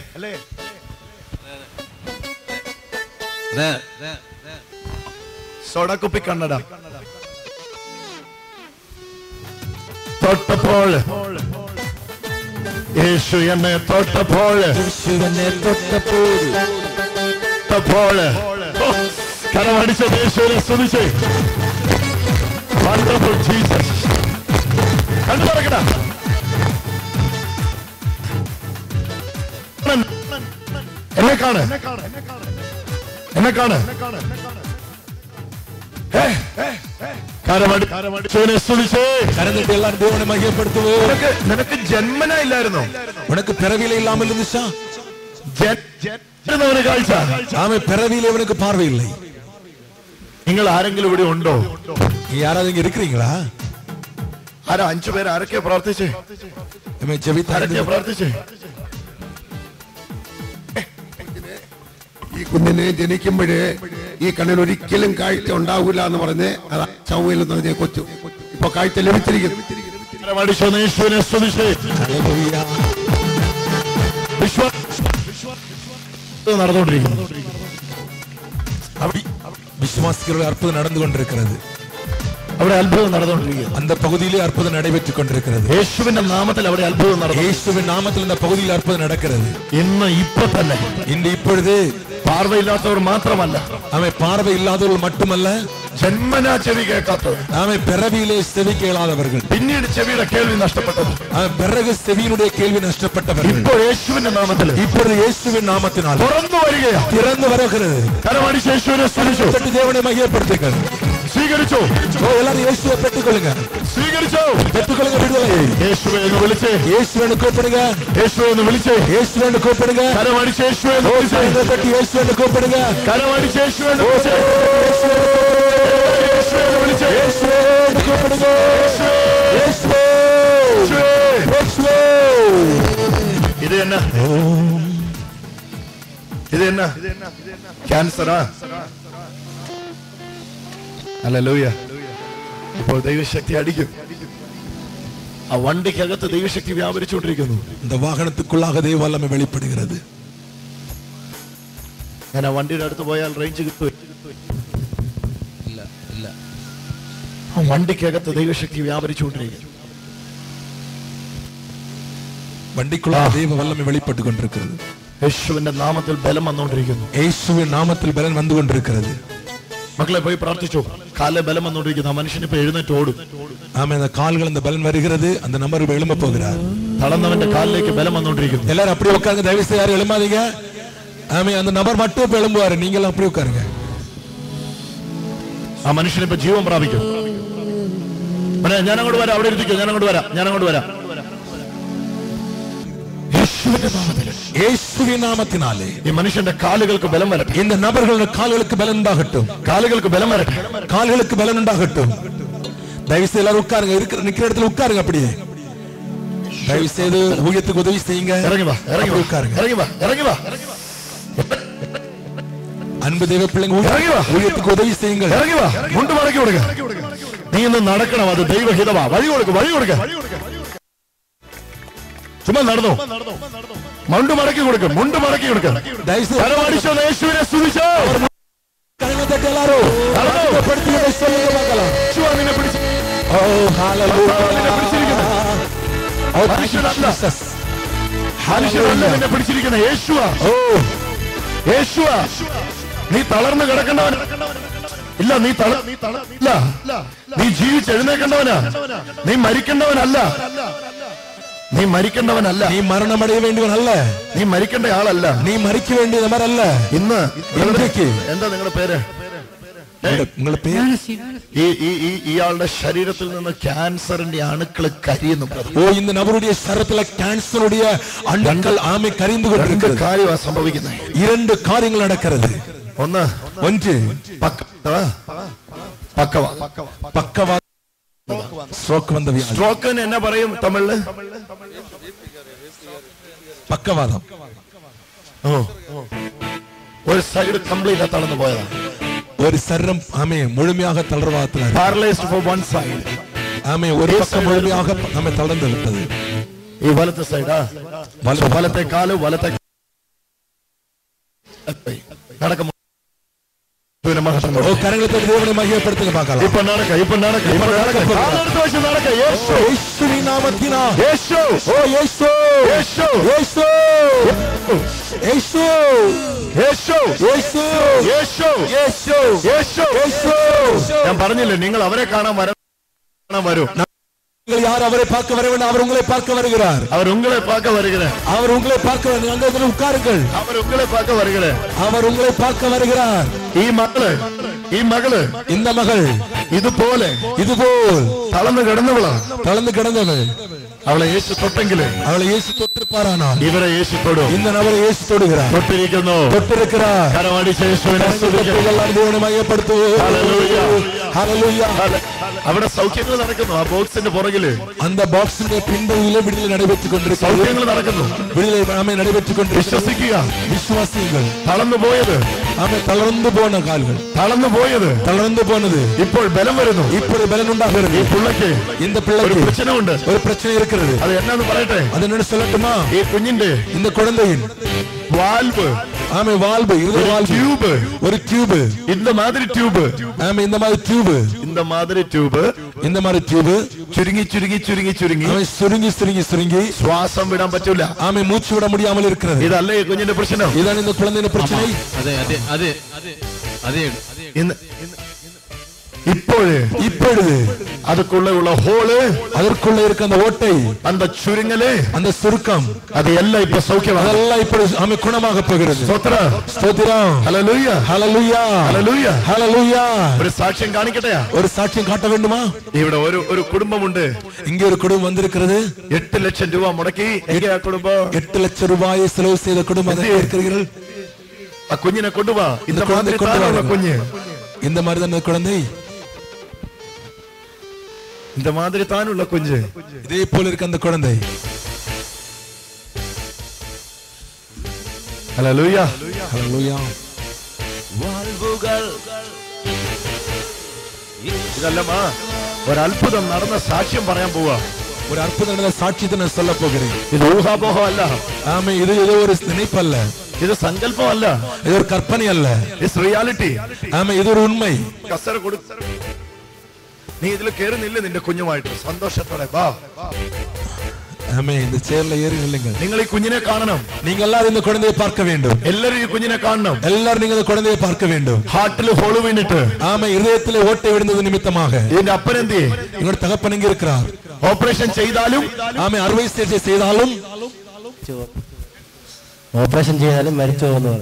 സോഡാ കുപ്പി കണ്ണട തൊട്ടപ്പോൾ യേശു എന്നെ തൊട്ടപ്പോൾ കരമടിച്ച യേശുവിനെ സ്തുതിച്ച് വണ്ടർഫുൾ ജീസസ്. കണ്ടു പറക്കട. എന്നെ കാണ്, എന്നെ കാണ്. നിനക്ക് ജന്മന ഇല്ലായിരുന്നോ? உனக்கு பிறவியில இல்லாமல் இருந்துச்சா? കാഴ്ച. ஆமே, பிறவியில இவனுக்கு பார்வை இல்லை. നിങ്ങൾ ആരെങ്കിലും ഇവിടെ ഉണ്ടോ? யாராவது இங்க இருக்கிறீங்களா? ആരാ? 5 പേര് ആരൊക്കെ പ്രാർത്ഥിച്ചേ? പ്രാർത്ഥിച്ചേ. ഈ കുഞ്ഞിനെ ജനിക്കുമ്പോഴേ ഈ കണ്ണിൽ ഒരിക്കലും കാഴ്ച ഉണ്ടാവില്ല എന്ന് പറഞ്ഞ് ചൗവയിൽ എന്ന് പറഞ്ഞ കൊച്ചു ഇപ്പൊ കാഴ്ച ലഭിച്ചിരിക്കുന്നു. നടന്നുകൊണ്ടിരിക്കുന്നു. விசுவாசிகளுடைய அற்புதம் நடந்து கொண்டிருக்கிறது. അവിടെ അത്ഭുതം നടന്നുകൊണ്ടിരിക്കുന്നു. அந்த பகுதியிலே அற்புதம் நடைபெற்றுக் கொண்டிருக்கிறது. യേശുവിന്റെ നാമത്തിൽ അവിടെ അത്ഭുതം നടന്നു. യേശുവിൻ നാമത്തിൽ இந்த பகுதியில் அற்புதம் நடக்கிறது. ഇന്ന് ഇപ്പൊ തന്നെ. ഇന്ന് ഇപ്പോഴേ പാർവയില്ലാത്തവർ മാത്രമല്ല, ആമേ, പാർവ ഇല്ലാത്തവർ மட்டுமല്ല, ജന്മനാ ചെവി കേൾക്കാത്തവർ, ആമേ, പിറവിയിലെ ചെവി കേൾക്കാത്തവர்கள், പിന്നീട് ചെവിയുടെ കേൾവി നഷ്ടപ്പെട്ടവർ, പിറகு ചെവിയുടെ കേൾവി നഷ്ടപ്പെട്ടവர்கள், ഇപ്പോൾ യേശുവിന്റെ നാമത്തിൽ, ഇപ്പോൾ യേശുവിൻ നാമത്തിനാൽ തുറന്നു വരികയാണ്. திறந்து வருகிறது. കരമടിച്ച് യേശുവിനെ സ്തുതിച്ചു. தேவனை மகிமைப்படுத்துங்கள். സ്വീകരിച്ചു. எல்லாரும் இயேசுவை பெற்றுக்கொள்ளுங்க. സ്വീകരിച്ചു. பெற்றுக்கொள்ளுங்க. விடுதலை. യേശുവെ എന്ന് വിളിച്ച്, യേശുവിനെ കൂപ്പിടുക. യേശുവെ എന്ന് വിളിച്ച്, യേശുവിനെ കൂപ്പിടുക. കരമടിച്ച് യേശുവെ എന്ന് വിളിച്ച്, യേശുവിനെ കൂപ്പിടുക. കരമടിച്ച് യേശുവെ എന്ന് വിളിച്ച്, യേശുവെ വിളിച്ച്, യേശുവിനെ കൂപ്പിടുക. ഇത് എന്നാ? ഇത് എന്നാ? ക്യാൻസറാ? ഹല്ലേലൂയ. ഇപ്പോൾ ദൈവശക്തി അടിക്കും. ആ വണ്ടിക്കകത്ത് ദൈവശക്തി വ്യാപരിച്ചുകൊണ്ടിരിക്കുന്നു. இந்த வாகனத்துக்குள்ளாக தேவ வல்லமை வெளிப்படுகிறது. ഞാൻ ആ വണ്ടിയുടെ അടുത്ത് പോയാൽ റേഞ്ച് കിട്ടും. ഇല്ല. ആ വണ്ടിക്കകത്ത് ദൈവശക്തി വ്യാപരിച്ചുകൊണ്ടിരിക്കുന്നു. வண்டிக்குள்ளாக தேவ வல்லமை வெளிப்பட்டுக் கொண்டிருக்கிறது. യേശുവിന്റെ നാമത്തിൽ ബലം വന്നുകൊണ്ടിരിക്കുന്നു. യേശുവിൻ നാമത്തിൽ ബലം വന്നു കൊണ്ടിരിക്കുന്നത്. മക്കളെ പോയി പ്രാർത്ഥിച്ചു. കാലിലെ ബലം വന്നുകൊണ്ടിരിക്കുന്നു. ആ മനുഷ്യൻ ഇപ്പൊ എഴുന്നേറ്റ് ഓടും. ஆமே, அந்த கால்கள் அந்த பலன் வருகிறது. அந்த நபர் எழும்ப போகிறார். തളർന്നവന്റെ കാലിലേക്ക് ബലം വന്നുകൊണ്ടിരിക്കുന്നു. எல்லாரும் அப்படியே உட்காருங்க. தயவு செய்து யாரும் எழும்பாதீங்க. ஆமே, அந்த நபர் மட்டும் இப்ப எழும்புவாரு. நீங்க எல்லாம் அப்படியே உட்காருங்க. ആ മനുഷ്യൻ ഇപ്പൊ ജീവൻ പ്രാപിക്കും. ഞാൻ അങ്ങോട്ട് വരാം. അവിടെ ഇരുത്തിക്കോ. ഞാൻ അങ്ങോട്ട് വരാം. യേശുവിൻ നാമത്തിനാലേ ഈ മനുഷ്യന്റെ കാലുകൾക്ക് ബലം വരട്ടെ. இந்த நபர்களுடைய கால்களுக்கு பலன் உண்டாகட்டும். കാലുകൾക്ക് ബലം വരട്ടെ. கால்களுக்கு பலன் உண்டாகட்டும். தயவு செய்து எல்லாரும் உட்காருங்க. நிக்கிற இடத்துல உட்காருங்க. அப்படியே தயவு செய்து ஊழியத்துக்கு உதவி செய்யுங்க. இறங்கி வா. உட்காருங்க. இறங்கி வா. அன்பு தெய்வ பிள்ளைங்க, ஊழியத்துக்கு உதவி செய்யுங்க. ഇറങ്ങി വാ. മുണ്ട് മടക്കി കൊടുക്ക. നീ ഇന്ന് നടക്കണം. അത് ദൈവഹിതമാ. വഴി കൊടുക്ക. ചുമ്മാ നടന്നോ. മുണ്ട് മടക്കി കൊടുക്ക. தயவு செய்து കരമടിച്ചോ. യേശുവിനെ സ്തുതിച്ചോ. கரங்களை தட்டி எல்லாரும் படுத்தியதை சொல்லுங்க பார்க்கலாம். നിന്നെ പിടിച്ചു. ഓ ഹല്ലേലൂയ. മനുഷ്യനല്ല നിന്നെ പിടിച്ചിരിക്കുന്ന യേശുവാ. നീ തളർന്നു കിടക്കേണ്ടവൻ ഇല്ല. നീ ജീവിച്ചെഴുന്നേക്കേണ്ടവനാ. നീ മരിക്കേണ്ടവനല്ല. നീ മരണമടയ വേണ്ടിയവനല്ല. നീ മരിക്കേണ്ട ആളല്ല. നീ മരിക്ക വേണ്ടിയ നബരല്ല. ഇന്ന് എന്താ നിങ്ങളുടെ പേര്? ഇയാളുടെ ശരീരത്തിൽ നിന്ന് ക്യാൻസറിന്റെ അണുക്കൾ കരിയുന്നു. இந்த நபருடைய சரீரத்துல கேன்சருடைய அணுக்கள் ஆமை கரிந்து கொண்டிருக்கிறது. കാര്യമാണ് സംഭവിക്കുന്നത്. 2 காரியங்கள் நடக்கிறது. ഒന്ന് பக்கவாதம். ஸ்ட்ரோக் வந்த வியாதி. സ്ട്രോക്കിന് എന്നാ പറയും തമിഴില്? பக்கவாதம். ഒരു സൈഡ് കംപ്ലീറ്റ് തളർന്നു പോയതാ. ഒരു ശരീരം ആമേ മുഴുமையாக തളർവാത്തത്. Paralysed for one side. ആമേ ഒരു പക്കം മുഴുமையாக നമ്മെ തളർന്നു വിട്ടது. ഈ വലത്തെ സൈഡാ വലത്തെ കാല് വലത്തെ നടക്കും. കരങ്ങളെ ദൈവനെ മഹിമപ്പെടുത്തുക பார்க்கலாம். ഇപ്പോ നടക്ക യേശുവിൻ നാമത്തിനാ യേശു ഓ യേശു യേശു യേശു യേശു യേശു യേശു യേശു യേശു യേശു യേശു. ഞാൻ പറഞ്ഞില്ലേ നിങ്ങൾ അവരെ കാണാൻ വരും. நீங்கள் யார் அவரை பார்க்க வர வேண்டும், அவர் உங்களை பார்க்க வருகிறார். அவர் உங்களை பார்க்க வருகிறார். அவர் உங்களை பார்க்க அங்கே உட்காருங்கள். அவர் உங்களை பார்க்க வருகிறார். அவர் உங்களை பார்க்க வருகிறார். ഈ മകള് இந்த மகள் ഇതുപോലെ തളർന്നു കിടന്നവൾ അവളെ യേശു തൊട്ടെങ്കില് அவளை இயேசு தொட்டிருப்பாரானால் ഇവരെ യേശു തൊടും. இந்த நபரை இயேசு தொடுகிறார். தொட்டிருக்கிறார். കരമടിച്ച യേശുവിനെ ദൈവനെ മഹിമപ്പെടുത്തുക. Hallelujah hallelujah. അവിടെ സൗഖ്യങ്ങൾ നടക്കുന്നു. ആ ബോക്സിന്റെ പുറകില് அந்த பாக்ஸிന്റെ പിൻപുറകിലെ വിടുതൽ നടന്നുകൊണ്ടിരിക്കുന്നു. സൗഖ്യങ്ങൾ നടക്കുന്നു. വിടുതൽ ആമേ നടന്നുകൊണ്ടിരിക്കുന്നു. വിശ്വസിക്കുക. വിശ്വാസികൾ തളർന്നു പോയത് ആമേ തളർന്നു പോன കാലുകൾ തളർന്നു പോனது ഇപ്പോൾ ബലം വരുന്നു. ഇപ്പോൾ ബലം ഉണ്ടാകുന്നത്. ഈ പിള്ളയ്ക്ക് இந்த பிள்ளைக்கு ഒരു പ്രശ്നമുണ്ട്. ஒரு பிரச்சனை இருக்கிறது. அது என்னன்னு പറയട്ടെ. அது என்னன்னு சொல்லட்டுமா? ഈ കുഞ്ഞിന്റെ இந்த குழந்தையின் വാൽവ് ஆமே வால்வு இருதய வால்வு டியூப் ஒரு டியூப் இந்த மாதிரி டியூப் ஆமே இந்த மாதிரி டியூப் ചുരുങ്ങി ஆமே சுருங்கி ശ്വാസം വിടാൻ പറ്റില്ല. ஆமே மூச்சு விட முடியாமல் இருக்கிறது. ഇതല്ലേ ഈ കുഞ്ഞിന്റെ പ്രശ്നം. இதான் இந்த குழந்தையின் பிரச்சனை. இப்பொழுது அதுக்குள்ள ஹோல் அதற்குள்ள இருக்க அந்த ஓட்டை அந்த சுருங்கலே அந்த சுருக்கம் அது எல்லாம் இப்ப சௌக்கியம். அதெல்லாம் இப்ப ஆமென் குணமாக போகிறது. ஸ்தோத்திரம். ஹல்லேலூயா ஹல்லேலூயா ஹல்லேலூயா ஹல்லேலூயா. ஒரு சாட்சியம் காணிக்கட்டயா? ஒரு சாட்சியம் காட்ட வேண்டுமா? ഇവിടെ ഒരു കുടുംബമുണ്ട്. இங்க ஒரு குடும்பம் வந்திருக்கிறது. 8 லட்சம் ரூபாய் முடக்கி எங்க குடும்பம் 8 லட்சம் ரூபாயை செலவு செய்த குடும்பம் இருக்கிறீர்கள். ആ കുഞ്ഞിനെ കൊണ്ടുവാ. இந்த மாதிரி தான കുഞ്ഞ്. இந்த மாதிரி தான் குழந்தை. இந்த மாதிரி தான் உள்ள குஞ்சு. இதே போல இருக்க அந்த குழந்தை. ஹல்லேலூயா ஹல்லேலூயா. വാൽവുകൾ இதெல்லாமா ஒரு அற்புதம் நடந்த சாட்சியம் പറയാൻ പോവാ. ஒரு அற்புதம் நடந்த சாட்சியத்தை நான் சொல்ல போகிறேன். இது ஊகாபோகம் அல்ல. ஆமே இது ஏதோ ஒரு நினைப்பு அல்ல. இது சங்கல்பம் அல்ல. இது ஒரு கற்பனை அல்ல. It's reality. ஆமே இது ஒரு உண்மை. കസര കൊടുത്ത നീ ഇതിൽ കേറി നില്ല നിന്റെ കുഞ്ഞുമായിട്ട് സന്തോഷത്തോടെ വാ. ஆமே இந்த சேர்ல ஏறி நில்லுங்க. നിങ്ങൾ ഈ കുഞ്ഞിനെ കാണണം. நீங்க எல்லாரும் இந்த குழந்தையை பார்க்க வேண்டும். എല്ലാവരും ഈ കുഞ്ഞിനെ കാണണം. எல்லாரும் நீங்க இந்த குழந்தையை பார்க்க வேண்டும். ഹാർട്ടിൽ ഹോൾ വീണിട്ട് ஆமே இதயத்திலே ஓட்டை விழுந்தது நிமித்தமாக ഇതിന്റെ അപ്പൻ എന്ത് இவங்க தகப்பன் எங்க இருக்கிறார்? ഓപ്പറേഷൻ ചെയ്താലും ஆமே அறுவை சிகிச்சை செய்தாலும் ഓപ്പറേഷൻ ചെയ്താലും മരിച്ചു പോകുന്നു.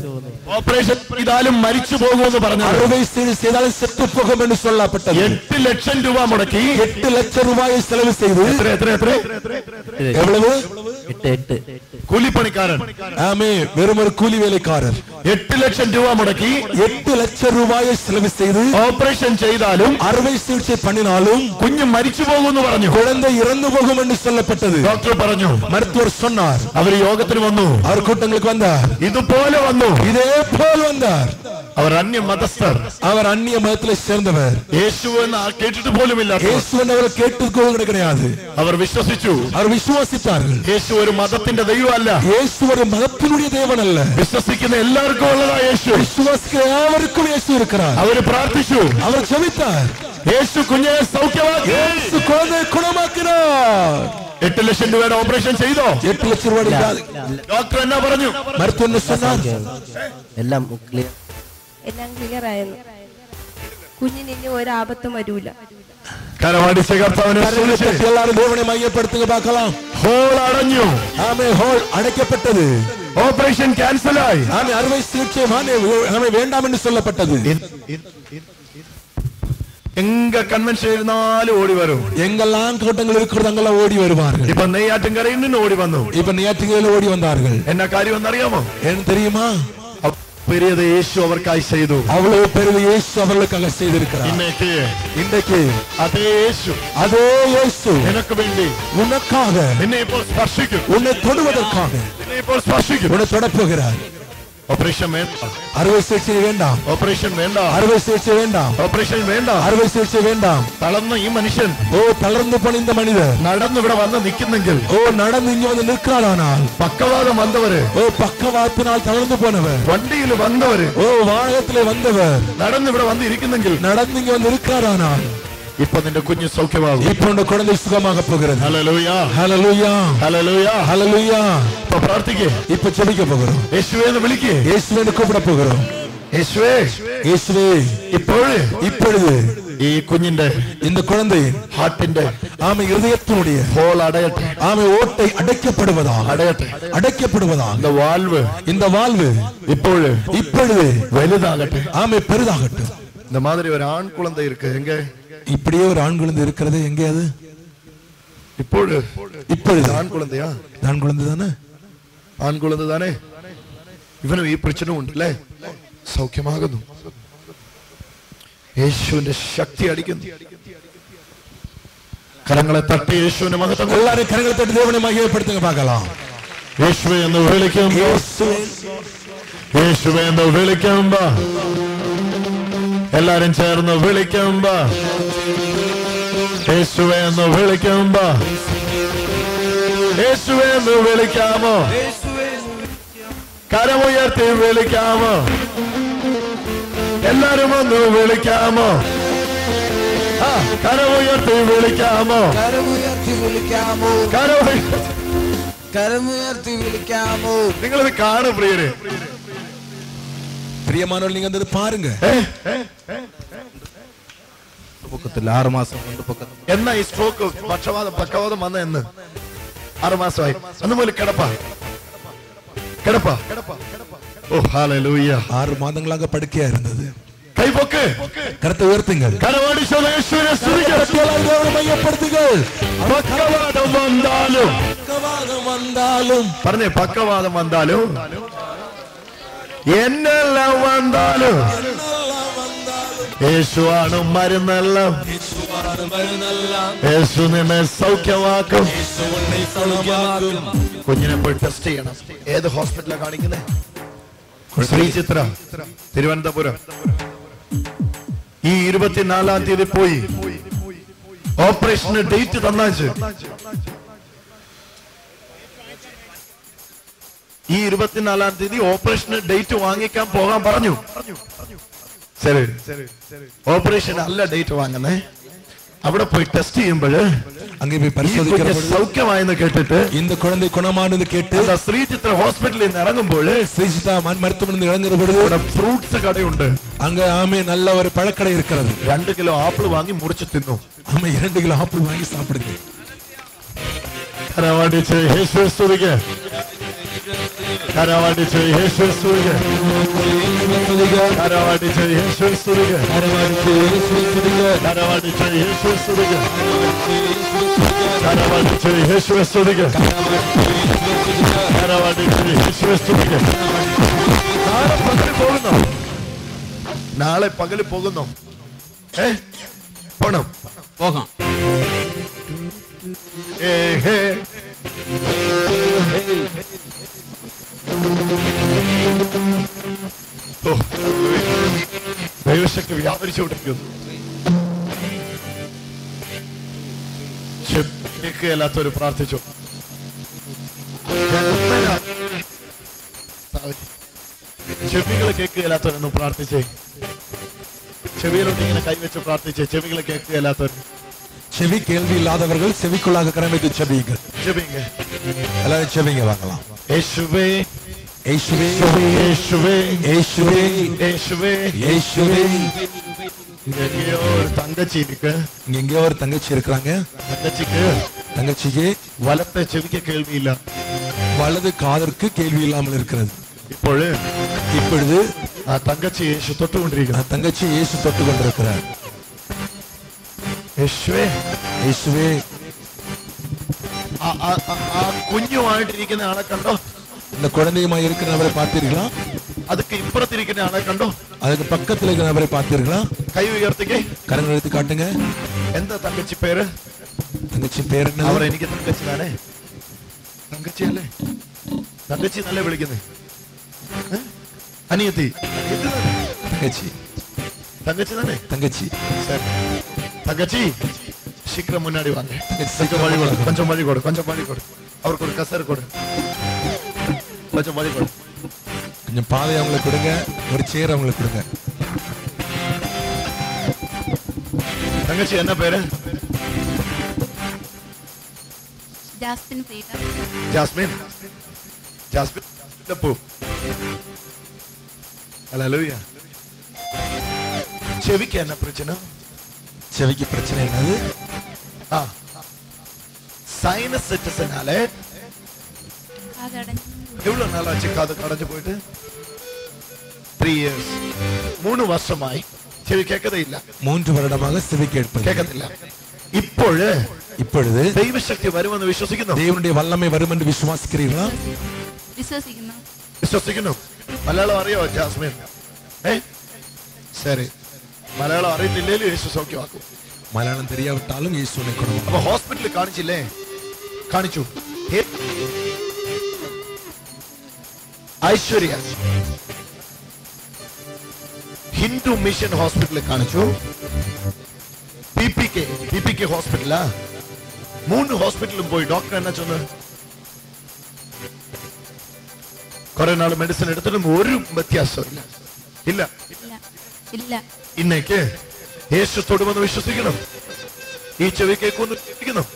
ഓപ്പറേഷൻ ചെയ്താലും മരിച്ചു പോകുമെന്ന് പറഞ്ഞു. அறுவை சிகிச்சை செய்தாலும் செத்து போகும் என்று சொல்லப்பட்டது. 8 ലക്ഷം രൂപ മുടക്കി 8 ലட்சம் ரூபாயை செலவு செய்து എത്ര எவ்வளவு? 8 കൂലിപ്പണിക്കാരൻ. ஆமே வெறும் ஒரு கூலி வேலைக்காரர் 8 ലക്ഷം രൂപ മുടക്കി 8 லட்சம் ரூபாயை செலவு செய்து ഓപ്പറേഷൻ ചെയ്താലും அறுவை சிகிச்சை பண்ணினாலும் കുഞ്ഞ് മരിച്ചു പോകുമെന്ന് പറഞ്ഞു. குழந்தை இறந்து போகும் என்று சொல்லப்பட்டது. ഡോക്ടർ പറഞ്ഞു. மருத்துவர் சொன்னார். അവർ യോഗത്തിന് വന്നു. அவர் கூட்டங்களுக்கு வந்தார். ഇതുപോലെ വന്നു. இதே போல் வந்தார். അവർ അന്യ മതസ്ഥർ. அவர் அந்நிய மதத்திலே சேர்ந்தவர். യേശു എന്ന് കേട്ടിട്ട് പോലുമില്ല. இயேசு എന്നവർ கேட்டது கிடையாது. അവർ വിശ്വസിച്ചു. அவர் விசுவாசித்தார்கள். യേശു ഒരു മതത്തിന്റെ ദൈവമല്ല. இயேசு ஒரு மதத்தினுடைய தேவன் அல்ல. വിശ്വസിക്കുന്ന എല്ലാവർക്കും ഉള്ളതാ യേശു. விசுவாசிக்கிற யாவருக்கும் இயேசு இருக்கிறார். അവർ പ്രാർത്ഥിച്ചു. அவர் ஜெபித்தார். യേശു കുഞ്ഞിനെ സൗഖ്യമാക്കി. இயேசு குழந்தையை குணமாக்கினார். 8 ലക്ഷം രൂപയുടെ ഓപ്പറേഷൻ ചെയ്തോ? 8 ലட்சம் ரூபாய் ഡോക്ടർ എന്നാ പറഞ്ഞു? மருத்துவர் சொன்னார். എല്ലാം ക്ലിയർ ആയിരുന്നു. കുഞ്ഞിന് ഇനി ഒരു ആപത്തും വരൂല. കരമടിച്ച കർത്താവിനെ எல்லாரும் தேவனை மையப்படுத்துங்க பார்க்கலாம். ഹോൾ അടഞ്ഞു. ஆமே ஹோல் அடைக்கப்பட்டது. ഓപ്പറേഷൻ ക്യാൻസൽ ആയി. ஆமே அறுவை சிகிச்சை ஆமே வேண்டாம் என்று சொல்லப்பட்டது. எங்க கன்வென்ஷன் இருந்தாலும் ஓடி வரும். எங்கெல்லாம் கூட்டங்கள் இருக்கிறது அங்கெல்லாம் ஓடி வருவார்கள். இப்ப நெய்யாற்றின்கரையில் நின்று ஓடி வந்தோம். இப்ப நெய்யாற்றின்கரையில் ஓடி வந்தார்கள். என்ன காரியம் வந்து அறியாமோ? என்ன தெரியுமா? பெரியது இயேசு அவர்க்காய் செய்து. அவ்வளவு பெரிய இயேசு அவர்களுக்காக செய்திருக்கிறார். இன்றைக்கு அதே இயேசு எனக்கு வேண்டி உனக்காக என்னை இப்போ ஸ்பர்சிக்கும். உன்னை தொடுவதற்காக என்னை இப்போ ஸ்பர்சிக்கும். உன்னை தொடப் போகிறார். ഓപ്പറേഷൻ വേണ്ട, അറുவை சிகிச்சை வேண்டாம், ഓപ്പറേഷൻ വേണ്ട, அறுவை சிகிச்சை வேண்டாம், ഓപ്പറേഷൻ വേണ്ട, அறுவை சிகிச்சை வேண்டாம். തളർന്ന ഈ മനുഷ്യൻ, ഓ തളർന്നു പോണ இந்த മനുഷ്യൻ നടന്ന് ഇവിടെ വന്ന് നിൽക്കുന്നെങ്കിൽ, ഓ നടന്ന് ഇങ്ങ് വന്ന് നിൽക്കാനാണ്. പക്കവാദം വന്നവര്, ഓ പക്കവാദത്തിനാൽ തളർന്നു പോനവർ, വണ്ടിയിൽ വന്നവര്, ഓ വാഹനത്തിലെ വന്നവർ നടന്ന് ഇവിടെ വന്ന് ഇരിക്കുന്നെങ്കിൽ, നടന്ന് ഇങ്ങ് വന്ന് നിൽക്കാനാണ്. ഇപ്പൊ നിന്റെ കുഞ്ഞ് സൗഖ്യമാകും. ഇപ്പൊ ഉന്റെ കുഴந்தை സുഖமாக പോകുന്നത്. Hallelujah, hallelujah, hallelujah, hallelujah. ഇപ്പൊ പ്രാർത്ഥിക്കേ, ഇപ്പൊ ജപിக்க പോകുறோம். യേശുവേ എന്ന് വിളിക്കേ, യേശുവിനെ കൂപ്പിட പോകുறோം. യേശുവേ, യേശുവേ. ഇപ്പോഴേ ഈ കുഞ്ഞിന്റെ இந்த குழந்தையின் ഹാർട്ടിന്റെ ആമേ ഹൃദയത്തിനുடைய ഹോൾ അടയട്ടെ, ആമേ ഓട്ടை അടയ്ക്കപ്പെടുവதாக, അടയട്ടെ, അടയ്ക്കപ്പെടുവதாக. இந்த വാൽവ് இப்பொழுது വലുതാകട്ടെ, ஆமே பெரிதாகட்டும். இந்த மாதிரி ஒரு ஆண் குழந்தை இருக்கு எங்க? இப்படியே ஒரு ஆண் குழந்தை இருக்கிறது எங்கே? அது இப்பொழுது ஆண் குழந்தையா? ஆண் குழந்தை தானே, ആൺ കുളന്ത് താനേ. ഇവനും ഈ പ്രശ്നം ഉണ്ടല്ലേ? സൗഖ്യമാകുന്നു. യേശുവിന്റെ ശക്തി അടിക്കുന്നു. കരങ്ങളെ തട്ടി യേശുവിന്റെ മഹത്വം. എല്ലാവരും കരങ്ങളെ തട്ടി ദൈവനെ മഹിമപ്പെടുത്തുക பார்க்கலாம். യേശുവേ എന്ന് വിളിക്കുമ്പോ, യേശുവേ എന്ന് വിളിക്കുമ്പോ, എല്ലാരും ചേർന്ന് വിളിക്കുമ്പോ, യേശുവേ എന്ന് വിളിക്കുമ്പോ, യേശുവേ എന്ന് വിളിക്കാമോ? കരമുയർത്തി വിളിക്കാമോ? എല്ലാരും ഒന്ന് വിളിക്കാമോ? കരമുയർത്തി വിളിക്കാമോ? കരമുയർത്തി വിളിക്കാമോ? നിങ്ങളിത് കാണും പ്രിയരെ, பிரியமானவர்கள், நீங்க வந்து பாருங்க. 6 മാസം കൊണ്ട് പൊക്കത്തിൽ. എന്നാ ഈ സ്ട്രോക്ക് പക്കവാദം വന്ന എന്ന് 6 മാസമായി. അന്ന് മുതൽ കിടപ്പാ. ഓ ഹല്ലേലൂയ. 6 മാസങ്ങളാக படுக்கையா இருந்தது. കൈപൊക്ക്, കരത്തെ ഉയർത്തുங்கள், കരമടിച്ച് യേശുവിനെ സ്തുതിക്കുക. മയപ്പെടുത്തുകൾ. പക്കവാദം വന്നാലും പറഞ്ഞേ, പക്കവാദം വന്നാലും എന്നെല്ലാം വന്നാലും യേശുവാണ് മരുന്നെല്ലാം. യേശു നിന്നെ സൗഖ്യമാക്കും. കുഞ്ഞിനെ പോയി ടെസ്റ്റ് ചെയ്യണം. ഏത് ഹോസ്പിറ്റലാണ് കാണിക്കുന്നത്? ശ്രീ ചിത്ര, തിരുവനന്തപുരം. ഈ 24-ാം തീയതി പോയി ഓപ്പറേഷന് ഡേറ്റ് തന്നാച്ച്. ഈ 24-ാം തീയതി ഓപ്പറേഷന് ഡേറ്റ് വാങ്ങിക്കാൻ പോകാൻ പറഞ്ഞു. ശരി, ഓപ്പറേഷൻ അല്ല ഡേറ്റ് വാങ്ങുന്നേ. അവിടെ പോയി ടെസ്റ്റ് ചെയ്യുമ്പോൾ அங்கே போய் பரிசோதிக்கிற സൗഖ്യമായെന്ന് കേട്ടിട്ട്, இந்த குழந்தை குணமானது கேட்டு ശ്രീ ചിത്ര ഹോസ്പിറ്റലിൽ നിന്ന് ഇറങ്ങുമ്പോൾ ஸ்ரீசிதா மருத்துவமனையில் இறங்குற பொழுது ഫ്രൂട്ട്സ് കടയുണ്ട്. அங்க ஆமே நல்ல ஒரு பழக்கடை இருக்கிறது. 2 കിലോ ആപ്പിൾ വാങ്ങി മുറിച്ച് തിന്നു. ஆமே 2 கிலோ ஆப்பிள் வாங்கி சாப்பிடுங்க. കരമടിച്ച് യേശുവെ സ്തുതിക്കുക, കരമടിച്ച് യേശുവെ സ്തുതിക്കുക, കരമടിച്ച് യേശുവെ സ്തുതിക്കുക, കരമടിച്ച് യേശുവെ സ്തുതിക്കുക, കരമടിച്ച് യേശുവെ സ്തുതിക്കുക, കരമടിച്ച് യേശുവെ സ്തുതിക്കുക. നാളെ പകല് പോകുന്നു. പോണം, പോകാം. ദൈവശക്തി വ്യാപരിച്ചുകൊണ്ടിരിക്കുന്നു. കേൾക്കുകയല്ലാത്തവര് പ്രാർത്ഥിച്ചു. ചെവികളെ കേൾക്കുകയല്ലാത്തവരൊന്നും പ്രാർത്ഥിച്ചേ. ചെവിയിലോട്ട് ഇങ്ങനെ കൈവച്ച് പ്രാർത്ഥിച്ചേ. ചെവികളെ കേൾക്കുകയല്ലാത്തവർ, செவி கேள்வி இல்லாதவர்கள் செவிக்குள்ளாக கரம் வைத்து செபியுங்கள். ചെവിங்க, எல்லாரும் செபிங்க வாங்கலாம். യേശുവേ, യേശുവേ, യേശുവേ, യേശുവേ, യേശുവേ, യേശുവേ. எங்கேயோ ஒரு தங்கச்சி இருக்கு. இங்க எங்கேயோ ஒரு தங்கச்சி இருக்கிறாங்க. தங்கச்சிக்கு வலத்தை செவிக்க கேள்வி இல்ல, வலது காதற்கு கேள்வி இல்லாமல் இருக்கிறது. இப்பொழுது தங்கச்சி இயேசு தொட்டு கொண்டிருக்கிறார். தங்கச்சி இயேசு தொட்டு கொண்டிருக்கிறார். യേശുവേ, യേശുവേ. കുഞ്ഞുമായിട്ടിരിക്കുന്ന ആളെ കണ്ടോ? இந்த குழந்தையுமாய் இருக்கிற நபரை பார்த்தீர்களா? அதுக்கு இப்புறத்திருக்கிற ஆளை கண்டோ? அதுக்கு பக்கத்துல இருக்கிற நபரை பார்த்தீர்களா? கை உயர்த்துங்க, கரங்களை எடுத்து காட்டுங்க. எந்த தங்கச்சி பேரு? தங்கச்சி பேர் என்ன? அவர் എനിക്ക് തങ്കച്ചി தானே? തങ്കച്ചി അല്ലേ? തങ്കച്ചി നല്ല വിളിക്കുന്നത്. അനിയത്തി தங்கச்சி தங்கச்சி தானே? தங்கச்சி சரி தங்கச்சி சீக்கிரம் முன்னாடி வாங்க. கொஞ்சம் வழி கொடு, கொஞ்சம் வழி கொடு, கொஞ்சம் வழி கொடு. அவருக்கு ஒரு கசர் கொடு, கொஞ்சம் வழி கொடு. கொஞ்சம் பாதை அவங்களுக்கு கொடுங்க, ஒரு சேர் அவங்களுக்கு கொடுங்க. தங்கச்சி என்ன பேரு? ജാസ്മിൻ പ്രീത. ജാസ്മിൻ. ജാസ്മിൻ ഡപ്പു. ഹല്ലേലൂയ. ചെവിക്ക് என்ன பிரச்சனை? ചെവിക്ക് பிரச்சனை என்னது? സൈനസൈറ്റിസിനാല അതടഞ്ഞു. എவ்வளவு നാളാச்சு കാത് കടഞ്ഞു പോയിട്ട്? 3 years. 3 വർഷമായി ചെവി കേൾക്കതയില്ല. 3 வருடமாக செவி കേൾക്കത്തില്ല. ഇപ്പോഴ് ദൈവശക്തി വരുമെന്ന് വിശ്വസിക്കുന്നു. ദൈവത്തിന്റെ വല്ലമേ വരുമെന്ന് വിശ്വസിக்கிறீர்களா? വിശ്വസിക്കുന്നു. വിശ്വസിക്കുന്നു. മലയാളം അറിയോ ജാസ്മിൻ? ശരി. മലയാളം അറിയത്തില്ലേലും യേശു സൗഖ്യമാക്കും. മലയാളം தெரியாவிட்டாலும் യേശുവിനെ കൊണ്ടുവരും. അപ്പൊ ഹോസ്പിറ്റലിൽ കാണിച്ചില്ലേ? കാണിച്ചു. ഐശ്വര്യ ഹിന്ദു മിഷൻ ഹോസ്പിറ്റലിൽ കാണിച്ചു. PPK ഹോസ്പിറ്റലാ. 3 ഹോസ്പിറ്റലിലും പോയി. ഡോക്ടർ എന്നാ ചൊന്നു? കുറെ നാൾ മെഡിസിൻ എടുത്തിട്ടും ഒരു വ്യത്യാസമില്ല. ഇല്ല ഇല്ല. ഇന്നേക്ക് യേശു തൊടുമെന്ന് വിശ്വസിക്കണം. ഈ ചെവി കേൾക്കുമെന്ന് വിശ്വസിക്കണം.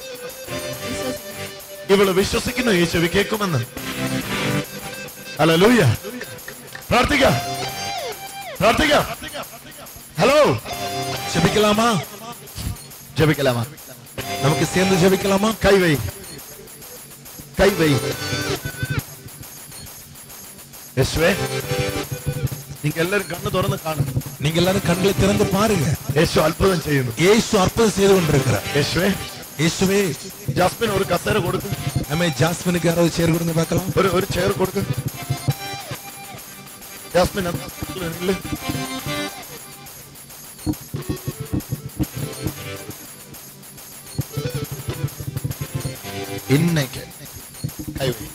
ഇവള് വിശ്വസിക്കുന്നു ഈ ചെവി കേൾക്കുമെന്ന്. ഹല്ലേലൂയ. പ്രാർത്ഥിക്കാം. ഹലോ, ജപിക്കലാമാ? ജപിക്കലാമാ? നമുക്ക് சேர்ந்து ജപിക്കലാമാ? കൈ വൈ. യേശുവേ, நீங்க எல்லாரும் கண்ணு திறந்து காணுங்க. நீங்க எல்லாரும் கண்களை திறந்து பாருங்க. യേശു അത്ഭുതം ചെയ്യുന്നു. യേശു അത്ഭുതം ചെയ്തുകൊണ്ടിരിக்கிறார். യേശുവേ ജാസ്മിൻ ഒരു കസേര കൊടുക്കും. നമ്മെ ജാസ്മിനുக்கு யாராவது சேர் கொடுங்க பார்க்கலாம். ഒരു ചെയർ കൊടുക്കും. ജാസ്മിൻ നില്ല്. ഇന്നേക്ക് കൈവൈ.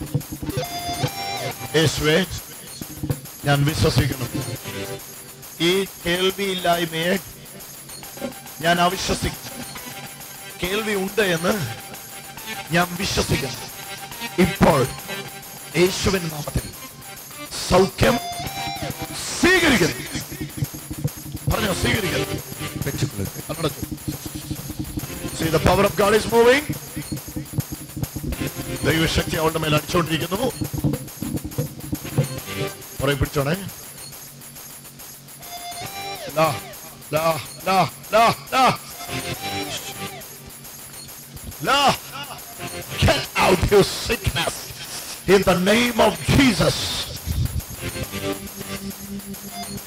യേശുവേ, ഞാൻ വിശ്വസിക്കുന്നു. ഈ കേൾവിയില്ലായ്മയെ ഞാൻ അവിശ്വസിക്കുന്നു. കേൾവി ഉണ്ട് എന്ന് ഞാൻ വിശ്വസിക്കുന്നു. ഇപ്പോൾ യേശുവിന്റെ നാമത്തിൽ സൗഖ്യം സ്വീകരിക്കുന്നു. പറഞ്ഞോ, സ്വീകരിക്കുന്നു. See, the power of God is moving. ദൈവശക്തി അവളുടെ മേൽ അടിച്ചുകൊണ്ടിരിക്കുന്നു. പുറകെ പിടിച്ചോണേ. Get out your sickness in the name of Jesus.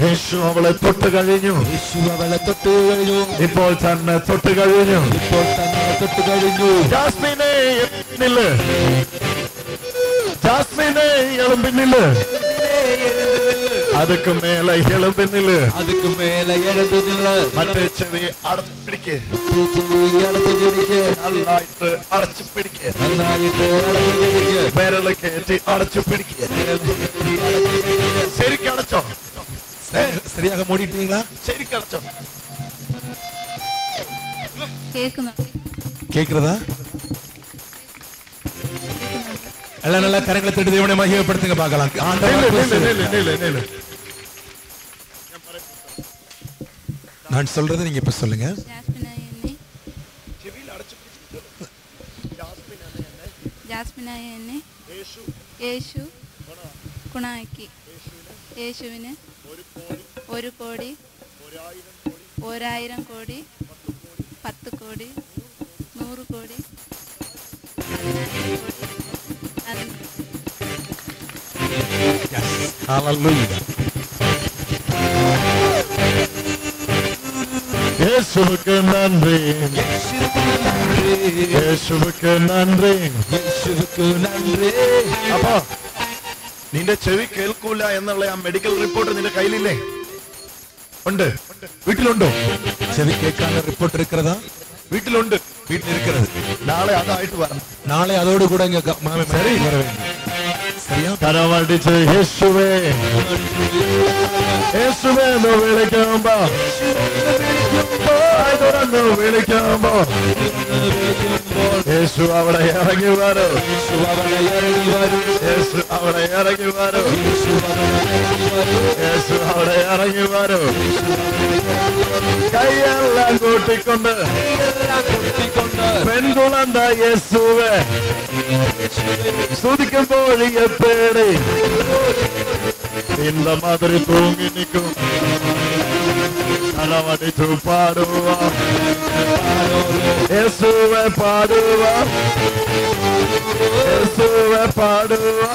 യേശു അവളെ തൊട്ട് കഴിഞ്ഞു. ഇപ്പോൾ തന്നെ തൊട്ട് കഴിഞ്ഞു. ജാസ്മിനെ നില്ല്. ജാസ്മിനെ എളുമ്പിനില്ല്. அதுக்கு மேல எழும்பு நில்லு. மற்ற செவி அடைச்சு பிடிக்க. நல்லாயிட்டு அடைச்சு பிடிக்க. விரல கேட்டி அடைச்சு பிடிக்க. சரிக்கு அடைச்சோம். சரியாக மூடிட்டீங்களா? சரிக்கு அடைச்சோம். கேக்குறதா? எல்லாம் நல்லா கரங்களை தட்டி தேவனை மகிமைப்படுத்துங்க பார்க்கலாம். நான் சொல்றது நீங்க இப்ப சொல்லுங்க. ജാസ്മിനായ എന്നെ യേശു ഗുണാക്കി. യേശുവിന് 1 കോടി 1000 കോടി 10 കോടി 100 കോടി 10,000 കോടി. Hallelujah. യേശുവിற்கு നന്ദി. യേശുവിற்கு നന്ദി. അപ്പൊ നിന്റെ ചെവി കേൾക്കൂല എന്നുള്ള ആ മെഡിക്കൽ റിപ്പോർട്ട് നിന്റെ കയ്യിലില്ലേ? ഉണ്ട്. വീട്ടിലുണ്ടോ? ചെവി കേൾക്കാനുള്ള റിപ്പോർട്ട് இருக்கிறதா? വീട്ടിലുണ്ട്. വീട്ടിലിരിക്കുന്നത്. നാളെ അതായിട്ട് വരണം. നാളെ അതോടുകൂടെ കരമടിച്ച് യേശുവേ യേശുവേ എന്ന് വിളിക്കുമ്പോ തുറന്ന് വിളിക്കുമ്പോ യേശു അവിടെ ഇറങ്ങി വരും. യേശു അവിടെ ഇറങ്ങി വരും. യേശു അവിടെ ഇറങ്ങി വരും. കൈയെല്ലാം കൂട്ടിക്കൊണ്ട് പെൺകുളന്ത യേശുവേ സ്തുതിക്കുമ്പോൾ പേടി இந்த மாதிரி தூங்கி நிற்கும். களவடித்து பாடுவா இயேசுவை பாடுவா இயேசுவை பாடுவா.